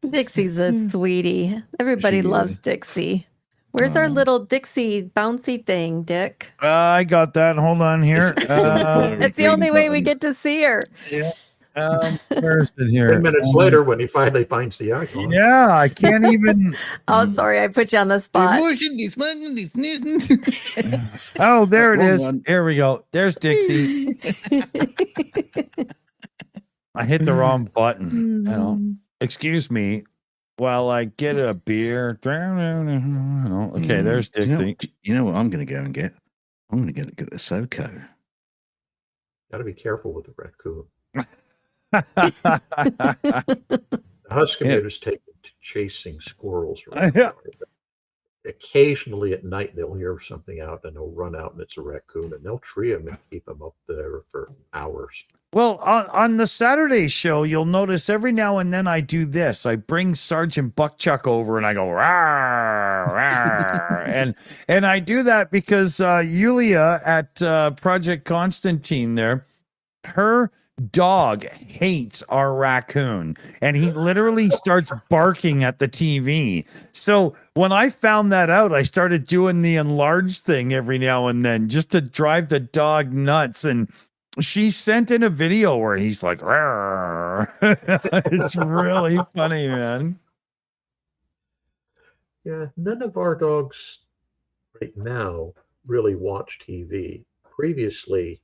Dixie's a sweetie. Everybody loves Dixie. Where's our little Dixie bouncy thing, Dick? I got that. Hold on here. It's the only way we get to see her. Yeah. Where's it here? 10 minutes later, when he finally finds the icon. Yeah, I can't even. Oh, sorry, I put you on the spot. Oh, there it Wrong is. one. Here we go. There's Dixie. I hit the wrong button. You know. Excuse me while I get a beer. Okay, there's Dixie. You know what I'm going to go and get? I'm going to get the SoCo. Got to be careful with the raccoon. The husk commuter's taken to chasing squirrels. Right? Occasionally at night, they'll hear something out and they'll run out and it's a raccoon and they'll tree him and keep him up there for hours. Well, on the Saturday show, you'll notice every now and then I do this. I bring Sergeant Buckchuck over and I go, rawr, rawr. and I do that because Yulia at Project Constantine there, her dog hates our raccoon and he literally starts barking at the TV. So when I found that out, I started doing the enlarged thing every now and then just to drive the dog nuts. And she sent in a video where he's like, it's really funny, man. Yeah, none of our dogs right now really watch TV. Previously,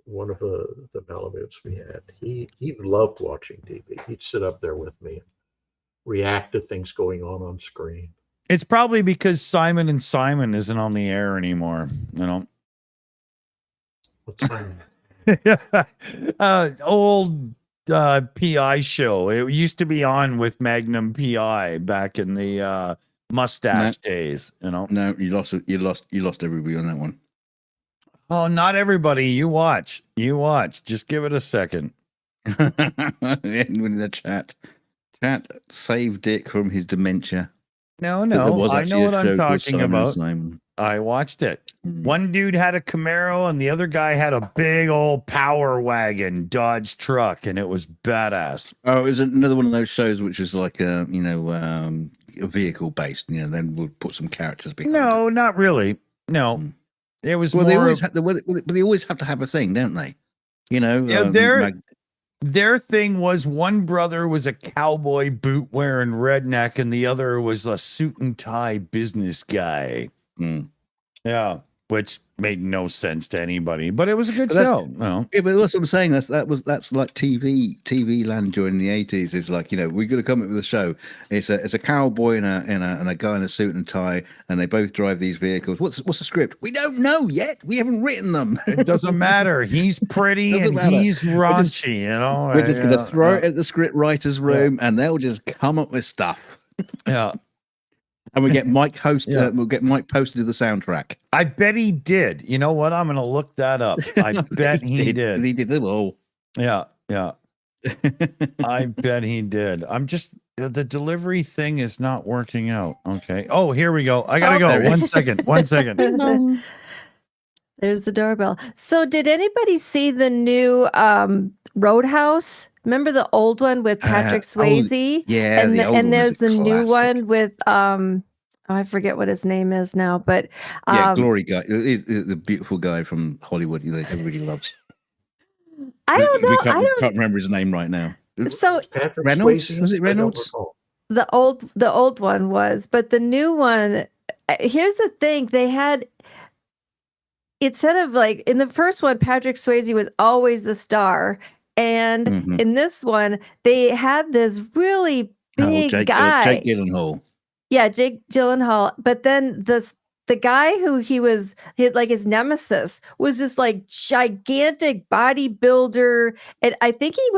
one of the Malamutes we had, he loved watching TV. He'd sit up there with me and react to things going on screen. It's probably because Simon and Simon isn't on the air anymore, you know. What's fun? Old PI show. It used to be on with Magnum PI back in the mustache days, you know. No, you lost everybody on that one. Oh, not everybody. You watch. Just give it a second. In the chat, save Dick from his dementia. No, I know what I'm talking about. I watched it. One dude had a Camaro and the other guy had a big old power wagon Dodge truck, and it was badass. Oh, it was another one of those shows which was like a vehicle based. You know, then we'll put some characters behind. No, not really. No, it was. Well, more they always have to have a thing, don't they? You know, yeah. Their thing was one brother was a cowboy boot wearing redneck, and the other was a suit and tie business guy. Yeah, which made no sense to anybody, but it was a good show. No. Yeah, but that's what I'm saying. That's like TV land during the 80s. It's like, you know, we're going to come up with a show. It's a cowboy and a guy in a suit and tie, and they both drive these vehicles. What's the script? We don't know yet. We haven't written them. It doesn't matter. He's pretty and he's raunchy. You know, we're just going to throw it at the script writer's room, and they'll just come up with stuff. Yeah. And we get Mike we'll get Mike posted to the soundtrack. I bet he did. You know what? I'm going to look that up. I bet he did. He did it all. Yeah. I bet he did. I'm just, the delivery thing is not working out. Okay. Oh, here we go. I got to go. 1 second. 1 second. There's the doorbell. So did anybody see the new Roadhouse? Remember the old one with Patrick Swayze? Yeah, and there's the new one with I forget what his name is now, but Glory guy, the beautiful guy from Hollywood that everybody loves. I don't know. I can't remember his name right now. So Patrick Reynolds? Swayze? Was it Reynolds? The old one was, but the new one. Here's the thing: they had. Instead of like in the first one, Patrick Swayze was always the star. And in this one, they had this really big guy. Jake Gyllenhaal. Yeah, Jake Gyllenhaal. But then the guy who his nemesis was this like gigantic bodybuilder. And I think he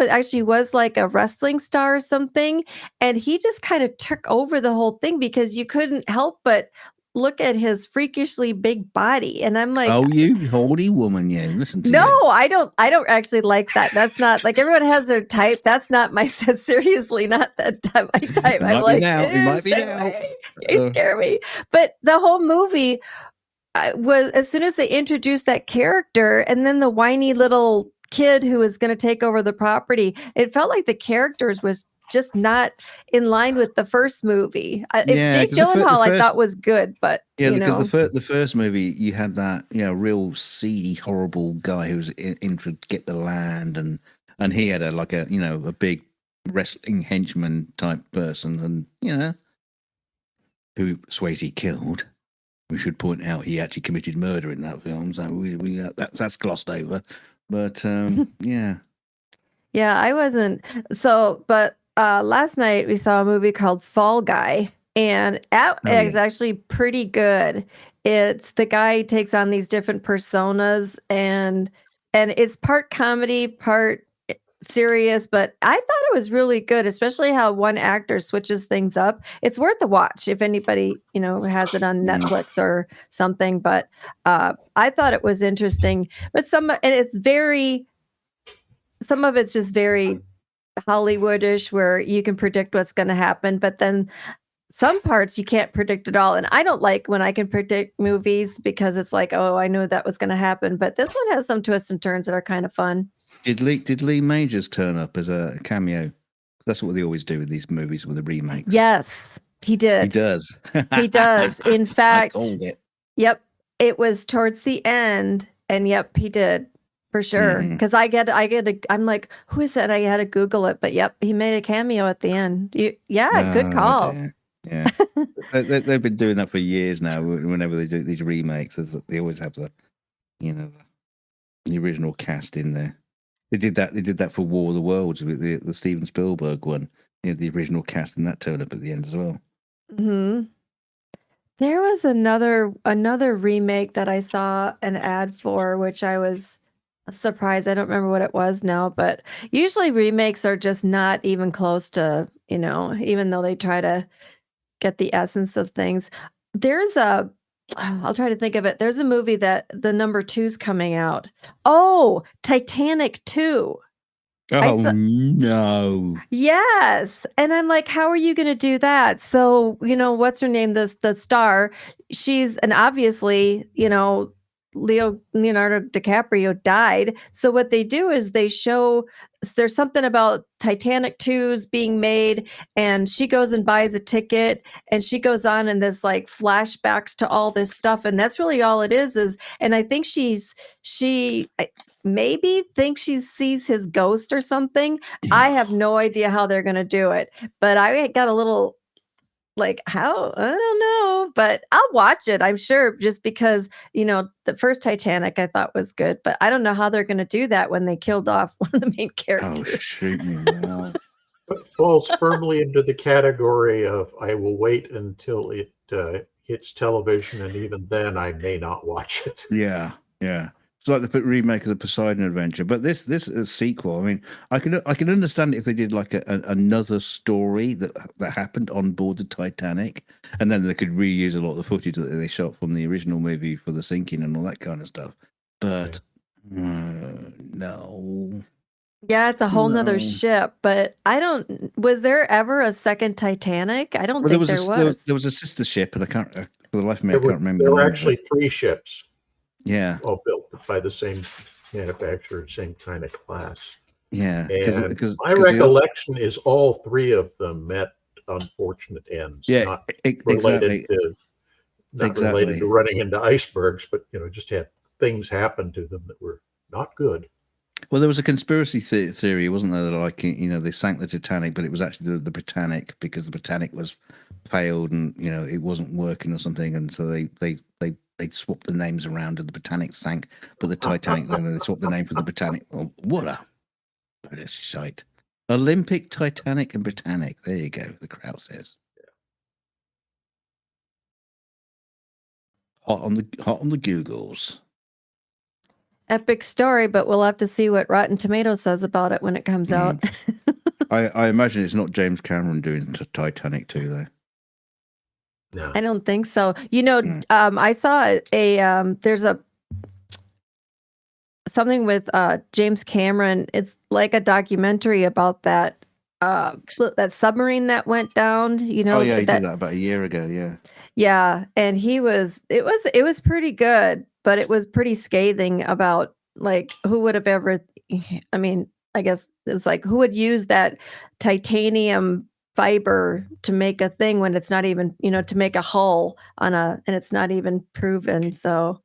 was like a wrestling star or something. And he just kind of took over the whole thing because you couldn't help but look at his freakishly big body, and I'm like, "Oh, you horny woman, yeah." Listen to no, you. I don't actually like that. That's not like everyone has their type. That's not my seriously not that type. My type. I'm like, it might be now. You scare me. But the whole movie was as soon as they introduced that character, and then the whiny little kid who was going to take over the property, it felt like the characters was just not in line with the first movie. Jake Gyllenhaal I thought was good, but because the first movie you had that real seedy, horrible guy who was in to get the land, and and he had a big wrestling henchman type person, and who Swayze killed. We should point out he actually committed murder in that film, so that's glossed over. But yeah. Yeah, I wasn't. So, but last night we saw a movie called Fall Guy, and that is actually pretty good. It's the guy takes on these different personas, and it's part comedy, part serious, but I thought it was really good, especially how one actor switches things up. It's worth a watch if anybody, has it on Netflix or something, but I thought it was interesting. But some of it's just very Hollywoodish where you can predict what's going to happen, but then some parts you can't predict at all. And I don't like when I can predict movies because it's like, oh, I knew that was going to happen. But this one has some twists and turns that are kind of fun. Did Lee Majors turn up as a cameo? That's what they always do with these movies with the remakes. Yes, he did. He does. He does. In fact, I called it. Yep, it was towards the end, and yep, he did for sure. Because I'm like, who is that? I had to Google it, but yep, he made a cameo at the end. Good call. Dear. Yeah, they've been doing that for years now. Whenever they do these remakes, they always have the original cast in there. They did that for War of the Worlds with the Steven Spielberg one. The original cast, and that turned up at the end as well. Hmm. There was another remake that I saw an ad for, which I was surprised. I don't remember what it was now, but usually remakes are just not even close to, even though they try to get the essence of things. I'll try to think of it. There's a movie that the number 2's coming out. Oh, Titanic 2. Oh, no. Yes. And I'm like, how are you going to do that? So, what's her name? The star, and obviously, Leonardo DiCaprio died. So what they do is they show there's something about Titanic 2's being made, and she goes and buys a ticket, and she goes on in this like flashbacks to all this stuff, and that's really all it is. And I think she maybe thinks she sees his ghost or something. I have no idea how they're going to do it, but I got a little like, how? I don't know, but I'll watch it, I'm sure, just because, the first Titanic I thought was good, but I don't know how they're going to do that when they killed off one of the main characters. Oh, shoot me now. It falls firmly into the category of I will wait until it hits television, and even then I may not watch it. Yeah. It's like the remake of the Poseidon Adventure, but this sequel. I mean, I can understand if they did like another story that happened on board the Titanic, and then they could reuse a lot of the footage that they shot from the original movie for the sinking and all that kind of stuff. But no. Yeah, it's a whole nother ship, but was there ever a second Titanic? I don't think there was. There was a sister ship, and I can't, for the life of me, I can't remember. There were actually 3 ships. Yeah. All built by the same manufacturer, same kind of class. Yeah. And my recollection is all 3 of them met unfortunate ends. Yeah, not exactly. Related to running into icebergs, but just had things happen to them that were not good. Well, there was a conspiracy theory, wasn't there? That they sank the Titanic, but it was actually the Britannic, because the Britannic was failed and it wasn't working or something, and so they swapped the names around and the Britannic sank, but the Titanic, then they swapped the name for the Britannic. Oh, what a shite. Olympic, Titanic, and Britannic. There you go, the crowd says. Hot on the Googles. Epic story, but we'll have to see what Rotten Tomatoes says about it when it comes out. I imagine it's not James Cameron doing Titanic 2, though. No. I don't think so. I saw there's something with James Cameron. It's like a documentary about that submarine that went down. Oh yeah, he did that about a year ago. Yeah. Yeah, and it was pretty good, but it was pretty scathing about like who would have ever. I mean, I guess it was like who would use that titanium fiber to make a thing when it's not even, to make a hull and it's not even proven. So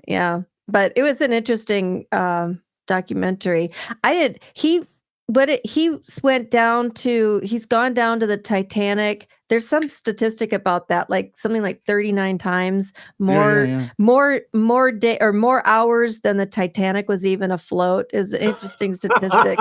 yeah, but it was an interesting documentary. I did. He's gone down to the Titanic. There's some statistic about that, like something like 39 times more hours than the Titanic was even afloat. Is an interesting statistic.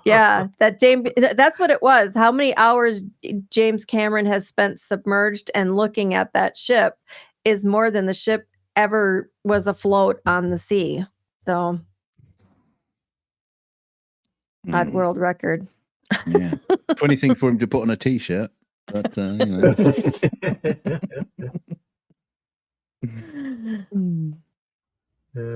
Yeah, that's what it was. How many hours James Cameron has spent submerged and looking at that ship is more than the ship ever was afloat on the sea. So odd world record. Yeah. Funny thing for him to put on a t-shirt, but you know.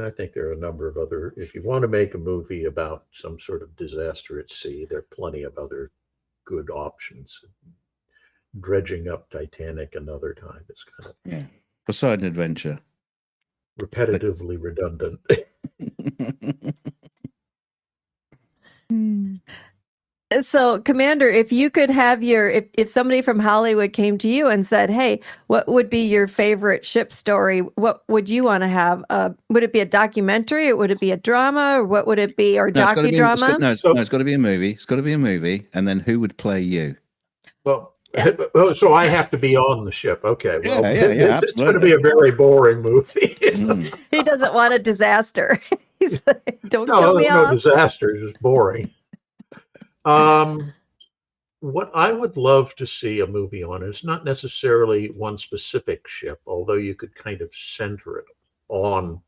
I think there are a number of other, if you want to make a movie about some sort of disaster at sea, there are plenty of other good options. Dredging up Titanic another time. It's kind of Poseidon Adventure. Repetitively redundant. So, Commander, if you could have if somebody from Hollywood came to you and said, "Hey, what would be your favorite ship story? What would you want to have? Would it be a documentary, or would it be a drama, or what would it be, or docudrama?" It's got to be a movie. It's got to be a movie, and then who would play you? Well, so I have to be on the ship. Okay. Well, it's going to be a very boring movie. He doesn't want a disaster. He's like, don't kill me off. No disaster, just boring. What I would love to see a movie on is not necessarily one specific ship, although you could kind of center it on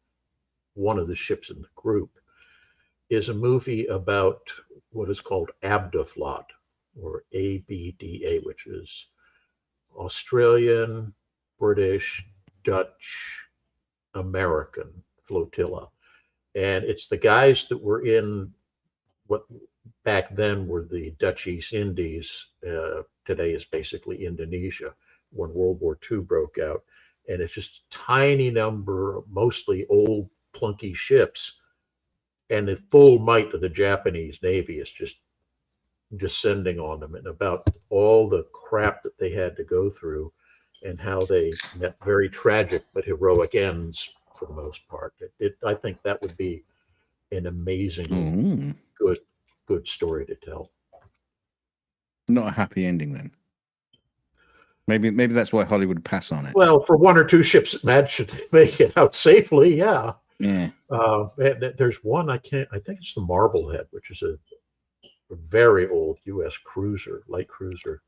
one of the ships in the group, is a movie about what is called Abdaflot, or ABDA, which is Australian, British, Dutch, American flotilla. And it's the guys that were in what back then were the Dutch East Indies. Today is basically Indonesia, when World War II broke out. And it's just a tiny number, mostly old clunky ships. And the full might of the Japanese Navy is just descending on them, and about all the crap that they had to go through and how they met very tragic but heroic ends for the most part. I think that would be an amazing, good story to tell. Not a happy ending then. Maybe that's why Hollywood pass on it. Well, for one or two ships that managed to make it out safely, yeah. Yeah. There's one I think it's the Marblehead, which is a very old U.S. cruiser, light cruiser.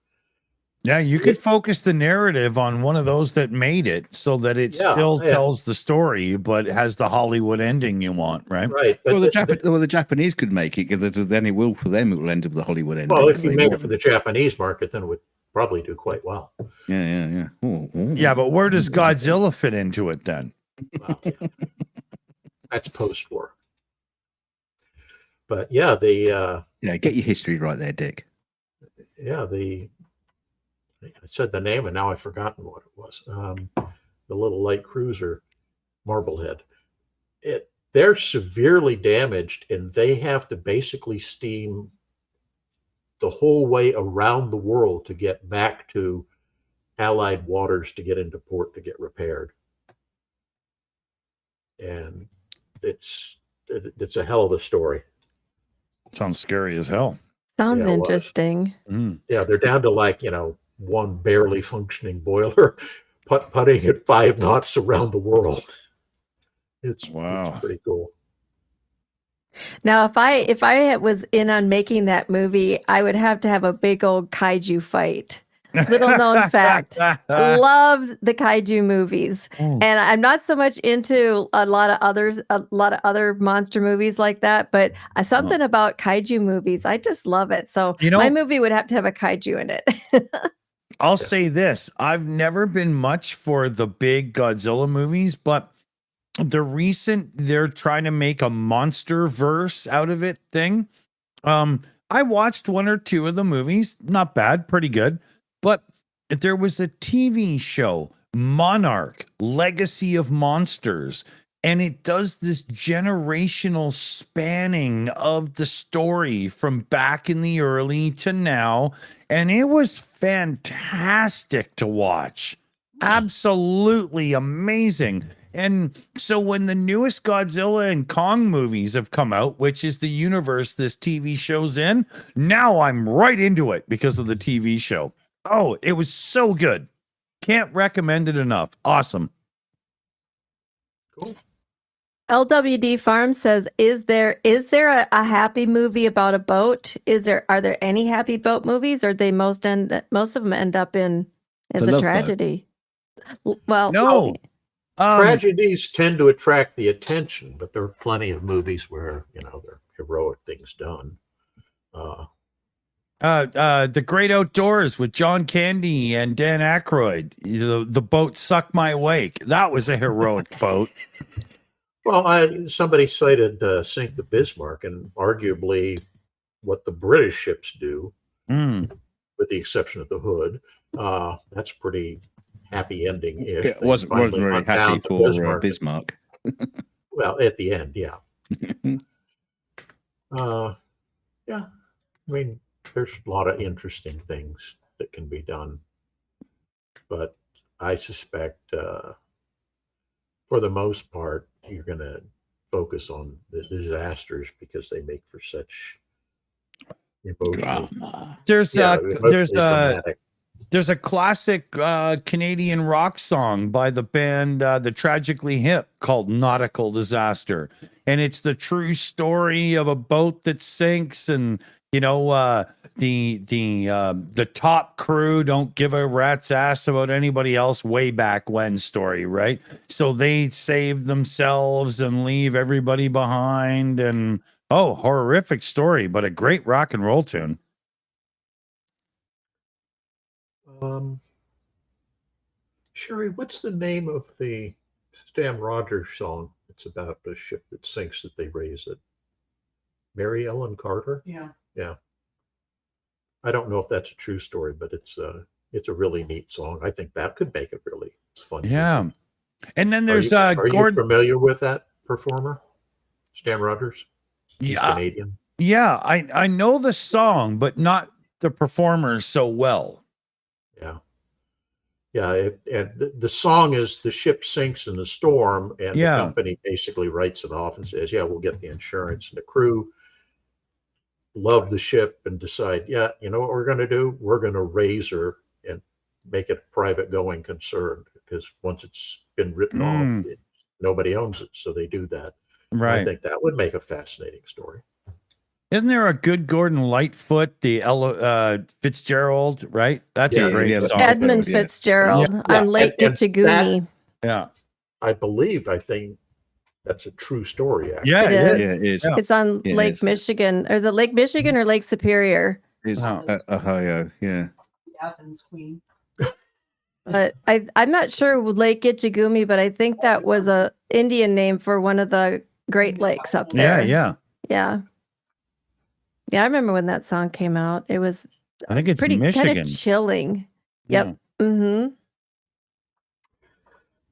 Yeah, you could focus the narrative on one of those that made it, so that it still tells the story, but has the Hollywood ending you want, right? Right. Well, the Japanese could make it, because then it will end up with the Hollywood ending. Well, if you made it for the Japanese market, then it would probably do quite well. Yeah. Ooh. Yeah, but where does Godzilla fit into it then? Well, that's post-war. But yeah, get your history right there, Dick. Yeah, I said the name and now I've forgotten what it was. The little light cruiser, Marblehead. They're severely damaged, and they have to basically steam the whole way around the world to get back to Allied waters to get into port to get repaired. And it's a hell of a story. Sounds scary as hell. Sounds interesting. Yeah, they're down to one barely functioning boiler, putting at 5 knots around the world. It's pretty cool. Now, if I was in on making that movie, I would have to have a big old kaiju fight. Little known fact. Love the kaiju movies. And I'm not so much into a lot of other monster movies like that, but something about kaiju movies, I just love it. So my movie would have to have a kaiju in it. I'll say this. I've never been much for the big Godzilla movies, but they're trying to make a monster verse out of it thing. I watched 1 or 2 of the movies. Not bad, pretty good. But there was a TV show, Monarch, Legacy of Monsters, and it does this generational spanning of the story from back in the early to now, and it was fantastic to watch. Absolutely amazing. And so when the newest Godzilla and Kong movies have come out, which is the universe this TV show's in, now I'm right into it because of the TV show. Oh, it was so good. Can't recommend it enough. Awesome. Cool. LWD Farm says, is there a happy movie about a boat? Are there any happy boat movies, or they most of them end up in as The a Love tragedy? Well, No. Tragedies tend to attract the attention, but there are plenty of movies where, there are heroic things done. The Great Outdoors with John Candy and Dan Aykroyd. The boat sucked my wake. That was a heroic boat. Well, somebody cited Sink the Bismarck, and arguably what the British ships do, with the exception of the Hood, that's pretty happy ending-ish. It wasn't very happy for Bismarck. Well, at the end, yeah. Yeah, I mean, there's a lot of interesting things that can be done, but I suspect for the most part, you're going to focus on the disasters because they make for such emotional. There's a classic Canadian rock song by the band The Tragically Hip called Nautical Disaster, and it's the true story of a boat that sinks, and the top crew don't give a rat's ass about anybody else way back when story, right? So they save themselves and leave everybody behind, and horrific story, but a great rock and roll tune. Sherry, what's the name of the Stan Rogers song? It's about a ship that sinks that they raise it. Mary Ellen Carter? Yeah. Yeah. I don't know if that's a true story, but it's a really neat song. I think that could make it really fun. Yeah. And then there's are Gordon. you familiar with that performer? Stan Rogers? He's Canadian. Yeah, I know the song, but not the performers so well. Yeah. Yeah, and the song is the ship sinks in the storm, and the company basically writes it off and says, we'll get the insurance. And the crew love the ship and decide, you know what we're going to do? We're going to raise her and make it a private going concern, because once it's been written off, nobody owns it. So they do that. Right. I think that would make a fascinating story. Isn't there a good Gordon Lightfoot, the Fitzgerald, right? That's a great song. Edmund Fitzgerald on Lake Gitchagumi. Yeah. I think that's a true story, actually. Yeah, it is. It's on Lake Michigan. Or is it Lake Michigan or Lake Superior? It's Ohio, yeah. Athens Queen. But I'm not sure with Lake Gitchagumi, but I think that was a Indian name for one of the Great Lakes up there. Yeah. Yeah, I remember when that song came out. It was I think it's pretty Michigan. kind of chilling. Yep. Yeah. Mm-hmm.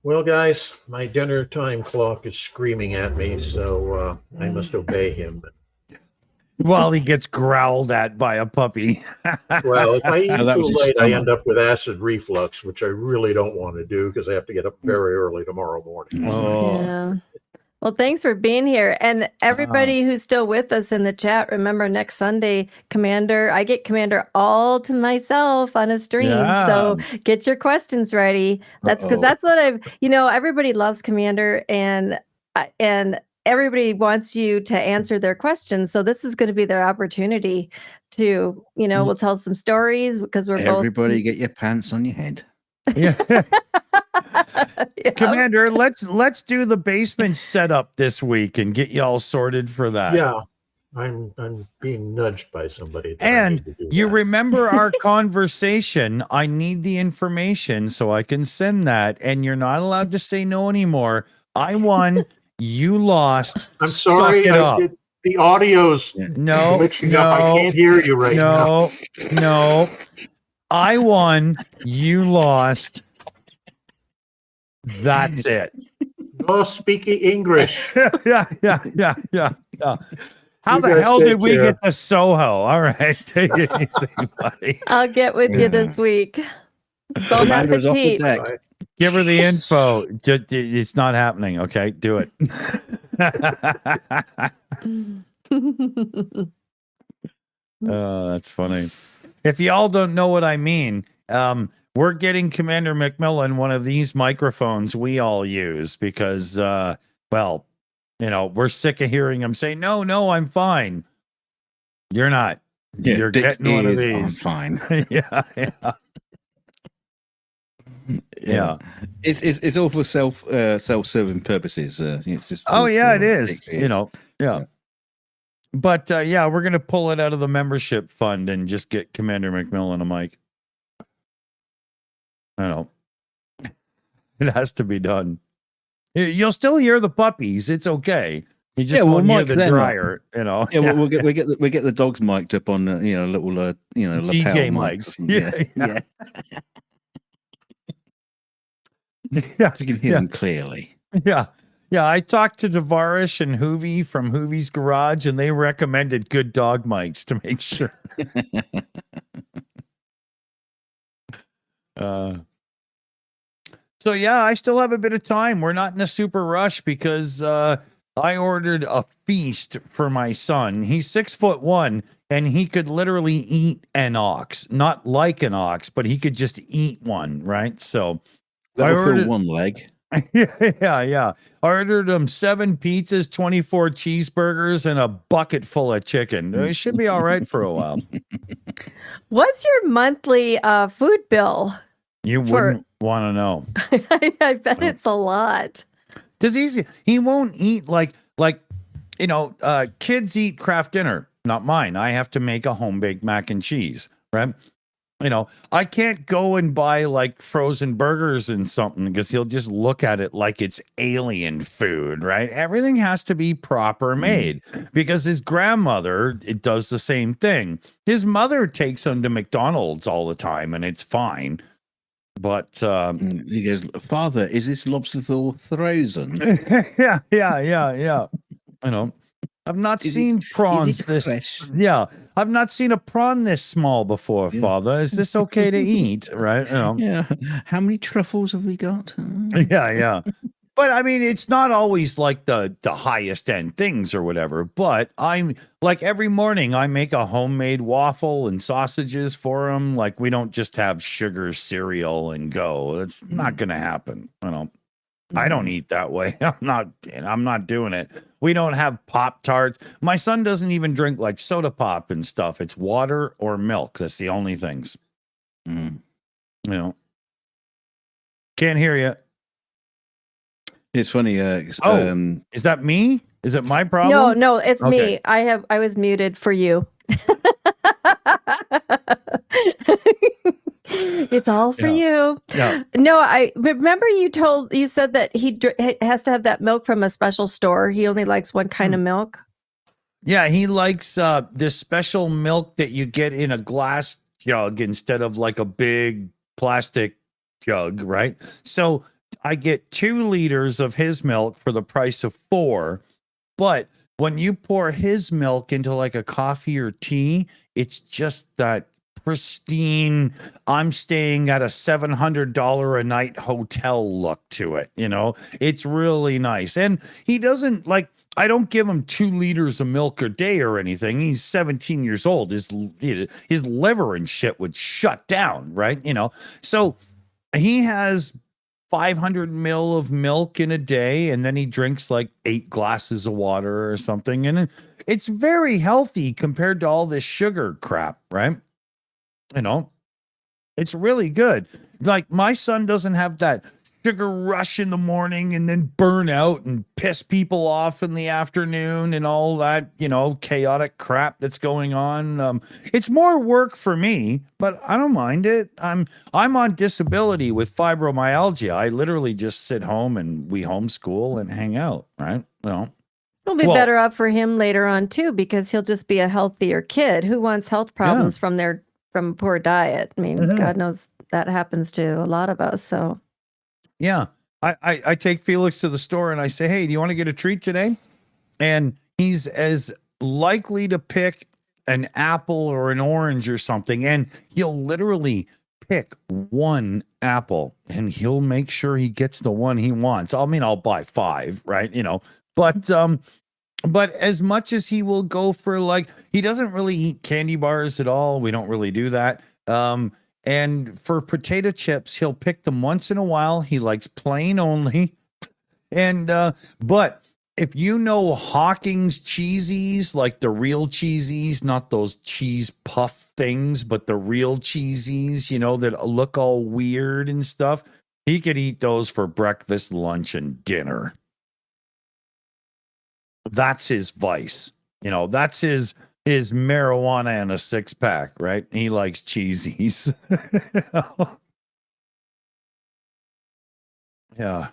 Well, guys, my dinner time clock is screaming at me, so I must obey him. While he gets growled at by a puppy. Well, if I eat too late, I end up with acid reflux, which I really don't want to do because I have to get up very early tomorrow morning. Oh. Yeah. Well, thanks for being here. And everybody who's still with us in the chat, remember next Sunday, I get Commander all to myself on a stream. Yeah. So get your questions ready. That's because that's what everybody loves Commander, and everybody wants you to answer their questions. So this is going to be their opportunity to, we'll tell some stories because Everybody get your pants on your head. Yeah. Commander, let's do the basement setup this week and get you all sorted for that. Yeah, I'm being nudged by somebody. And you remember our conversation. I need the information so I can send that. And you're not allowed to say no anymore. I won. You lost. I'm sorry. The audio's glitching up. I can't hear you right now. No. I won. You lost. That's it. No speaking English. Yeah. How the hell did we get to Soho? All right, take it easy, buddy. I'll get with you this week. Bon Commander's off the appetit. deck. Give her the info. It's not happening. Okay, do it. That's funny. If y'all don't know what I mean, we're getting Commander McMillan one of these microphones we all use because, well, we're sick of hearing him say, no, I'm fine. You're not. Yeah, You're Dick getting one of is, these. I'm fine. Yeah. It's all for self-serving purposes. It's just It is. Dick's ears. Yeah. But we're gonna pull it out of the membership fund and just get Commander McMillan a mic. I know. It has to be done. You'll still hear the puppies. It's okay. You just won't hear the dryer. Yeah, we'll get the dogs mic'd up on little lapel DJ mics. Yeah. So you can hear them clearly. Yeah. I talked to Devarish and Hoovy from Hoovy's Garage, and they recommended good dog mics to make sure. So I still have a bit of time. We're not in a super rush because I ordered a feast for my son. He's 6'1", and he could literally eat an ox. Not like an ox, but he could just eat one, right? So I ordered one leg. Yeah. I ordered him 7 pizzas, 24 cheeseburgers, and a bucket full of chicken. It should be all right for a while. What's your monthly food bill? You wouldn't want to know. I bet it's a lot. Because he won't eat like kids eat craft dinner, not mine. I have to make a home-baked mac and cheese, right? I can't go and buy like frozen burgers and something because he'll just look at it like it's alien food, right? Everything has to be proper made because his grandmother, it does the same thing. His mother takes him to McDonald's all the time and it's fine. But he goes, Father, is this lobster frozen? Yeah. I've not seen prawns this. Fresh? Yeah, I've not seen a prawn this small before, Father. Is this okay to eat? Right? Yeah. How many truffles have we got? Yeah. But I mean, it's not always like the highest end things or whatever. But I'm like every morning I make a homemade waffle and sausages for him. Like we don't just have sugar cereal and go. It's not going to happen. I don't eat that way. I'm not doing it. We don't have Pop-Tarts. My son doesn't even drink like soda pop and stuff. It's water or milk. That's the only things. Can't hear you. It's funny. Is that me? Is it my problem? No, it's me. I was muted for you. It's all for you. Yeah. No, I remember you said that he has to have that milk from a special store. He only likes one kind of milk. Yeah, he likes this special milk that you get in a glass jug instead of like a big plastic jug, right? So I get 2 liters of his milk for the price of 4. But when you pour his milk into like a coffee or tea, it's just that pristine, I'm staying at a $700 a night hotel look to it. It's really nice. And he doesn't like, I don't give him 2 liters of milk a day or anything. He's 17 years old. His liver and shit would shut down, right? So he has 500 mil of milk in a day, and then he drinks like 8 glasses of water or something. And it's very healthy compared to all this sugar crap, right? It's really good. Like my son doesn't have that sugar rush in the morning and then burn out and piss people off in the afternoon and all that, chaotic crap that's going on. It's more work for me, but I don't mind it. I'm on disability with fibromyalgia. I literally just sit home and we homeschool and hang out, right? It'll be better off for him later on too, because he'll just be a healthier kid. Who wants health problems from poor diet? I mean, God knows that happens to a lot of us. So, yeah, I take Felix to the store and I say, hey, do you want to get a treat today? And he's as likely to pick an apple or an orange or something. And he'll literally pick one apple and he'll make sure he gets the one he wants. I mean, I'll buy 5, right? But as much as he will go for, like, he doesn't really eat candy bars at all. We don't really do that. And for potato chips, he'll pick them once in a while. He likes plain only. And but if you know Hawking's cheesies, like the real cheesies, not those cheese puff things, but the real cheesies, that look all weird and stuff, he could eat those for breakfast, lunch, and dinner. That's his vice. That's his marijuana and a 6-pack, right? He likes cheesies. Yeah.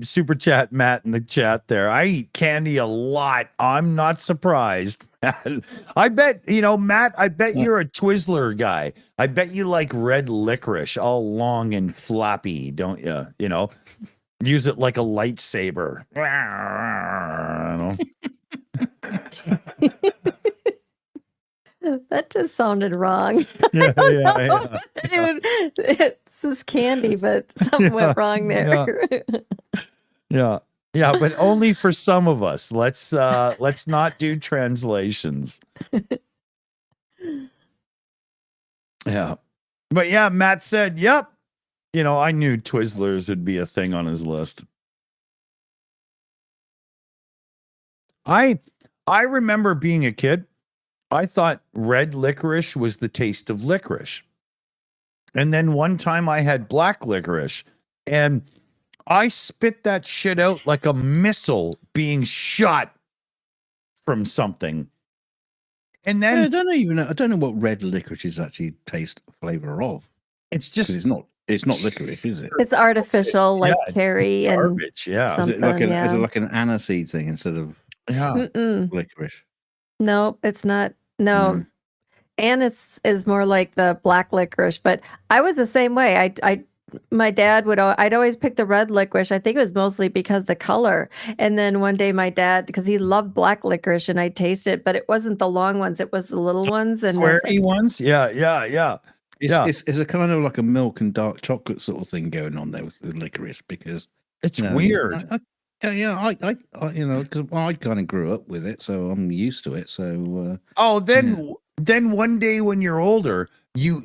Super chat Matt in the chat there. I eat candy a lot. I'm not surprised. I bet, Matt, I bet you're a Twizzler guy. I bet you like red licorice, all long and flappy, don't you? Use it like a lightsaber. That just sounded wrong. Yeah. It's just candy, but something went wrong there. Yeah, but only for some of us. Let's not do translations. Yeah. But yeah, Matt said, yep. I knew Twizzlers would be a thing on his list. I remember being a kid, I thought red licorice was the taste of licorice. And then one time I had black licorice and I spit that shit out like a missile being shot from something. And then I don't know what red licorice is actually taste flavor of. It's just it's not licorice, is it? It's artificial, like cherry and garbage. Yeah. Is it like an aniseed thing instead of licorice? No, it's not. No. Anise is more like the black licorice, but I was the same way. My dad I'd always pick the red licorice. I think it was mostly because the color. And then one day my dad, because he loved black licorice, and I tasted it, but it wasn't the long ones. It was the little ones. And squarey ones. Yeah. It's a kind of like a milk and dark chocolate sort of thing going on there with the licorice, because it's weird. I because I kind of grew up with it, so I'm used to it. So then one day when you're older,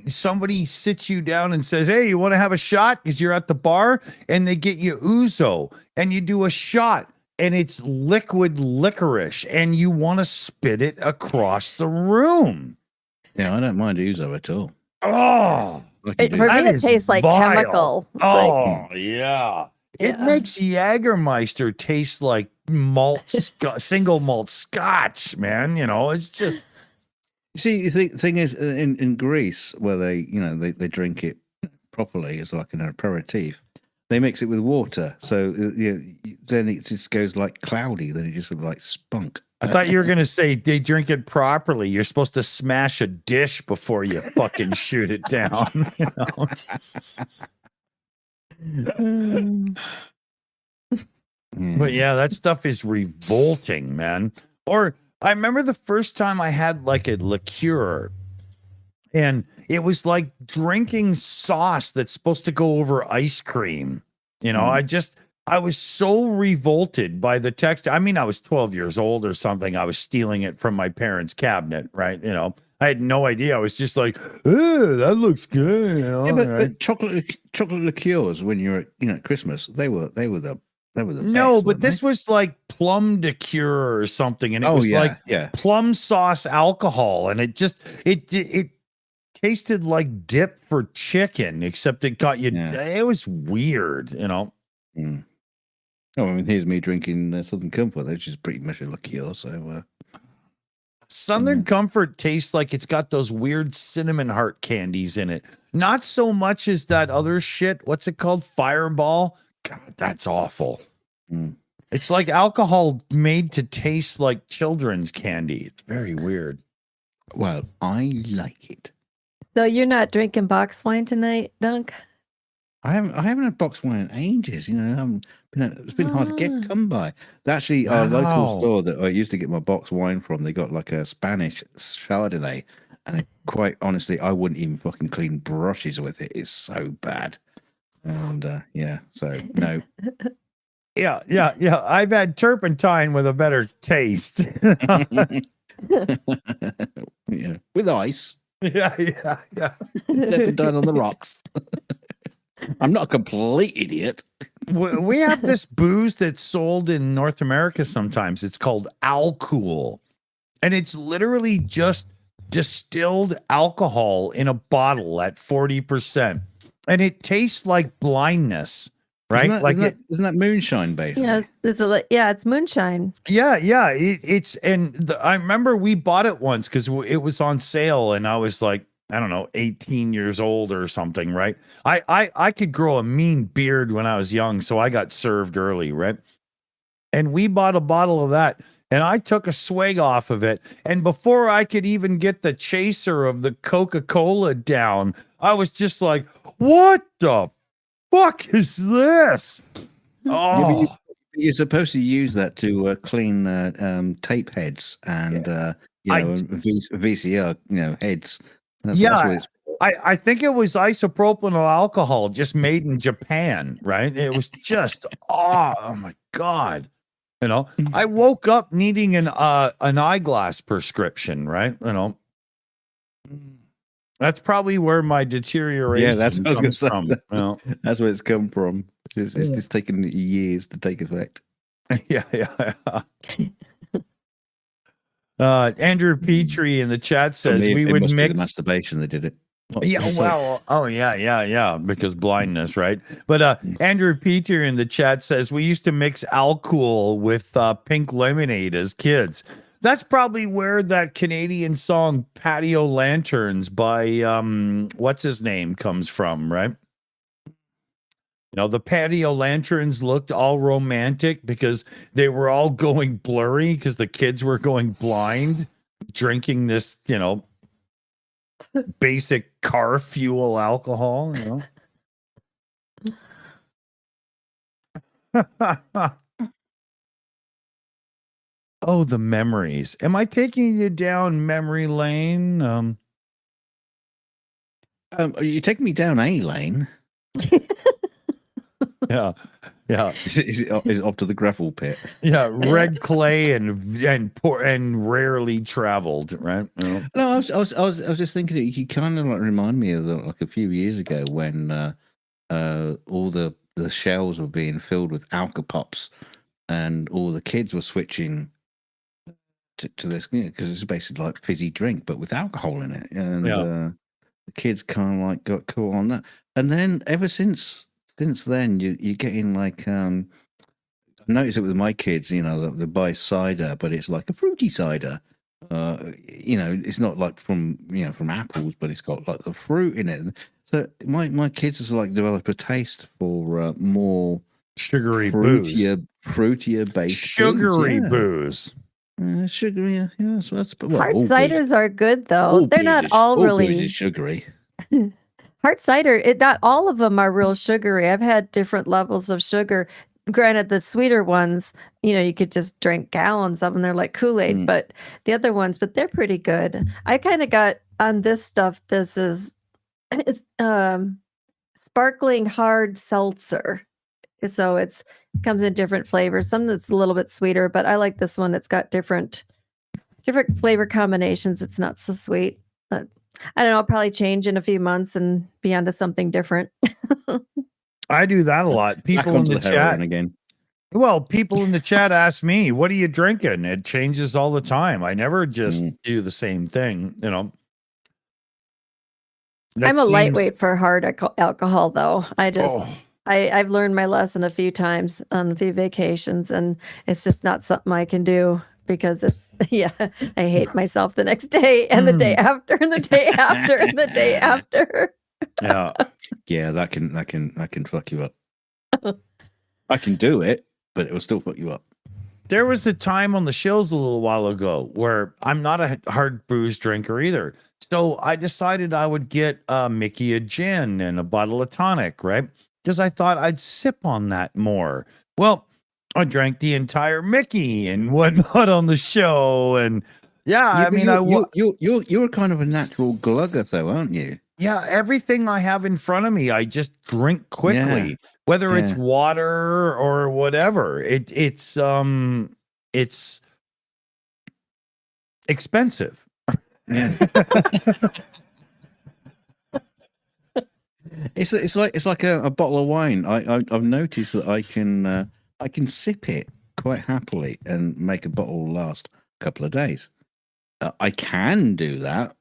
somebody sits you down and says, "Hey, you want to have a shot?" Because you're at the bar, and they get you ouzo, and you do a shot, and it's liquid licorice, and you want to spit it across the room. Yeah, I don't mind ouzo at all. Oh, for me, it tastes like chemical. Oh, yeah. It makes Jägermeister taste like single malt scotch, man. It's just. You see, the thing is, in Greece, where they drink it properly as like an aperitif, they mix it with water. So then it just goes like cloudy. Then it just like spunk. I thought you were going to say they drink it properly. You're supposed to smash a dish before you fucking shoot it down. But yeah, that stuff is revolting, man. Or I remember the first time I had like a liqueur, and it was like drinking sauce that's supposed to go over ice cream. I was so revolted by the text. I mean, I was 12 years old or something. I was stealing it from my parents' cabinet, right? I had no idea. I was just like, "Oh, that looks good." But chocolate liqueurs when you're at Christmas, they were the no, best, but this was like plum liqueur or something, and it was plum sauce alcohol, and it tasted like dip for chicken, except it got you. Yeah. It was weird, Mm. Oh, I mean, here's me drinking Southern Comfort, which is pretty much a liqueur. So, Southern Comfort tastes like it's got those weird cinnamon heart candies in it. Not so much as that other shit. What's it called? Fireball. God, that's awful. Mm. It's like alcohol made to taste like children's candy. It's very weird. Well, I like it. So you're not drinking box wine tonight, Dunk? I haven't had box wine in ages. It's been hard to come by. Actually, our local store that I used to get my box wine from, they got like a Spanish Chardonnay, And quite honestly, I wouldn't even fucking clean brushes with it. It's so bad. And yeah, so no. Yeah. I've had turpentine with a better taste. Yeah, with ice. Yeah. Turpentine on the rocks. I'm not a complete idiot. We have this booze that's sold in North America sometimes. It's called Alcool. And it's literally just distilled alcohol in a bottle at 40%. And it tastes like blindness, right? Isn't that moonshine basically? Yes, it's moonshine. Yeah. I remember we bought it once because it was on sale, and I was like, I don't know, 18 years old or something, right? I could grow a mean beard when I was young, so I got served early, right? And we bought a bottle of that, and I took a swig off of it, and before I could even get the chaser of the Coca-Cola down, I was just like, what the fuck is this? Oh. Yeah, you're supposed to use that to clean tape heads and VCR heads. I think it was isopropyl alcohol just made in Japan, right? It was just oh my god. I woke up needing an eyeglass prescription, right? That's probably where my deterioration. Yeah, that's what I was from. That's where it's come from. It's just taken years to take effect. Yeah. Andrew Petrie in the chat says we would mix the masturbation that did it. Yeah, because blindness, right? But Andrew Petrie in the chat says we used to mix alcohol with pink lemonade as kids. That's probably where that Canadian song Patio Lanterns by what's his name comes from, right? The patio lanterns looked all romantic because they were all going blurry because the kids were going blind, drinking this, basic car fuel alcohol, Oh, the memories. Am I taking you down memory lane? Are you taking me down a lane? Yeah. Is it up to the gravel pit? Yeah, red clay and poor and rarely traveled, right? No, I was just thinking you kind of remind me of like a few years ago when all the shelves were being filled with Alka-Pops and all the kids were switching to this because it's basically like fizzy drink but with alcohol in it, and the kids kind of like got cool on that, and then ever since then you're getting like I notice it with my kids, they buy cider but it's like a fruity cider, it's not like from apples but it's got like the fruit in it, so my kids has like developed a taste for more sugary booze, fruitier based sugary booze. Sugary, yeah. So that's hard ciders are good though. They're not all really sugary. Hard cider, not all of them are real sugary. I've had different levels of sugar. Granted, the sweeter ones, you could just drink gallons of them. They're like Kool-Aid, but the other ones, but they're pretty good. I kind of got on this stuff. This is sparkling hard seltzer. So it comes in different flavors. Some that's a little bit sweeter, but I like this one. It's got different flavor combinations. It's not so sweet. But I don't know. I'll probably change in a few months and be onto something different. I do that a lot. People in the chat again. Well, people in the chat ask me, "What are you drinking?" It changes all the time. I never just do the same thing. I'm a lightweight for hard alcohol, though. I've learned my lesson a few times on a few vacations, and it's just not something I can do because I hate myself the next day and the day after and the day after and the day after. Yeah, that can fuck you up. I can do it, but it will still fuck you up. There was a time on the Shills a little while ago where I'm not a hard booze drinker either. So I decided I would get Mickey a gin and a bottle of tonic, right? Because I thought I'd sip on that more. Well, I drank the entire Mickey and whatnot on the show. And Yeah, I mean, you're kind of a natural glugger, though, aren't you? Yeah, everything I have in front of me, I just drink quickly, whether it's water or whatever. It's expensive. Yeah. It's like a bottle of wine. I've noticed that I can sip it quite happily and make a bottle last a couple of days. I can do that.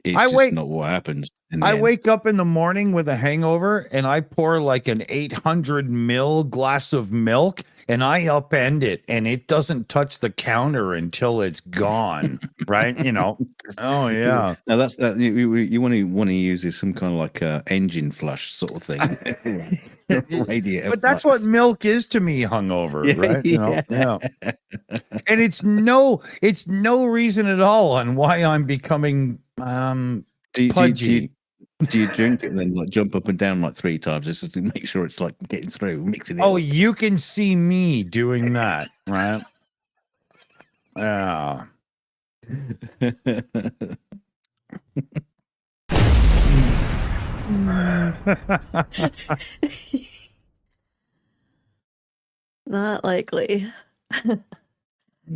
It's just not what happens. I wake up in the morning with a hangover and I pour like an 800 ml glass of milk and I upend it and it doesn't touch the counter until it's gone. Right? You know. Oh yeah. Now that's you want to use some kind of like engine flush sort of thing. Radiator but that's what milk is to me, hungover, right? You know, and it's no reason at all on why I'm becoming pudgy. Do you drink it and then like jump up and down like 3 times just to make sure it's like getting through, mixing it? Oh, up? You can see me doing that, right? Yeah. Not likely.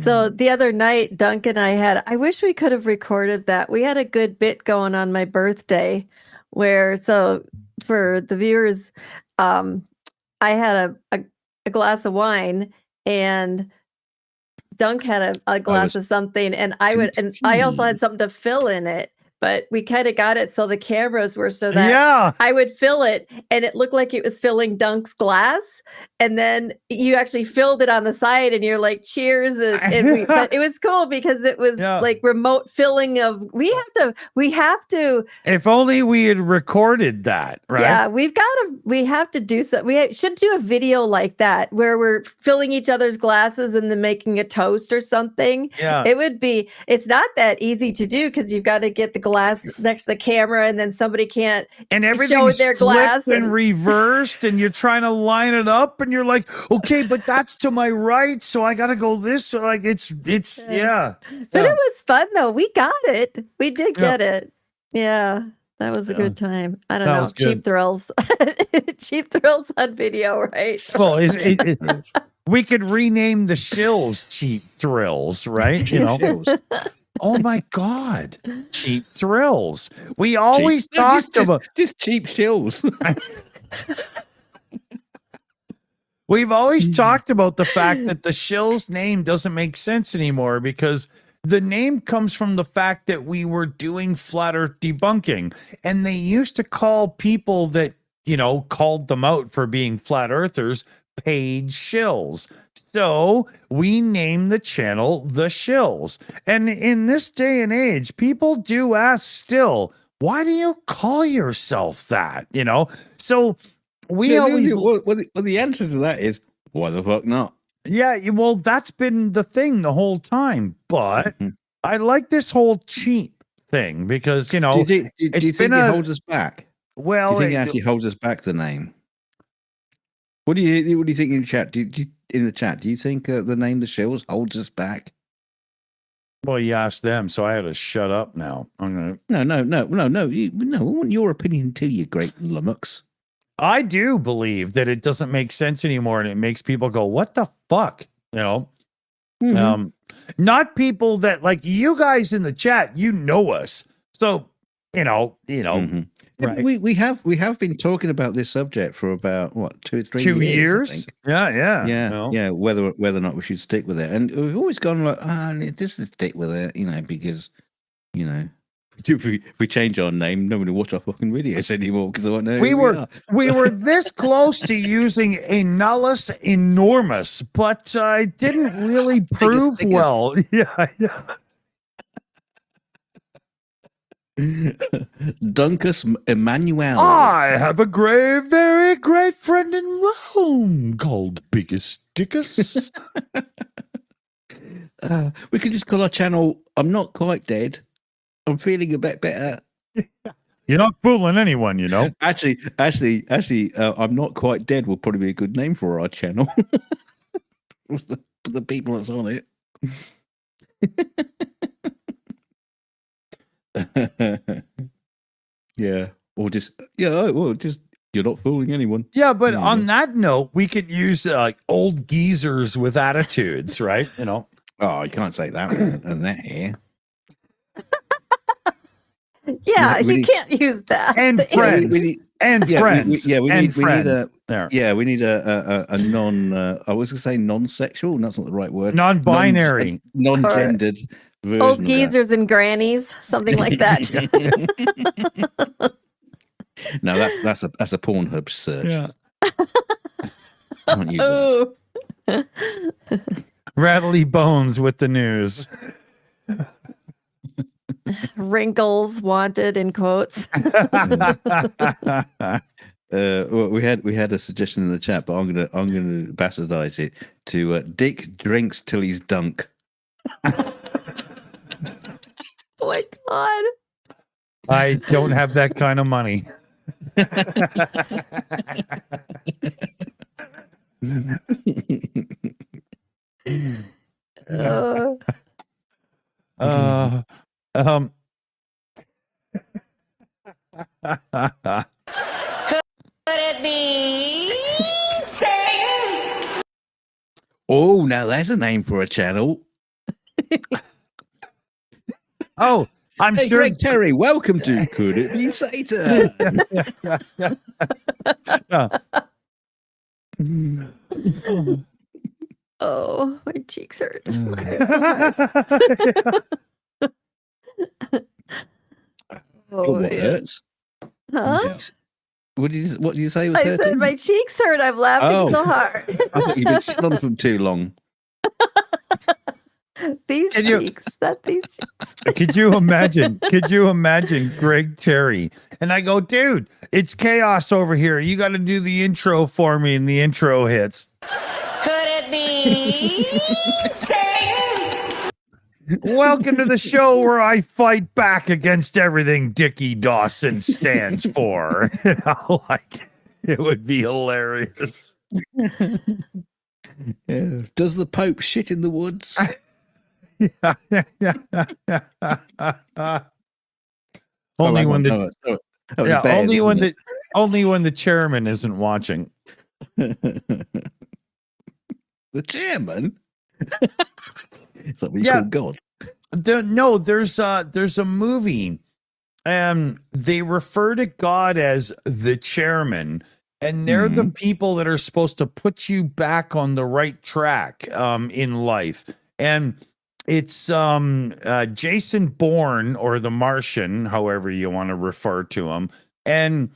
So the other night, Dunk and I wish we could have recorded that. We had a good bit going on my birthday so for the viewers, I had a glass of wine and Dunk had a glass of something and I also had something to fill in it. But we kind of got it so the cameras were so that I would fill it and it looked like it was filling Dunk's glass. And then you actually filled it on the side and you're like, cheers. But it was cool because it was like remote filling of, we have to. If only we had recorded that, right? Yeah, we have to do so. We should do a video like that where we're filling each other's glasses and then making a toast or something. Yeah. It's not that easy to do because you've got to get the glass next to the camera and then somebody can't everything's show their glass and reversed and you're trying to line it up and you're like, okay, but that's to my right, so I gotta go this. So like it's But it was fun though. We got it. We did get it. Yeah. That was a good time. I don't know. Cheap thrills. Cheap thrills on video, right? Well, we could rename the Shills Cheap Thrills, right? You know. Oh my God. Cheap thrills. We always talked about just cheap shills. We've always talked about the fact that the Shills name doesn't make sense anymore because the name comes from the fact that we were doing flat earth debunking and they used to call people that, you know, called them out for being flat earthers paid shills. So we named the channel The Shills. And in this day and age, people do ask still, why do you call yourself that? You know, so we always. Well, the answer to that is, why the fuck not? Yeah, well, that's been the thing the whole time. But I like this whole cheap thing because, you know, do you think it holds us back? Well, do you think it actually holds us back, the name? What do you think in chat? Do you think the name The Shills holds us back? Well, you asked them, so I had to shut up now. I'm gonna. No. I want your opinion too, you great lummox. I do believe that it doesn't make sense anymore, and it makes people go, "What the fuck?" You know. Not people that like you guys in the chat. You know us, so you know. Right. We have been talking about this subject for about what 2 or 3 years. Yeah. Whether or not we should stick with it, and we've always gone like, just stick with it, you know, because you know, if we change our name, nobody will watch our fucking videos anymore because I won't know. We were this close to using a nullus enormous, but I didn't really prove well. Yeah. Dunkus Emmanuel. I have a very great friend in Rome called Biggest Dickus. We could just call our channel I'm Not Quite Dead. I'm feeling a bit better. You're not fooling anyone, you know. Actually, I'm Not Quite Dead will probably be a good name for our channel. For the people that's on it. Yeah. Or just you're not fooling anyone. Yeah, but on that note, we could use old geezers with attitudes, right? Oh, you can't say that and that here. Yeah, you can't use that. And friends. Friends. We need a non. I was going to say non-sexual. And that's not the right word. Non-binary, non-gendered version. Old geezers and grannies, something like that. No, that's a Pornhub search. Yeah. I don't use that. Rattly bones with the news. Wrinkles wanted in quotes. Well, we had a suggestion in the chat, but I'm gonna bastardize it to Dick drinks till he's dunk. Oh my God. I don't have that kind of money. Could it be? Oh, now that's a name for a channel. Oh, I'm hey, sure. Greg Terry, welcome to Could It Be Satan? Oh, my cheeks hurt. Oh, what hurts? Huh? What did you say was I hurting? said my cheeks hurt. I'm laughing so hard. I thought you've been sitting on them too long. These cheeks. Could you imagine Greg Terry? And I go, dude, it's chaos over here. You got to do the intro for me, and the intro hits. Could it be? Welcome to the show where I fight back against everything Dickie Dawson stands for. It would be hilarious. Yeah. Does the Pope shit in the woods? Only when the chairman isn't watching. The chairman? Is that what you call God? There's a movie. They refer to God as the chairman, and they're the people that are supposed to put you back on the right track in life. And it's Jason Bourne, or the Martian, however you want to refer to him, and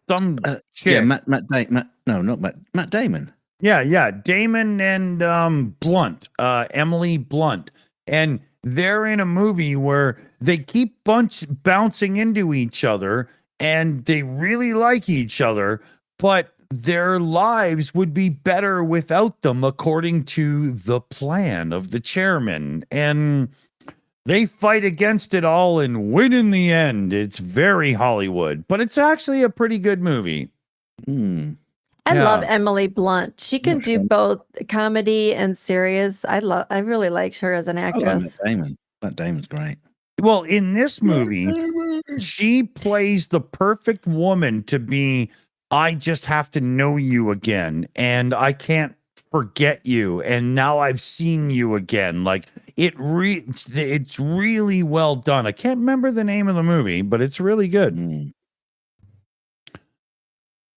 some chick. Matt Damon. Yeah, Damon and Blunt, Emily Blunt, and they're in a movie where they keep bouncing into each other, and they really like each other, but their lives would be better without them, according to the plan of the chairman. And they fight against it all and win in the end. It's very Hollywood, but it's actually a pretty good movie. I love Emily Blunt. She can do both comedy and serious. I really liked her as an actress. Matt Damon's great. Well, in this movie, she plays the perfect woman to be, I just have to know you again, and I can't forget you, and now I've seen you again. Like, it's really well done. I can't remember the name of the movie, but it's really good.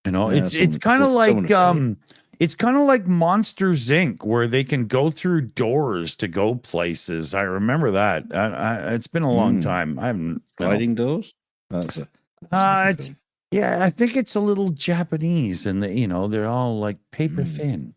You know, it's kind of like Monsters Inc., where they can go through doors to go places. I remember that. It's been a long time. I haven't sliding doors. Yeah, I think it's a little Japanese, and they're all like paper thin.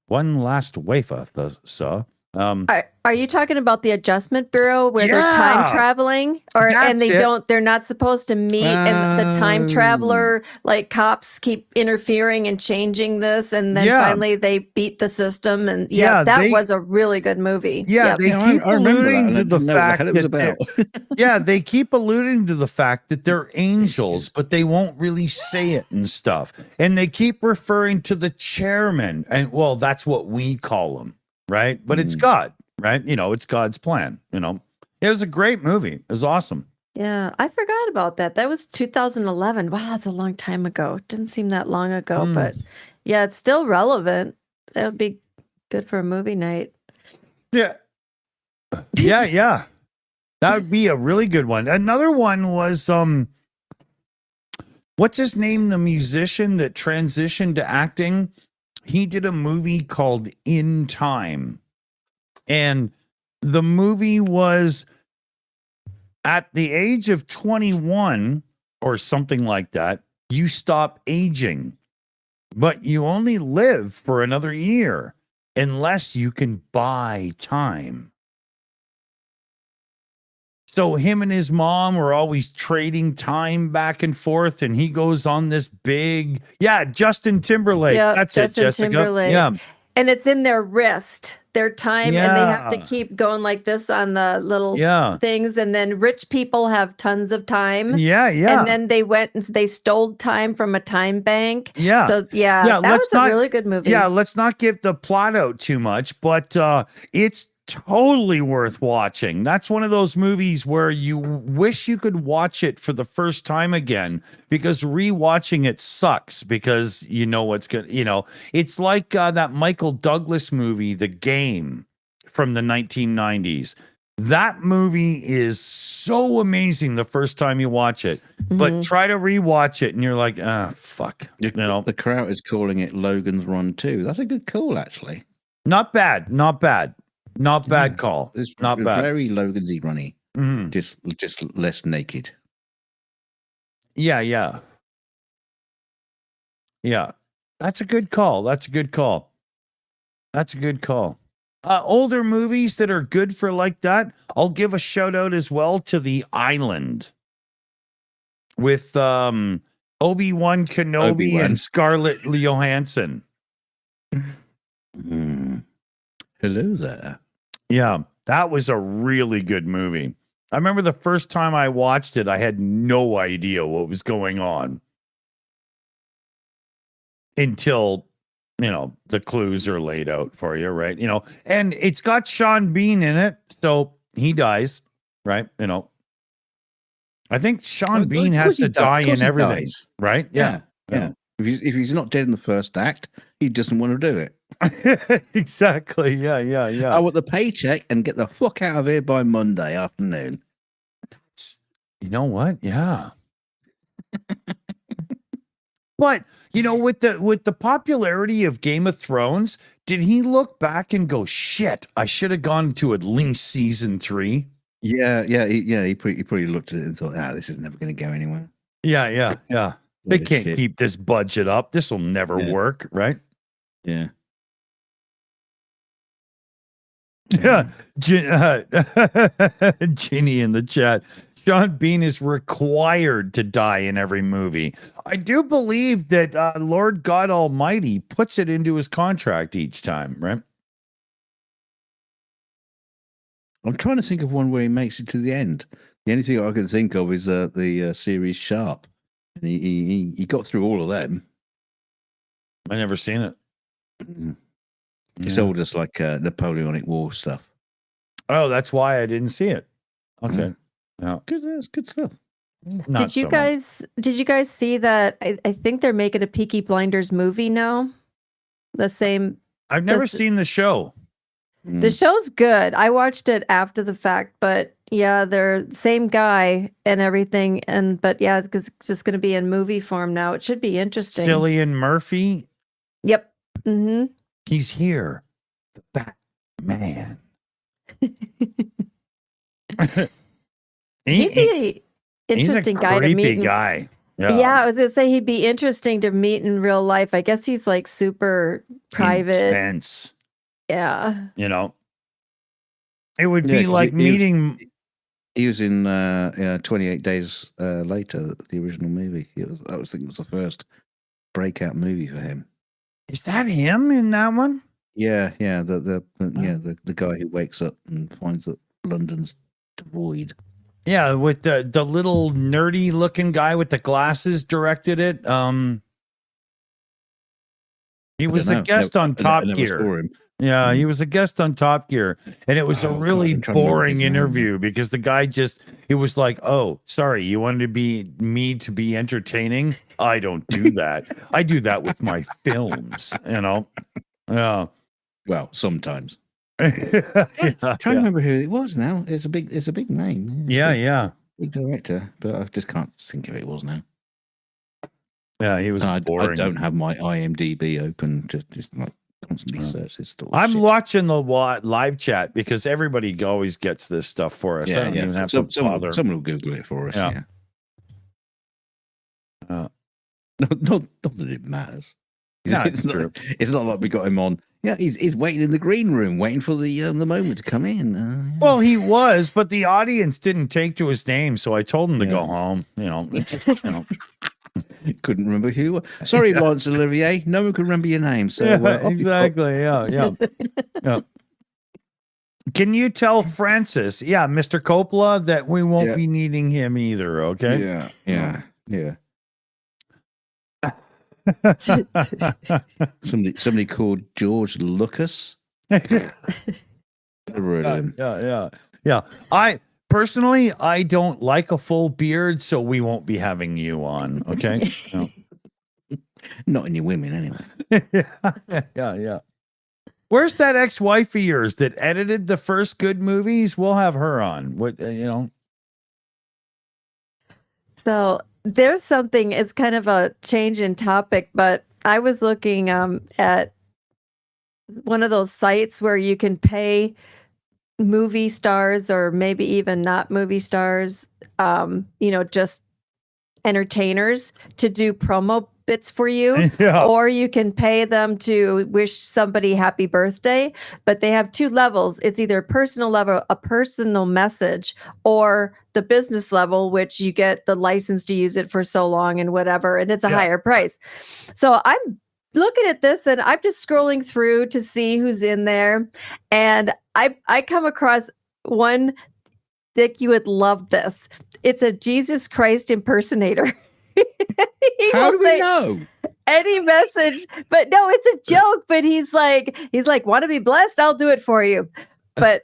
One last wafer, sir. Are you talking about the Adjustment Bureau where they're time traveling, they're not supposed to meet, and the time traveler, like, cops keep interfering and changing this, and then finally they beat the system, and that was a really good movie. Yeah, they keep alluding to the fact that they keep alluding to the fact that they're angels, but they won't really say it and stuff, and they keep referring to the chairman, and well, that's what we call him. Right, but it's God. right? It's God's plan. It was a great movie. It was awesome. Yeah, I forgot about that. That was 2011. Wow, that's a long time ago. Didn't seem that long ago, but yeah, it's still relevant. That would be good for a movie night. Yeah. Yeah. That would be a really good one. Another one was what's his name? The musician that transitioned to acting. He did a movie called In Time. And the movie was at the age of 21 or something like that, you stop aging, but you only live for another year unless you can buy time. So him and his mom were always trading time back and forth, and he goes on this big, Justin Timberlake. Yep, That's Justin it, Jessica. Timberlake. Yeah. And it's in their wrist, their time, and they have to keep going like this on the little things. And then rich people have tons of time. Yeah. And then they went and they stole time from a time bank. Yeah. So that was a really good movie. Yeah, let's not give the plot out too much, but it's totally worth watching. That's one of those movies where you wish you could watch it for the first time again, because rewatching it sucks, because what's good. It's like that Michael Douglas movie, The Game, from the 1990s. That movie is so amazing the first time you watch it, but try to rewatch it and you're like, fuck. The crowd is calling it Logan's Run 2. That's a good call, actually. Not bad. Not bad call. It's not bad. Very Logan's-y runny. Just less naked. Yeah. That's a good call. Older movies that are good for like that, I'll give a shout out as well to The Island with Obi-Wan Kenobi and Scarlett Johansson. Hello there. Yeah, that was a really good movie. I remember the first time I watched it, I had no idea what was going on until, the clues are laid out for you, right? And it's got Sean Bean in it, so he dies, right? I think Sean Bean has to die in everything, right? Yeah. If he's not dead in the first act, he doesn't want to do it. Exactly. Yeah. I want the paycheck and get the fuck out of here by Monday afternoon. You know what? Yeah. But with the popularity of Game of Thrones, did he look back and go, "Shit, I should have gone to at least season 3"? Yeah. He probably looked at it and thought, this is never going to go anywhere. Yeah. They can't keep this budget up. This will never work, right? Yeah. Yeah. Ginny in the chat. Sean Bean is required to die in every movie. I do believe that Lord God Almighty puts it into his contract each time, right? I'm trying to think of one where he makes it to the end. The only thing I can think of is the series Sharp. And he got through all of them. I never seen it. It's all just like Napoleonic War stuff. Oh, that's why I didn't see it. Okay. Yeah. That's good stuff. Did you guys see that? I think they're making a Peaky Blinders movie now. The same. I've never seen the show. The show's good. I watched it after the fact, but yeah, they're the same guy and everything. But it's just going to be in movie form now. It should be interesting. Cillian Murphy. Yep. Mm-hmm. He's here. The Batman. He'd be an interesting guy to meet. He's a creepy guy. Yeah, I was going to say he'd be interesting to meet in real life. I guess he's like super private. Intense. Yeah. It would be like meeting. He was in 28 Days Later, the original movie. I think it was the first breakout movie for him. Is that him in that one? Yeah. The guy who wakes up and finds that London's devoid. Yeah, with the little nerdy looking guy with the glasses directed it. He was a guest on Top Gear. Yeah, he was a guest on Top Gear, and it was a really I'm trying to remember boring his name. interview because the guy it was like, "Oh, sorry, you wanted me to be entertaining? I don't do that. I do that with my films, you know." Yeah. Well, sometimes. Yeah, Trying to remember who it was now. It's a big name. yeah. Big director, but I just can't think of who it was now. Yeah, he was I boring. don't have my IMDb open. Just like constantly search this stuff. I'm watching the live chat because everybody always gets this stuff for us. I don't even have to bother. Someone will Google it for us. Yeah. Not that it matters. No, it's not like we got him on. Yeah, he's waiting in the green room, waiting for the moment to come in. Yeah. Well, he was, but the audience didn't take to his name, so I told him to go home. You know. Couldn't remember who. Sorry, Lawrence Olivier. No one can remember your name. So exactly. Yeah. Can you tell Francis, Mr. Coppola, that we won't be needing him either? Okay. Yeah. Somebody called George Lucas. Yeah. I personally, I don't like a full beard, so we won't be having you on. Okay. No. Not any women, anyway. Yeah. Where's that ex-wife of yours that edited the first good movies? We'll have her on. What So there's something. It's kind of a change in topic, but I was looking at one of those sites where you can pay movie stars or maybe even not movie stars, just entertainers to do promo bits for you, or you can pay them to wish somebody happy birthday. But they have two levels. It's either personal level, a personal message, or the business level, which you get the license to use it for so long and whatever, and it's a higher price. So I'm looking at this and I'm just scrolling through to see who's in there, and I come across one. Dick, you would love this. It's a Jesus Christ impersonator. How do we know? Any message, but no, it's a joke. But he's like, want to be blessed? I'll do it for you. But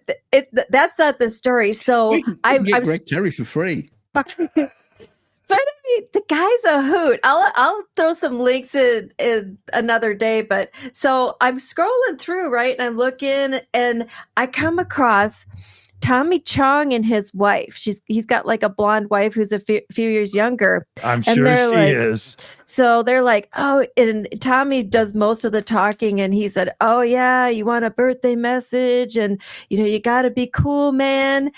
that's not the story. So I'm Greg Terry for free. But I mean, the guy's a hoot. I'll throw some links in another day. But so I'm scrolling through, right, and I'm looking, and I come across Tommy Chong and his wife. He's got like a blonde wife who's a few years younger. I'm sure she is. So they're like, oh, and Tommy does most of the talking, and he said, oh yeah, you want a birthday message, and you got to be cool, man.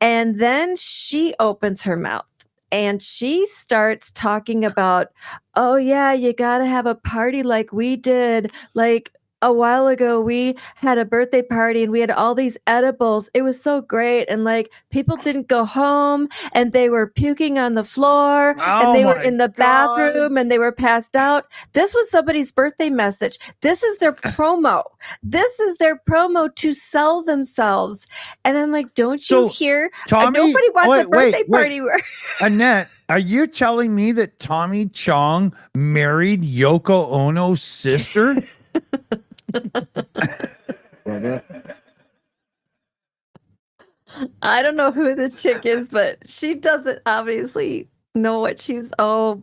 And then she opens her mouth and she starts talking about, oh yeah, you got to have a party like we did, like a while ago. We had a birthday party and we had all these edibles. It was so great. And like people didn't go home and they were puking on the floor and they were in the bathroom and they were passed out. This was somebody's birthday message. This is their promo. This is their promo to sell themselves. And I'm like, don't you hear? Tommy, nobody wants a birthday party. Annette, are you telling me that Tommy Chong married Yoko Ono's sister? I don't know who the chick is, but she doesn't obviously know what she's. I'll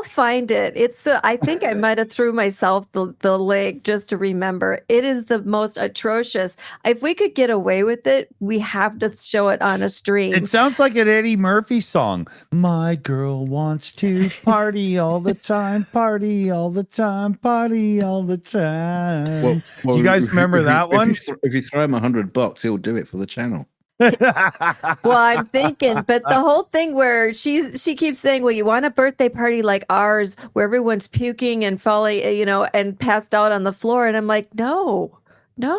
find it. I think I might have threw myself the link just to remember. It is the most atrocious. If we could get away with it, we have to show it on a stream. It sounds like an Eddie Murphy song. My girl wants to party all the time, party all the time, party all the time. Well, you guys remember that one? If you throw him $100, he'll do it for the channel. Well, I'm thinking, but the whole thing where she keeps saying, well, you want a birthday party like ours where everyone's puking and falling, and passed out on the floor. And I'm like, no. Yeah.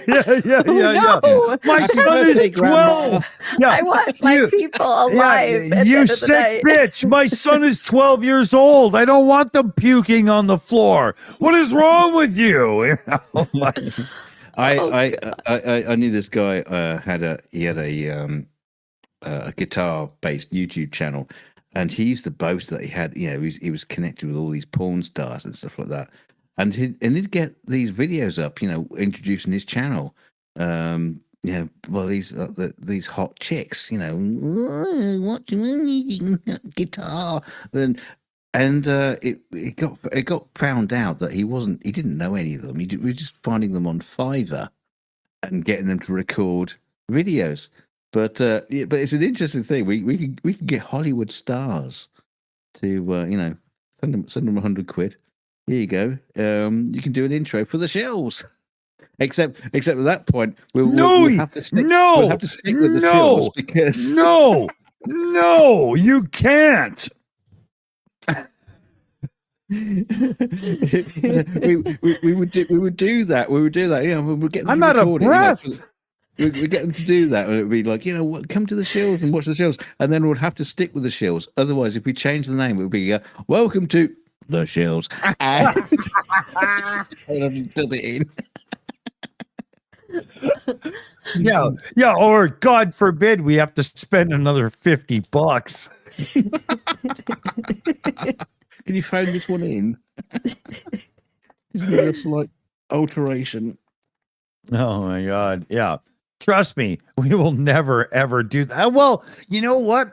My son is 12. Yeah. I want my people alive. You sick bitch. My son is 12 years old. I don't want them puking on the floor. What is wrong with you? I knew this guy had a guitar based YouTube channel, and he used to boast that he had, he was connected with all these porn stars and stuff like that. and he'd get these videos up, introducing his channel. Well, these hot chicks, what do you mean guitar? And it got found out that he didn't know any of them. He was just finding them on Fiverr and getting them to record videos. But it's an interesting thing. We could get Hollywood stars to send them 100 quid. Here you go. You can do an intro for the Shills. Except at that point, we'll have to stick. We'll have to stick with the Shills because no, you can't. we would do that. We would do that. We would get them. I'm out of breath. We get them to do that, and it'd be like, come to the Shills and watch the Shills, and then we'd have to stick with the Shills. Otherwise, if we change the name, it would be welcome to the Shills. And dub it in. Yeah, or God forbid we have to spend another $50. Can you phone this one in? Isn't there a slight alteration? Oh my God. Yeah. Trust me, we will never ever do that. Well, you know what?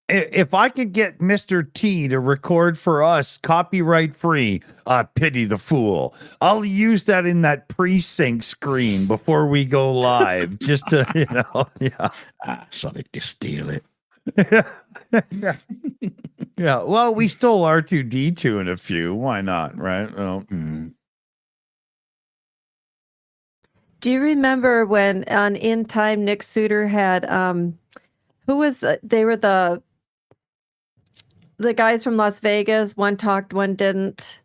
If I could get Mr. T to record for us copyright free, pity the fool. I'll use that in that pre-sync screen before we go live, just to, yeah. Sorry to steal it. Yeah. Yeah. Well, we stole R2D2 in a few. Why not? Right. Oh. Do you remember when on In Time Nick Suter had who was they were the guys from Las Vegas, one talked, one didn't.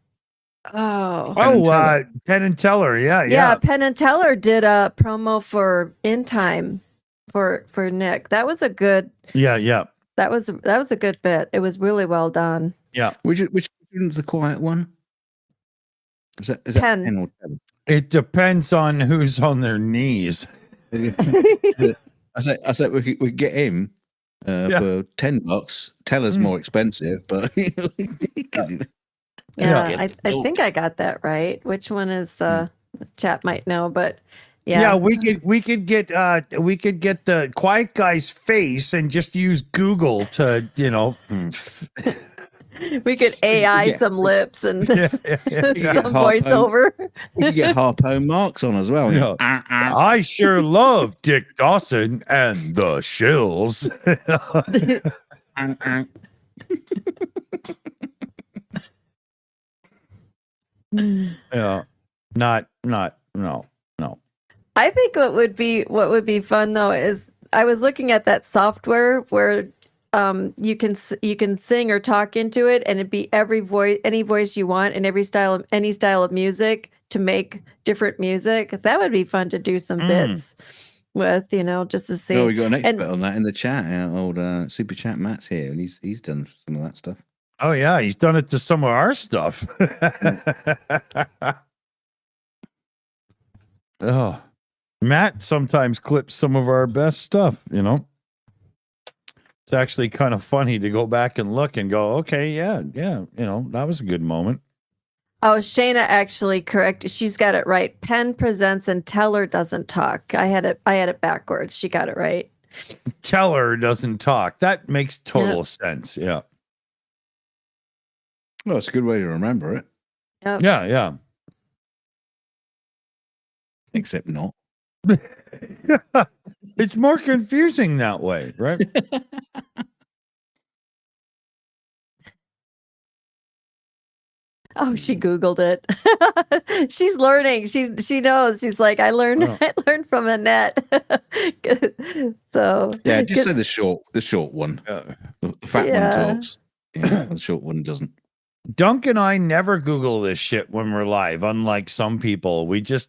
Penn and Teller. Yeah. Penn and Teller did a promo for In Time for Nick. That was a good That was a good bit. It was really well done. Yeah. Which one's the quiet one? Is that Penn or Teller? It depends on who's on their knees. I said we could get him for $10. Teller's more expensive, but I think I got that right. Which one is the chat might know, but yeah, we could get the quiet guy's face and just use Google to we could AI some lips and some voiceover. We could get Harpo Marks on as well. Yeah. I sure love Dick Dawson and the Shills. Yeah. No. I think what would be fun though is I was looking at that software where you can sing or talk into it, and it'd be any voice you want, and any style of music to make different music. That would be fun to do some bits with, just to see. Oh, we got an expert on that in the chat. Old Super Chat Matt's here, and he's done some of that stuff. Oh yeah, he's done it to some of our stuff. Oh, Matt sometimes clips some of our best stuff. It's actually kind of funny to go back and look and go, okay, yeah, that was a good moment. Oh, Shayna actually correct. She's got it right. Penn presents and Teller doesn't talk. I had it backwards. She got it right. Teller doesn't talk. That makes total sense. Yeah. Well, it's a good way to remember it. Yep. Yeah. Except not. It's more confusing that way, right? Oh, she Googled it. She's learning. She knows. She's like, I learned from Annette. So yeah, just say the short one. The fat one talks. Yeah, the short one doesn't. Dunk and I never Google this shit when we're live, unlike some people. We just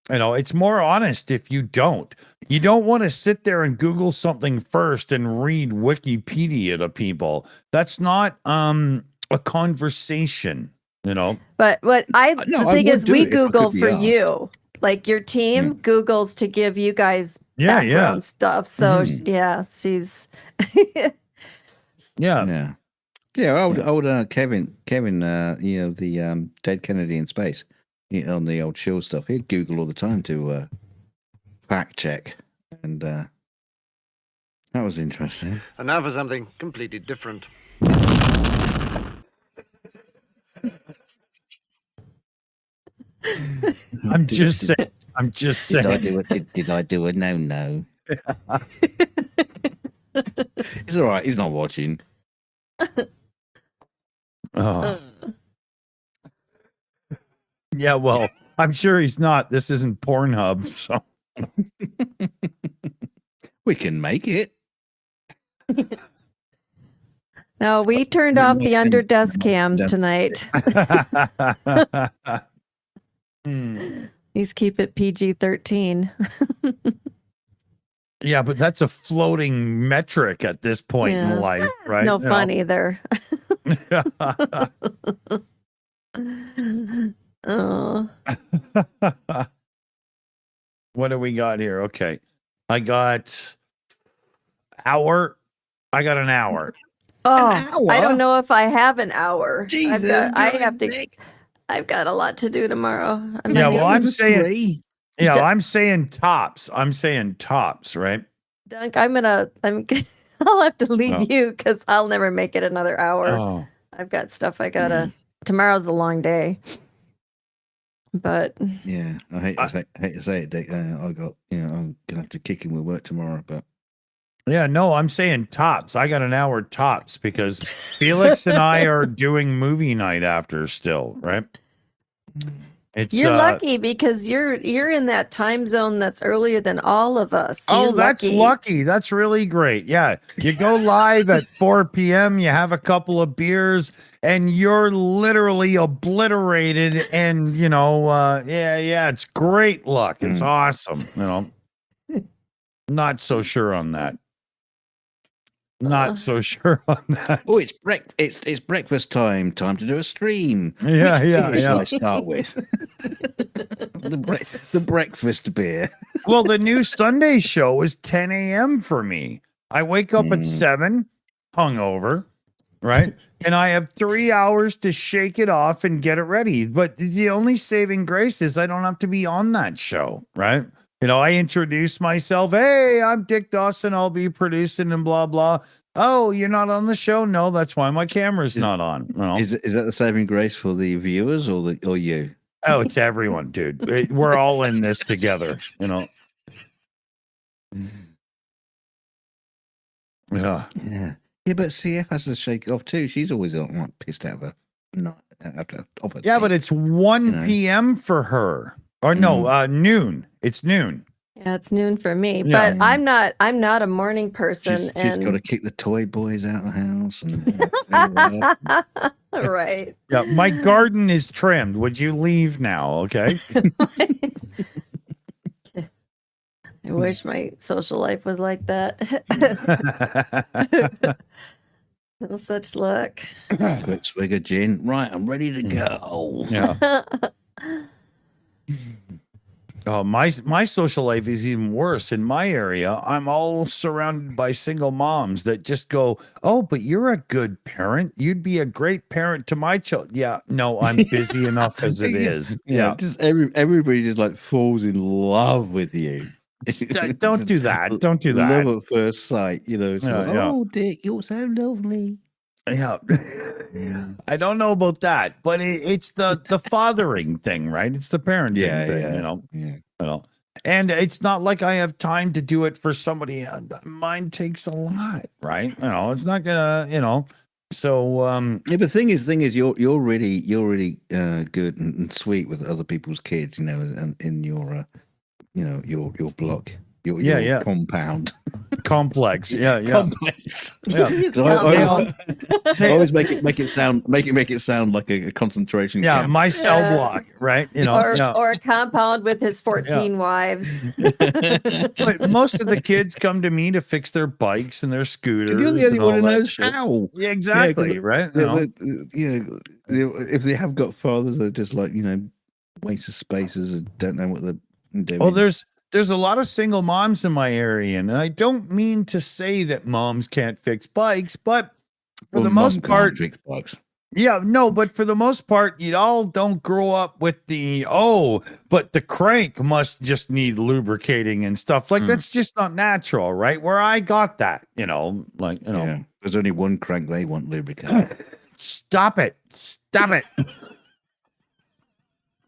it's more honest if you don't. You don't want to sit there and Google something first and read Wikipedia to people. That's not a conversation, But what the thing is, we Google for you. Like your team Googles to give you guys background stuff. So she's yeah. Yeah, old Kevin, you know, the dead Kennedy in space, on the old Shills stuff. He'd Google all the time to fact check, and that was interesting. And now for something completely different. I'm just saying. I'm just saying. Did I do a no? It's all right. He's not watching. Oh. Yeah, well, I'm sure he's not. This isn't Pornhub, so We can make it. No, we turned off the under desk cams tonight. Please keep it PG-13. Yeah, but that's a floating metric at this point in life, right? No fun either. Oh. What do we got here? Okay. I got hour. I got an hour. Oh, I don't know if I have an hour. Jesus, I've got a lot to do tomorrow. Yeah, well, I'm saying I'm saying tops. I'm saying tops, right? Dunk, I'll have to leave you because I'll never make it another hour. Oh. I've got stuff I gotta. Tomorrow's a long day. But yeah, I hate to say it, Dick. I got, I'm gonna have to kick him with work tomorrow, but yeah, no, I'm saying tops. I got an hour tops because Felix and I are doing movie night after still, right? You're lucky because you're in that time zone that's earlier than all of us. Oh, that's lucky. That's really great. Yeah. You go live at 4 p.m., you have a couple of beers, and you're literally obliterated. And, it's great luck. It's awesome. Not so sure on that. Not so sure on that. Oh, it's breakfast time. Time to do a stream. Yeah. I start with the breakfast beer. Well, the new Sunday show is 10 a.m. for me. I wake up at 7, hungover, right? And I have 3 hours to shake it off and get it ready. But the only saving grace is I don't have to be on that show, right? I introduce myself. Hey, I'm Dick Dawson. I'll be producing and blah, blah. Oh, you're not on the show? No, that's why my camera's not on. Is that the saving grace for the viewers or you? Oh, it's everyone, dude. We're all in this together, Yeah. Yeah, but CF has to shake it off too. She's always pissed out of her. Yeah, but it's 1 p.m. for her. Or no, noon. It's noon. Yeah, it's noon for me. Yeah. But I'm not a morning person. She's got to kick the toy boys out of the house. Right. Yeah, my garden is trimmed. Would you leave now? Okay. I wish my social life was like that. No such luck. Quick swig of gin. Right, I'm ready to go. Yeah. Oh, my social life is even worse. In my area, I'm all surrounded by single moms that just go, "Oh, but you're a good parent. You'd be a great parent to my child." Yeah, no, I'm busy enough as it is. Yeah, just everybody just like falls in love with you. Don't do that. Don't do that. Love at first sight. Oh, Dick, you're so lovely. Yeah. I don't know about that, but it's the fathering thing, right? It's the parenting thing, And it's not like I have time to do it for somebody. Mine takes a lot, right? It's not gonna, So yeah, but the thing is, you're really good and sweet with other people's kids, and in your your block. Your compound. Complex. Yeah. Complex. Yeah. I always make it sound like a concentration camp. My cell block, right? Or a compound with his 14 wives. But most of the kids come to me to fix their bikes and their scooters. You're the only one who knows how. Yeah, exactly. Right. If they have got fathers, they're just like, waste of spaces and don't know what they're doing. Well, there's a lot of single moms in my area, and I don't mean to say that moms can't fix bikes, but for the most part, drink spikes. Yeah, no, but for the most part, you all don't grow up with but the crank must just need lubricating and stuff. Like that's just not natural, right? Where I got that, Yeah, there's only one crank they want lubricated. Stop it.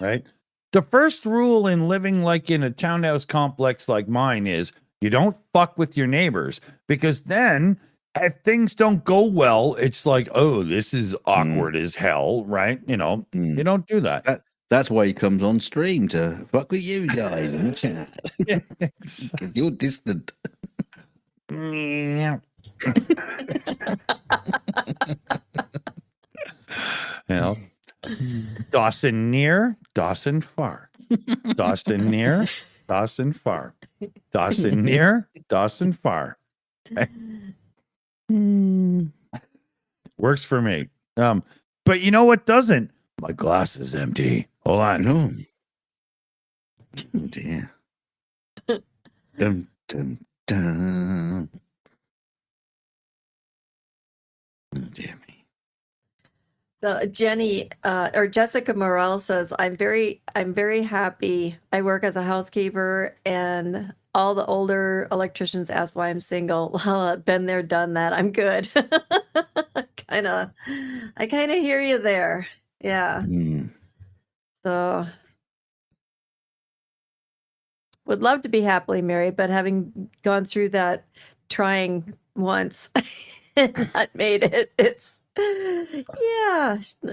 Right? The first rule in living like in a townhouse complex like mine is you don't fuck with your neighbors, because then if things don't go well, it's like, oh, this is awkward as hell, right? You don't do that. That's why he comes on stream, to fuck with you guys in the chat. Because you're distant. Dawson near, Dawson far. Dawson near, Dawson far. Dawson near, Dawson far. Works for me. But you know what doesn't? My glass is empty. Hold on. No. Oh dear. Dun, dun, dun. Oh dear me. So Jenny or Jessica Morel says, I'm very happy. I work as a housekeeper, and all the older electricians ask why I'm single. Well, been there, done that. I'm good. I kind of hear you there. Yeah. So would love to be happily married, but having gone through that trying once and not made it, it's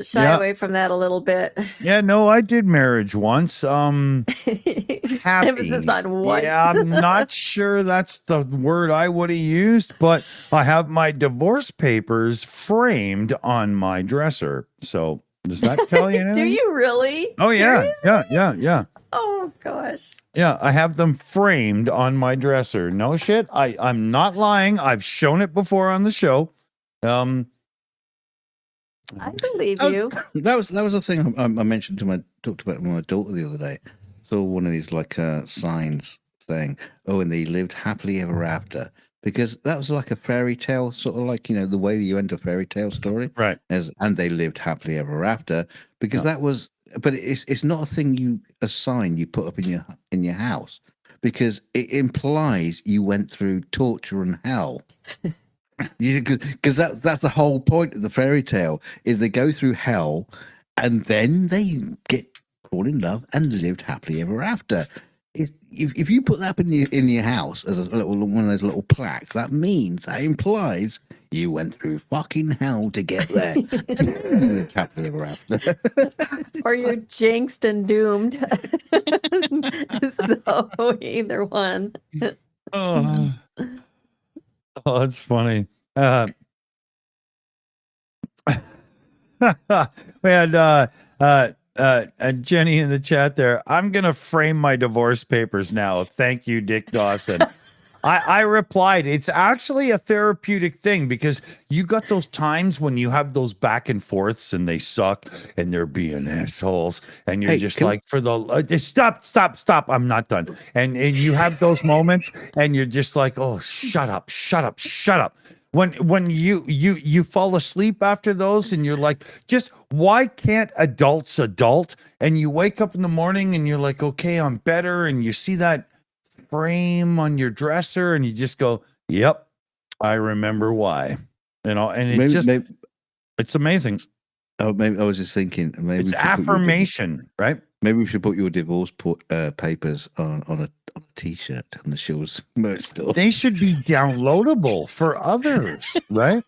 shy away from that a little bit. Yeah, no, I did marriage once. Happy. Emphasis on one. Yeah, I'm not sure that's the word I would have used, but I have my divorce papers framed on my dresser. So does that tell you anything? Do you really? Oh yeah. Seriously? Yeah. Oh gosh. Yeah, I have them framed on my dresser. No shit. I'm not lying. I've shown it before on the show. I believe you. That was the thing I mentioned talked about with my daughter the other day. Saw one of these signs saying, "Oh, and they lived happily ever after," because that was like a fairy tale, sort of like the way you end a fairy tale story, right? And they lived happily ever after, because that was. But it's not a thing a sign you put up in your house, because it implies you went through torture and hell. Because that's the whole point of the fairy tale, is they go through hell and then they fall in love and lived happily ever after. If you put that up in your house as one of those little plaques, that implies you went through fucking hell to get there. Happily ever after. Or you're jinxed and doomed. So either one. Oh, that's funny. We had Jenny in the chat there. I'm gonna frame my divorce papers now. Thank you, Dick Dawson. I replied, it's actually a therapeutic thing, because you got those times when you have those back and forths and they suck and they're being assholes, and you're stop, I'm not done. And you have those moments and you're just like, oh, shut up. When you fall asleep after those and you're like, just why can't adults adult? And you wake up in the morning and you're like, okay, I'm better. And you see that frame on your dresser and you just go, yep, I remember why. And it's amazing. Oh, maybe I was just thinking, maybe it's affirmation, right? Maybe we should put your divorce papers on a t-shirt on the Shills merch store. They should be downloadable for others, right?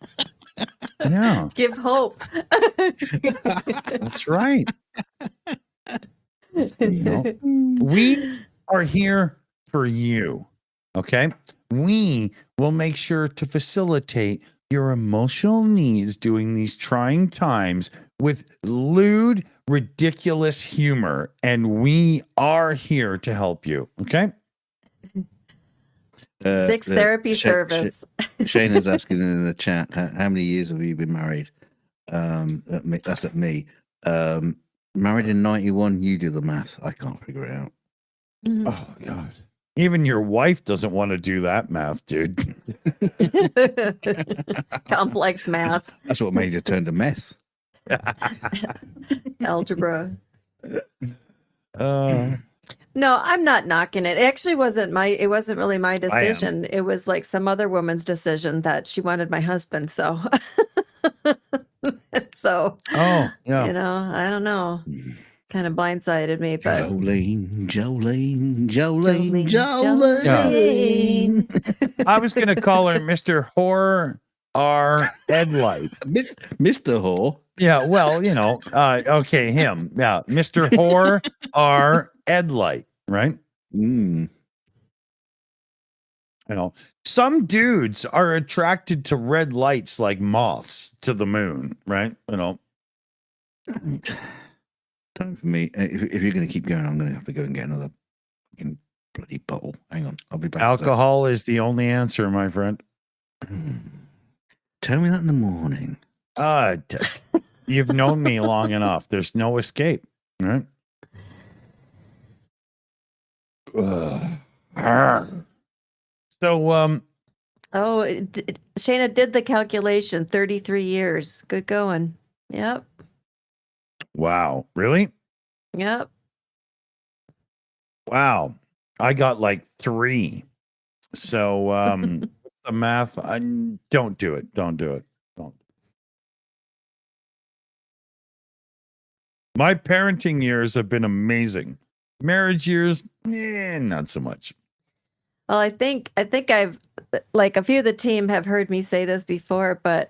Yeah. Give hope. That's right. We are here for you. Okay. We will make sure to facilitate your emotional needs during these trying times with lewd, ridiculous humor. And we are here to help you. Okay. Sex therapy service. Shane is asking in the chat, how many years have you been married? That's at me. Married in 91. You do the math. I can't figure it out. Oh God. Even your wife doesn't want to do that math, dude. Complex math. That's what made you turn to meth. Algebra. Uh, No, I'm not knocking it. It actually it wasn't really my decision. It was like some other woman's decision that she wanted my husband. So, so, oh, yeah. I don't know. Kind of blindsided me, but Jolene. I was going to call her Mr. Horror R. Headlight. Mr. Whore. Yeah, well, okay, him. Yeah, Mr. Horror R. Headlight, right? Some dudes are attracted to red lights like moths to the moon, right? Time for me. If you're going to keep going, I'm going to have to go and get another fucking bloody bottle. Hang on, I'll be back. Alcohol is the only answer, my friend. Tell me that in the morning. You've known me long enough. There's no escape, right? So, Shayna did the calculation. 33 years. Good going. Yep. Wow. Really? Yep. Wow. I got like 3. So, the math, don't do it. Don't do it. Don't. My parenting years have been amazing. Marriage years, not so much. Well, I think I've like a few of the team have heard me say this before, but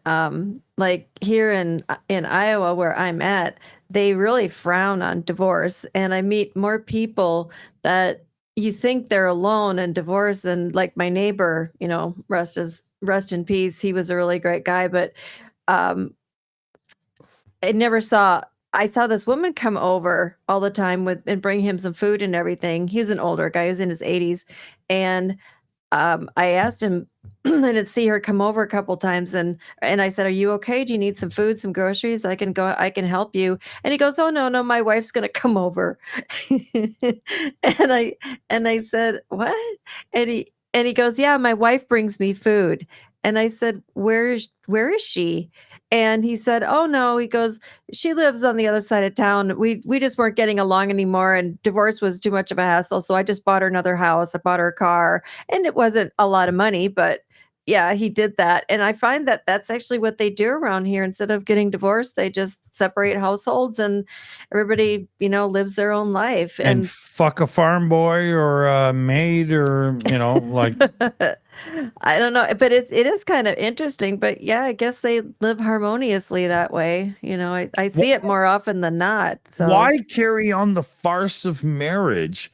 like here in Iowa where I'm at, they really frown on divorce, and I meet more people that you think they're alone in divorce, and like my neighbor, rest in peace. He was a really great guy, but I saw this woman come over all the time and bring him some food and everything. He's an older guy. He's in his 80s. And I asked him, I didn't see her come over a couple times. And I said, "Are you okay? Do you need some food, some groceries? I can help you." And he goes, "Oh, no, my wife's going to come over." and I said, "What?" And he goes, "Yeah, my wife brings me food." And I said, where is she?" And he said, "Oh, no." He goes, "She lives on the other side of town. We just weren't getting along anymore, and divorce was too much of a hassle. So I just bought her another house. I bought her a car, and it wasn't a lot of money, but yeah, he did that." And I find that that's actually what they do around here. Instead of getting divorced, they just separate households, and everybody, lives their own life. And fuck a farm boy or a maid, or like. I don't know, but it is kind of interesting. But yeah, I guess they live harmoniously that way. I see it more often than not. So why carry on the farce of marriage?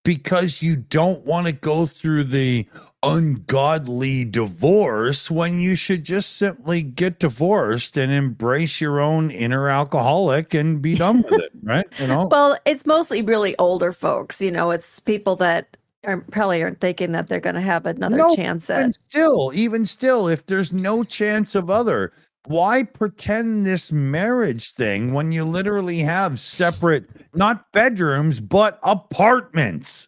Because you don't want to go through the ungodly divorce when you should just simply get divorced and embrace your own inner alcoholic and be done with it, right? Well, it's mostly really older folks. It's people that probably aren't thinking that they're going to have another chance at. Even still, if there's no chance of other, why pretend this marriage thing when you literally have separate, not bedrooms, but apartments,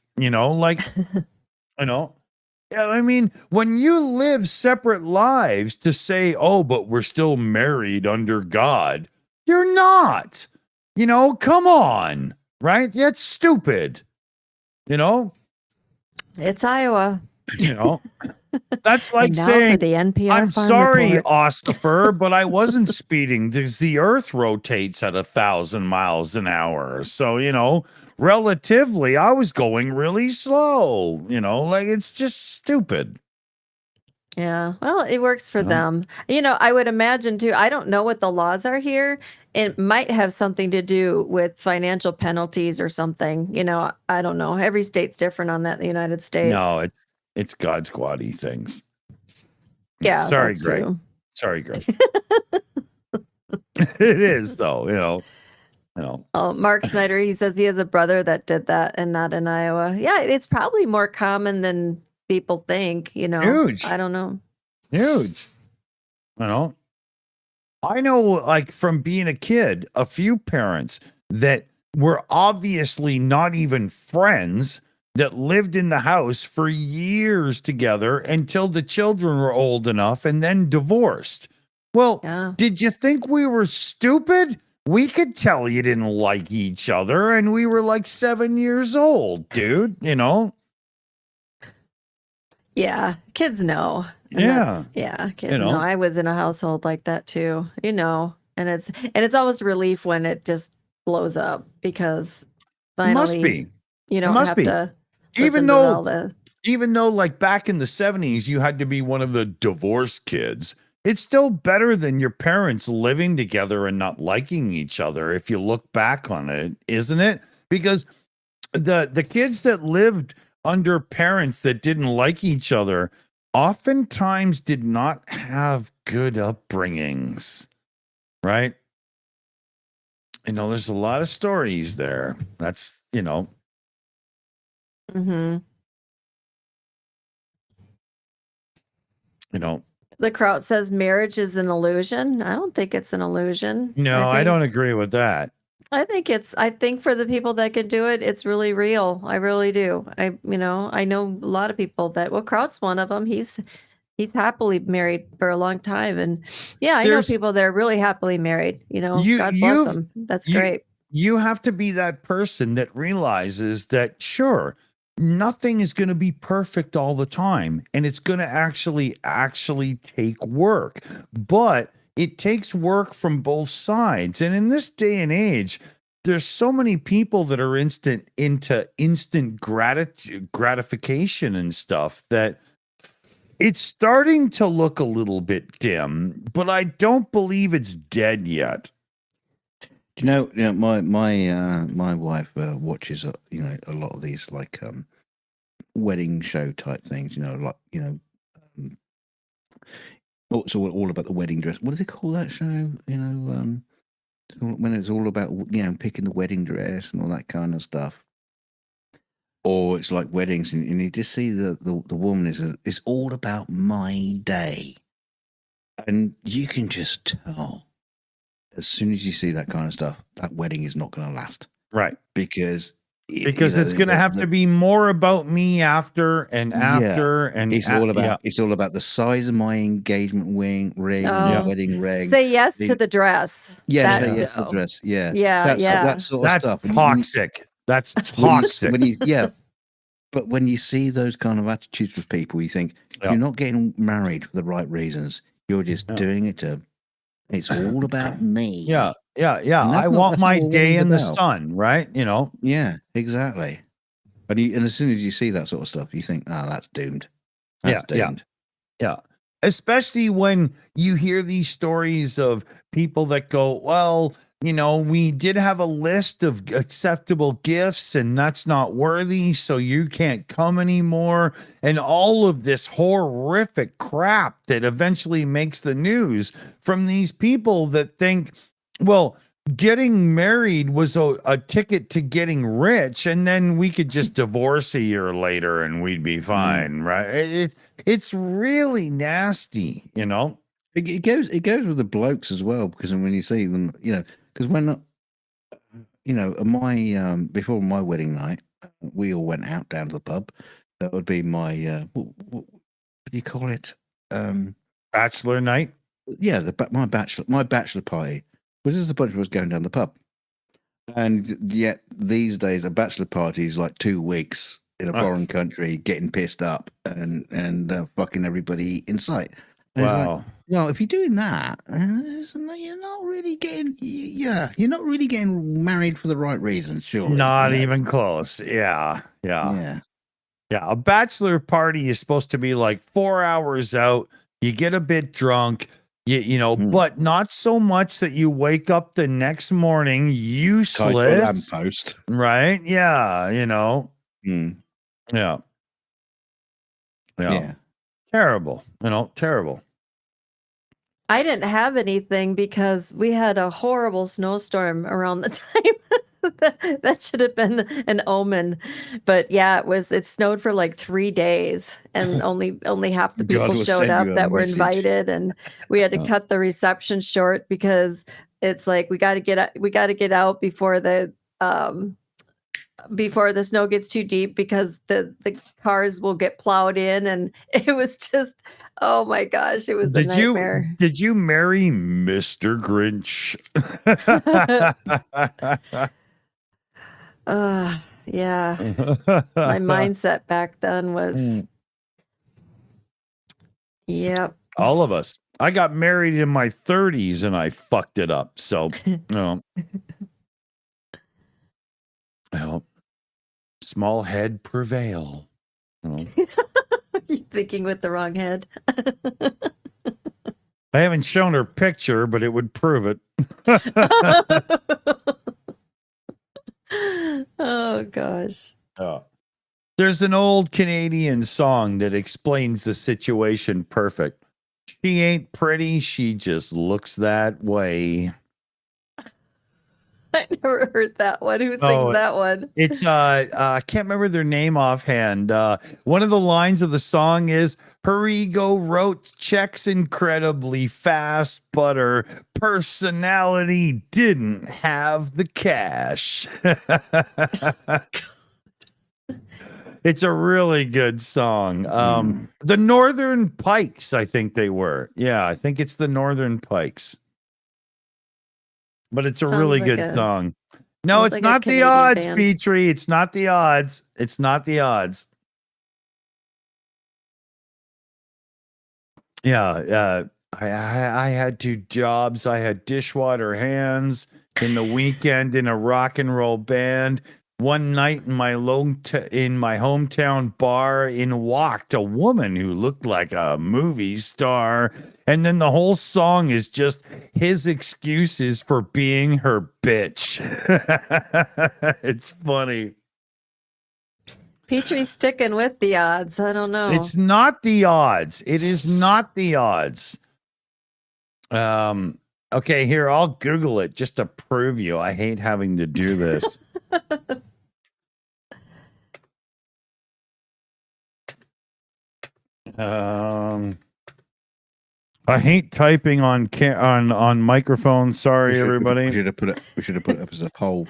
Yeah, I mean, when you live separate lives to say, "Oh, but we're still married under God," you're not. Come on, right? That's stupid. It's Iowa. That's like saying, "I'm sorry, Ossifer, but I wasn't speeding because the earth rotates at 1,000 miles an hour. So, relatively, I was going really slow." Like, it's just stupid. Yeah, well, it works for them. I would imagine too. I don't know what the laws are here. It might have something to do with financial penalties or something. I don't know. Every state's different on that in the United States. No, it's God squatty things. Yeah, sorry, that's Greg. true. Sorry, Greg. It is though. Oh, Mark Snyder, he says he has a brother that did that and not in Iowa. Yeah, it's probably more common than people think, Huge. I don't know. Huge. I know, like, from being a kid, a few parents that were obviously not even friends that lived in the house for years together until the children were old enough and then divorced. Well, Yeah. did you think we were stupid? We could tell you didn't like each other, and we were like 7 years old, dude, you know? Yeah, kids know. And Yeah. kids You know. know? I was in a household like that too, you know. And it's almost relief when it just blows up because It must finally be. you It don't must have be. to Even listen to all though the even though like back in the 70s you had to be one of the divorced kids, it's still better than your parents living together and not liking each other if you look back on it, isn't it? Because the kids that lived under parents that didn't like each other oftentimes did not have good upbringings, right? You know, there's a lot of stories there. That's, you know, Mhm. you know, The Kraut says marriage is an illusion. I don't think it's an illusion. no, I don't agree with that. I think for the people that can do it, it's really real. I really do. I know a lot of people that, well, Kraut's one of them. He's happily married for a long time. And yeah, I know There's people that are really happily married, you know, you God bless you've them. That's you great. you have to be that person that realizes that sure, nothing is going to be perfect all the time, and it's going to actually take work, but it takes work from both sides. And in this day and age, there's so many people that are into instant gratification and stuff that it's starting to look a little bit dim, but I don't believe it's dead yet. Do you know my wife watches a lot of these like wedding show type things. You know, like it's all about the wedding dress. What do they call that show? You know, when it's all about picking the wedding dress and all that kind of stuff. Or it's like weddings, and you just see the woman is all about my day, and you can just tell as soon as you see that kind of stuff, that wedding is not going to last, Right. because It's going to have to be more about me after and after and it's all about the size of my engagement ring and the Oh, wedding ring. say yes to the dress. Yes, That, yes, the dress. Yeah, Yeah, that sort of that's stuff. toxic. That's toxic. But when you see those kind of attitudes with people, you think you're not getting married for the right reasons. You're just doing it to. It's all about me. Yeah. I want my day in the sun, right? You know. Yeah, exactly. And as soon as you see that sort of stuff, you think, that's doomed. That's doomed. Yeah. Especially when you hear these stories of people that go, well, you know, we did have a list of acceptable gifts and that's not worthy, so you can't come anymore. And all of this horrific crap that eventually makes the news from these people that think, well, getting married was a ticket to getting rich, and then we could just divorce a year later and we'd be fine, right? It's really nasty, you know. It goes with the blokes as well, because when you see them, because when my before my wedding night, we all went out down to the pub. That would be my what do you call it? Bachelor night. Yeah, my bachelor party. Which is a bunch of us going down the pub. And yet these days a bachelor party is like 2 weeks in a foreign country, getting pissed up and fucking everybody in sight. And wow. Like, well, if you're doing that, you're not really getting married for the right reasons, surely. Not even close. Yeah. A bachelor party is supposed to be like 4 hours out. You get a bit drunk. But not so much that you wake up the next morning useless. Lamppost. Right? Yeah, Yeah. Terrible. Terrible. I didn't have anything because we had a horrible snowstorm around the time. That should have been an omen. But yeah, it snowed for like 3 days and only half the people showed up that were invited, and we had to cut the reception short because it's like we got to get out before the before the snow gets too deep because the cars will get plowed in, and it was just, oh my gosh, it was a nightmare. Did you marry Mr. Grinch? Yeah. My mindset back then was, yep. All of us. I got married in my 30s and I fucked it up. So, well, small head prevail. You're thinking with the wrong head. I haven't shown her picture, but it would prove it. Oh, gosh. There's an old Canadian song that explains the situation perfect. She ain't pretty, she just looks that way. I never heard that one. Who sings that one? It's I can't remember their name offhand. One of the lines of the song is her ego wrote checks incredibly fast, but her personality didn't have the cash. It's a really good song. The Northern Pikes, I think they were. Yeah, I think it's the Northern Pikes. But it's a really good song. No, it's not the odds, Petrie. It's not the odds. It's not the odds. Yeah, I had 2 jobs. I had dishwater hands in the weekend in a rock and roll band. One night in my hometown bar, in walked a woman who looked like a movie star. And then the whole song is just his excuses for being her bitch. It's funny. Petrie's sticking with the odds. I don't know. It's not the odds. It is not the odds. Okay, here, I'll Google it just to prove you. I hate having to do this. I hate typing on microphone. Sorry, everybody. We should have put it up as a poll.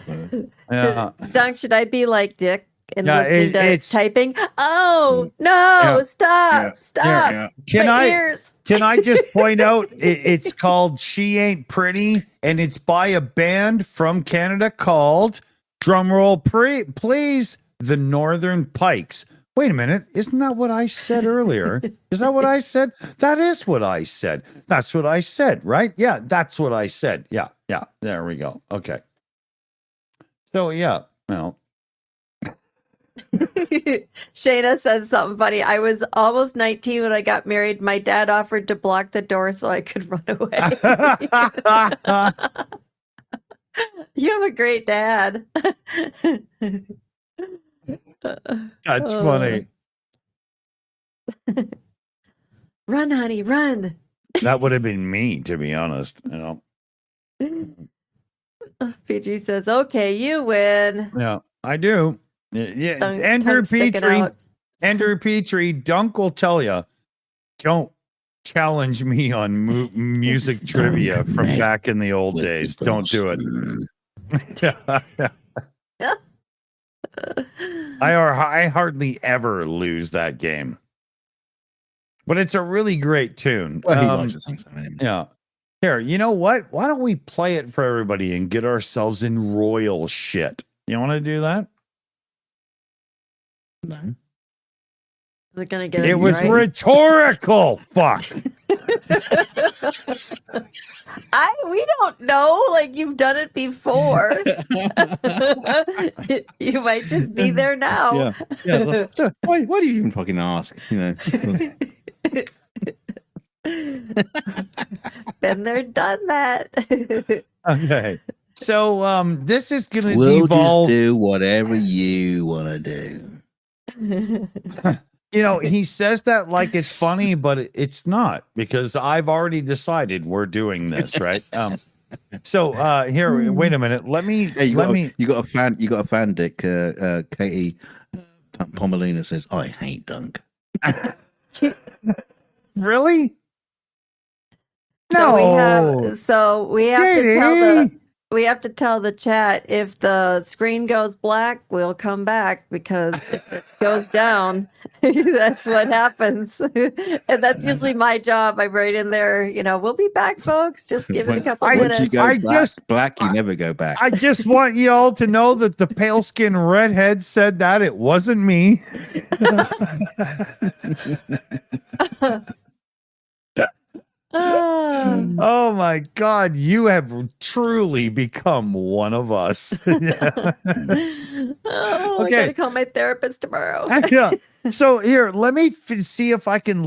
Dunk, should I be like Dick and listening to typing? Oh no! Stop! Can I just point out it's called "She Ain't Pretty" and it's by a band from Canada called, drumroll please, the Northern Pikes. Wait a minute. Isn't that what I said earlier? Is that what I said? That is what I said. That's what I said, right? Yeah, that's what I said. Yeah. There we go. Okay. So, yeah. Well. Shayna says something funny. I was almost 19 when I got married. My dad offered to block the door so I could run away. You have a great dad. That's funny. Run, honey, run. That would have been me, to be honest. PG says, "Okay, you win." Yeah, I do. Yeah, Andrew Petrie, Dunk will tell you, don't challenge me on music trivia from back in the old days. Don't do it. I hardly ever lose that game, but it's a really great tune. Well, he likes to think so. Yeah. Here, you know what? Why don't we play it for everybody and get ourselves in royal shit? You want to do that? No. Is it gonna get? It was right? Rhetorical. Fuck. We don't know. Like, you've done it before. You might just be there now. Yeah. Why do you even fucking ask? You know. Been there, done that. Okay. So this is gonna evolve. Just do whatever you want to do. You know, he says that like it's funny, but it's not, because I've already decided we're doing this, right? So here, wait a minute. You got a fan, Dick. Katie Pomelina says, "I hate Dunk." Really? No. So we have to tell We have to tell the chat if the screen goes black, we'll come back, because if it goes down, that's what happens. And that's usually my job. I'm right in there. We'll be back, folks. Just give it a couple minutes. You go black, you never go back. I just want you all to know that the pale skin redhead said that. It wasn't me. Oh my God, you have truly become one of us. I gotta call my therapist tomorrow. Yeah. So here, let me see if I can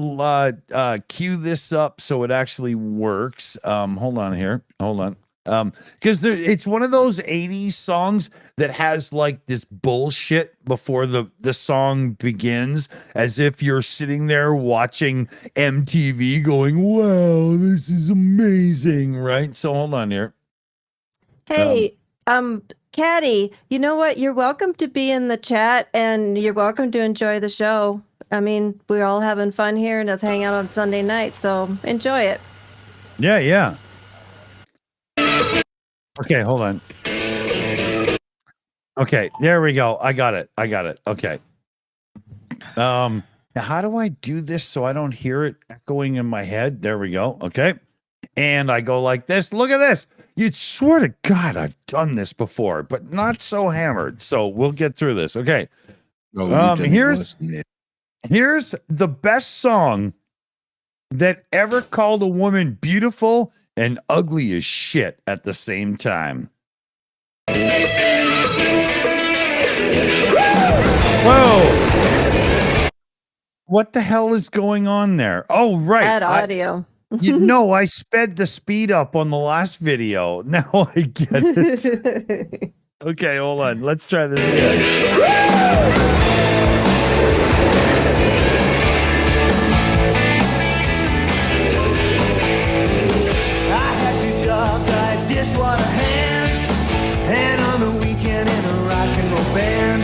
cue this up so it actually works. Hold on here. Hold on. Because it's one of those 80s songs that has like this bullshit before the song begins, as if you're sitting there watching MTV going, wow, this is amazing, right? So hold on here. Hey, Caddy, you know what? You're welcome to be in the chat, and you're welcome to enjoy the show. I mean, we're all having fun here, and let's hang out on Sunday night, so enjoy it. Yeah. Okay, hold on. Okay, there we go. I got it. Okay. Now how do I do this so I don't hear it echoing in my head? There we go. Okay. And I go like this. Look at this. You'd swear to God I've done this before, but not so hammered. So we'll get through this. Okay. Here's the best song that ever called a woman beautiful and ugly as shit at the same time. Whoa! What the hell is going on there? Oh, right. Bad audio. I sped the speed up on the last video. Now I get it. Okay, hold on. Let's try this again. Dishwater hands, and on the weekend in a rock and roll band.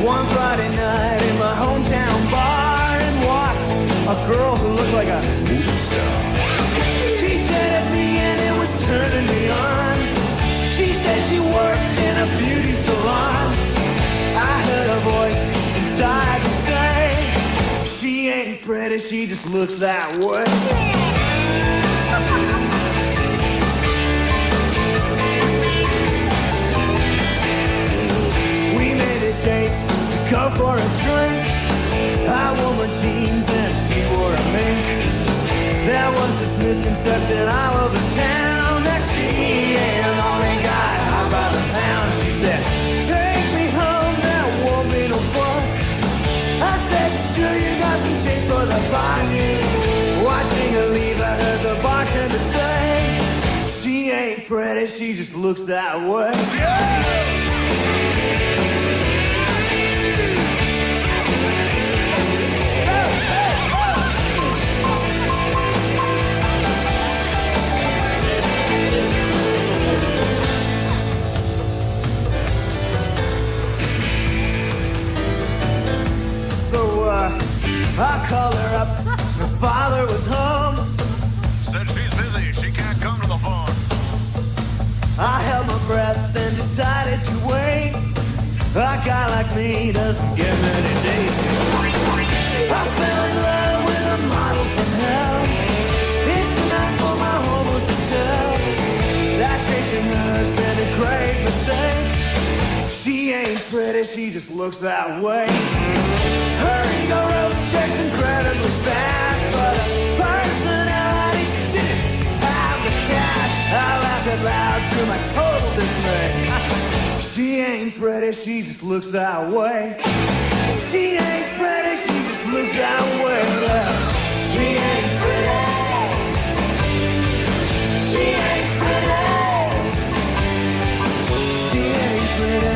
One Friday night in my hometown bar, and walked a girl who looked like a movie star. She said at me and it was turning me on. She said she worked in a beauty salon. I heard a voice inside me say, she ain't pretty, she just looks that way. To go for a drink, I wore my jeans and she wore a mink. There was this misconception all over town that she only got high by the pound. She said, take me home, there won't be no fuss. I said, sure, you got some change for the boss. Watching her leave, I heard the bartender say, she ain't pretty, she just looks that way. I called her up, her father was home. Said she's busy, she can't come to the phone. I held my breath and decided to wait. A guy like me doesn't get many dates. I fell in love with a model from hell. It's a night for my homeless to tell. That chasing her's been a great mistake. She ain't pretty, she just looks that way. Her ego road checks incredibly fast, but her personality didn't have the cash. I laughed out loud through my total dismay. She ain't pretty, she just looks that way. She ain't pretty, she just looks that way. She ain't pretty. She ain't pretty. She ain't pretty.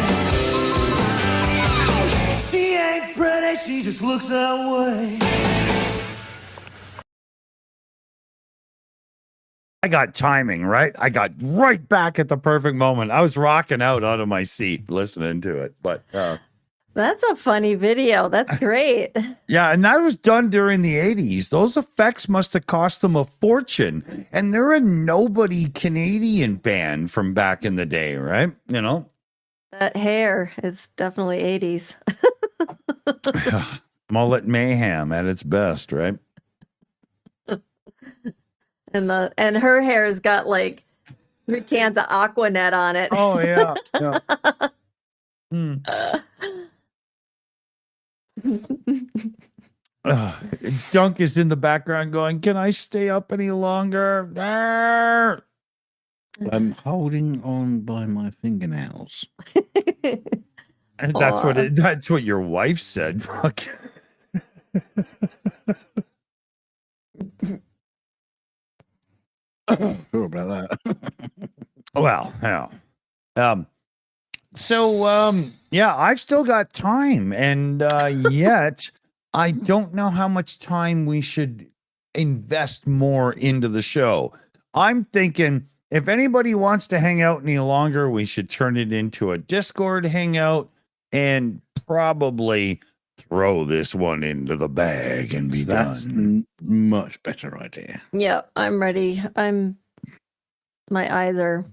She ain't pretty, she just looks that way. I got timing, right? I got right back at the perfect moment. I was rocking out of my seat listening to it. But That's a funny video. That's great. Yeah, and that was done during the 80s. Those effects must have cost them a fortune. And they're a nobody Canadian band from back in the day, right? You know? That hair is definitely 80s. Mullet mayhem at its best, right? And her hair's got like 3 cans of Aquanet on it. Oh, yeah. Yeah. Dunk is in the background going, can I stay up any longer? Arr! I'm holding on by my fingernails. And that's what your wife said. Fuck. Sure about that. Well, yeah. Yeah, I've still got time, and yet I don't know how much time we should invest more into the show. I'm thinking if anybody wants to hang out any longer, we should turn it into a Discord hangout and probably throw this one into the bag and be done. Much better idea. Yeah, I'm ready. My eyes are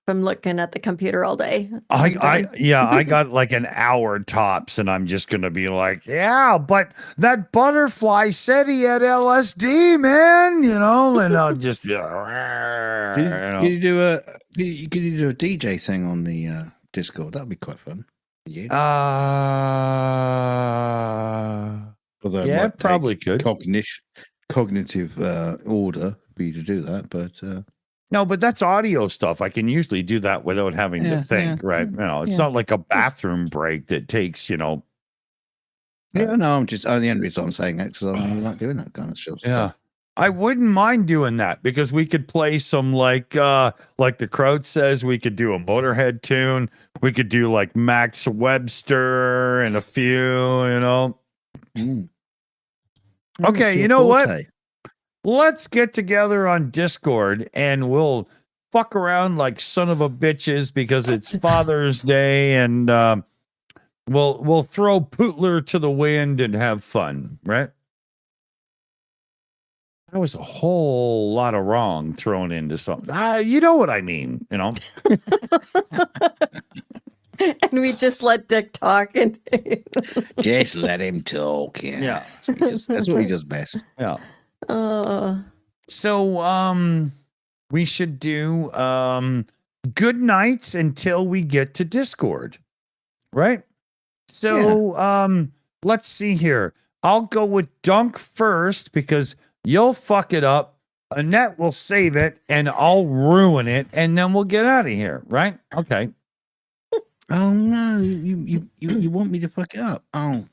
from looking at the computer all day. I got like an hour tops, and I'm just gonna be like, yeah, but that butterfly said he had LSD, man, you know, and I'll just Can you do a DJ thing on the Discord? That'd be quite fun. Yeah. Although yeah, probably could. Cognitive order for you to do that, but no, but that's audio stuff. I can usually do that without having to think, right? You know, it's not like a bathroom break that takes, you know. Yeah, no, I'm just, the only reason I'm saying that because I'm not doing that kind of stuff. Yeah. I wouldn't mind doing that because we could play some like the crowd says, we could do a Motorhead tune. We could do like Max Webster and a few, you know. Okay, you know what? Let's get together on Discord and we'll fuck around like son of a bitches because it's Father's Day, and we'll throw Pootler to the wind and have fun, right? That was a whole lot of wrong thrown into something. You know what I mean, you know? And we just let Dick talk. And just let him talk. Yeah. That's what he does best. Yeah. So we should do good nights until we get to Discord, right? So let's see here. I'll go with Dunk first because you'll fuck it up. Annette will save it and I'll ruin it, and then we'll get out of here, right? Okay. Oh no, you want me to fuck it up? Oh.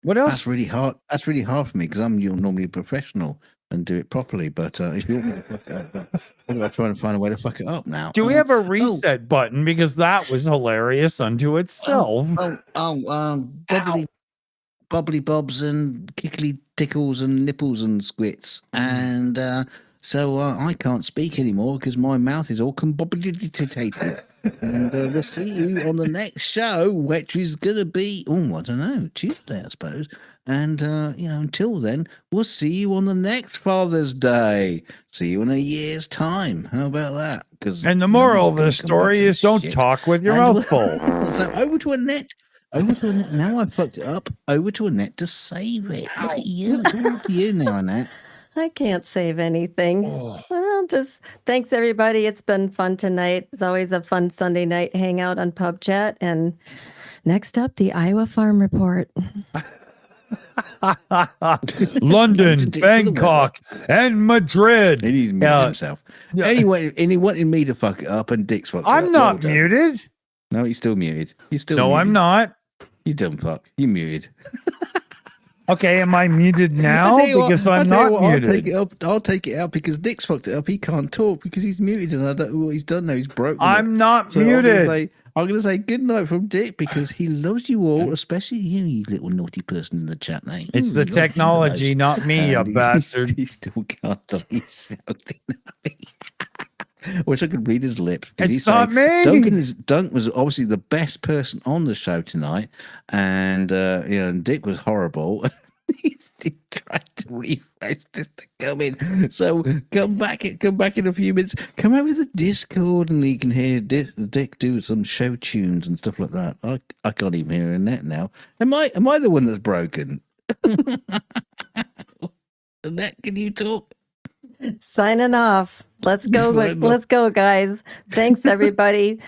What else? That's really hard. That's really hard for me because I'm normally a professional and do it properly. But if you want me to fuck it up, I'm going to try and find a way to fuck it up now. Do we have a reset button? Because that was hilarious unto itself. Bubbly bobs and kickly tickles and nipples and squits. And so I can't speak anymore because my mouth is all combobulated. And we'll see you on the next show, which is going to be, I don't know, Tuesday, I suppose. And, until then, we'll see you on the next Father's Day. See you in a year's time. How about that? And the moral of the story is don't talk with your mouth full. So over to Annette. Now I've fucked it up. Over to Annette to save it. Look at you. It's all up to you now, Annette. I can't save anything. Well, just thanks everybody. It's been fun tonight. It's always a fun Sunday night hangout on PubChat. And next up, the Iowa Farm Report. London, Bangkok, and Madrid. He needs to mute himself. Anyway, and he wanted me to fuck it up, and Dick's fucked it up. I'm not muted. No, he's still muted. No, I'm not. You dumb fuck. You muted. Okay, am I muted now? Because I'm not muted. I'll take it out because Dick's fucked it up. He can't talk because he's muted, and I don't know what he's done now. He's broken. I'm not muted. I'm going to say good night from Dick because he loves you all, especially you little naughty person in the chat name. It's the technology, not me, you bastard. He still can't talk. He's shouting at me. Wish I could read his lips. It's not me. Dunk was obviously the best person on the show tonight, and and Dick was horrible. he tried to refresh just to come in. So come back in a few minutes. Come over to the Discord, and you can hear Dick do some show tunes and stuff like that. I can't even hear Annette now. Am I the one that's broken? Annette, can you talk? Signing off. Let's go. Let's go, guys. Thanks, everybody.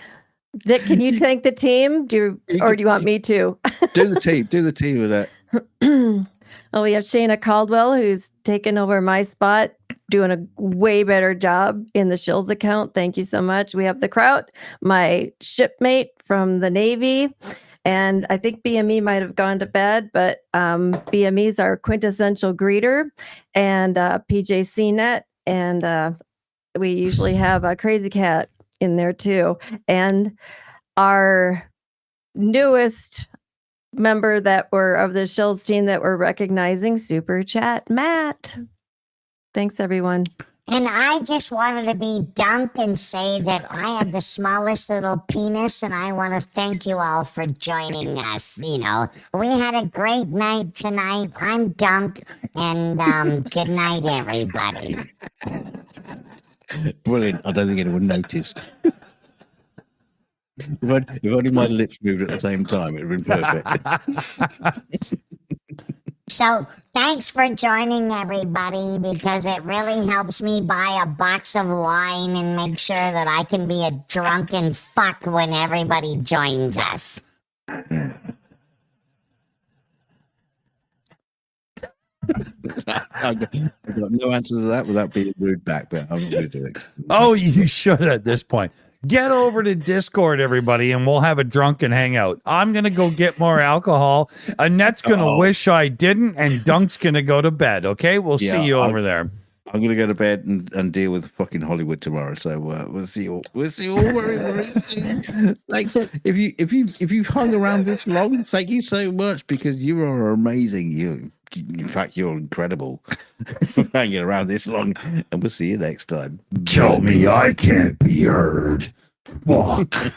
Dick, can you thank the team? Do you want me to? Do the team with that. Well, we have Shayna Caldwell, who's taken over my spot, doing a way better job in the Shills account. Thank you so much. We have the Kraut, my shipmate from the Navy. And I think BME might have gone to bed, but BME's our quintessential greeter, and PJ CNET, and we usually have a Crazy Cat in there too. And our newest member of the Shills team that we're recognizing, Super Chat Matt. Thanks, everyone. And I just wanted to be Dunk and say that I have the smallest little penis, and I want to thank you all for joining us. We had a great night tonight. I'm Dunk, and good night, everybody. Brilliant. I don't think anyone noticed. If only my lips moved at the same time, it would have been perfect. So thanks for joining, everybody, because it really helps me buy a box of wine and make sure that I can be a drunken fuck when everybody joins us. I've got no answer to that without being rude back, but I'm not going to do it. Oh, you should at this point. Get over to Discord, everybody, and we'll have a drunken hangout. I'm going to go get more alcohol. Annette's going to wish I didn't, and Dunk's going to go to bed, okay? We'll see you over there. I'm going to go to bed and deal with fucking Hollywood tomorrow, so we'll see you all very, very soon. Thanks. If you've hung around this long, thank you so much, because you are amazing. In fact, you're incredible for hanging around this long, and we'll see you next time. Tell me I can't be heard. Fuck.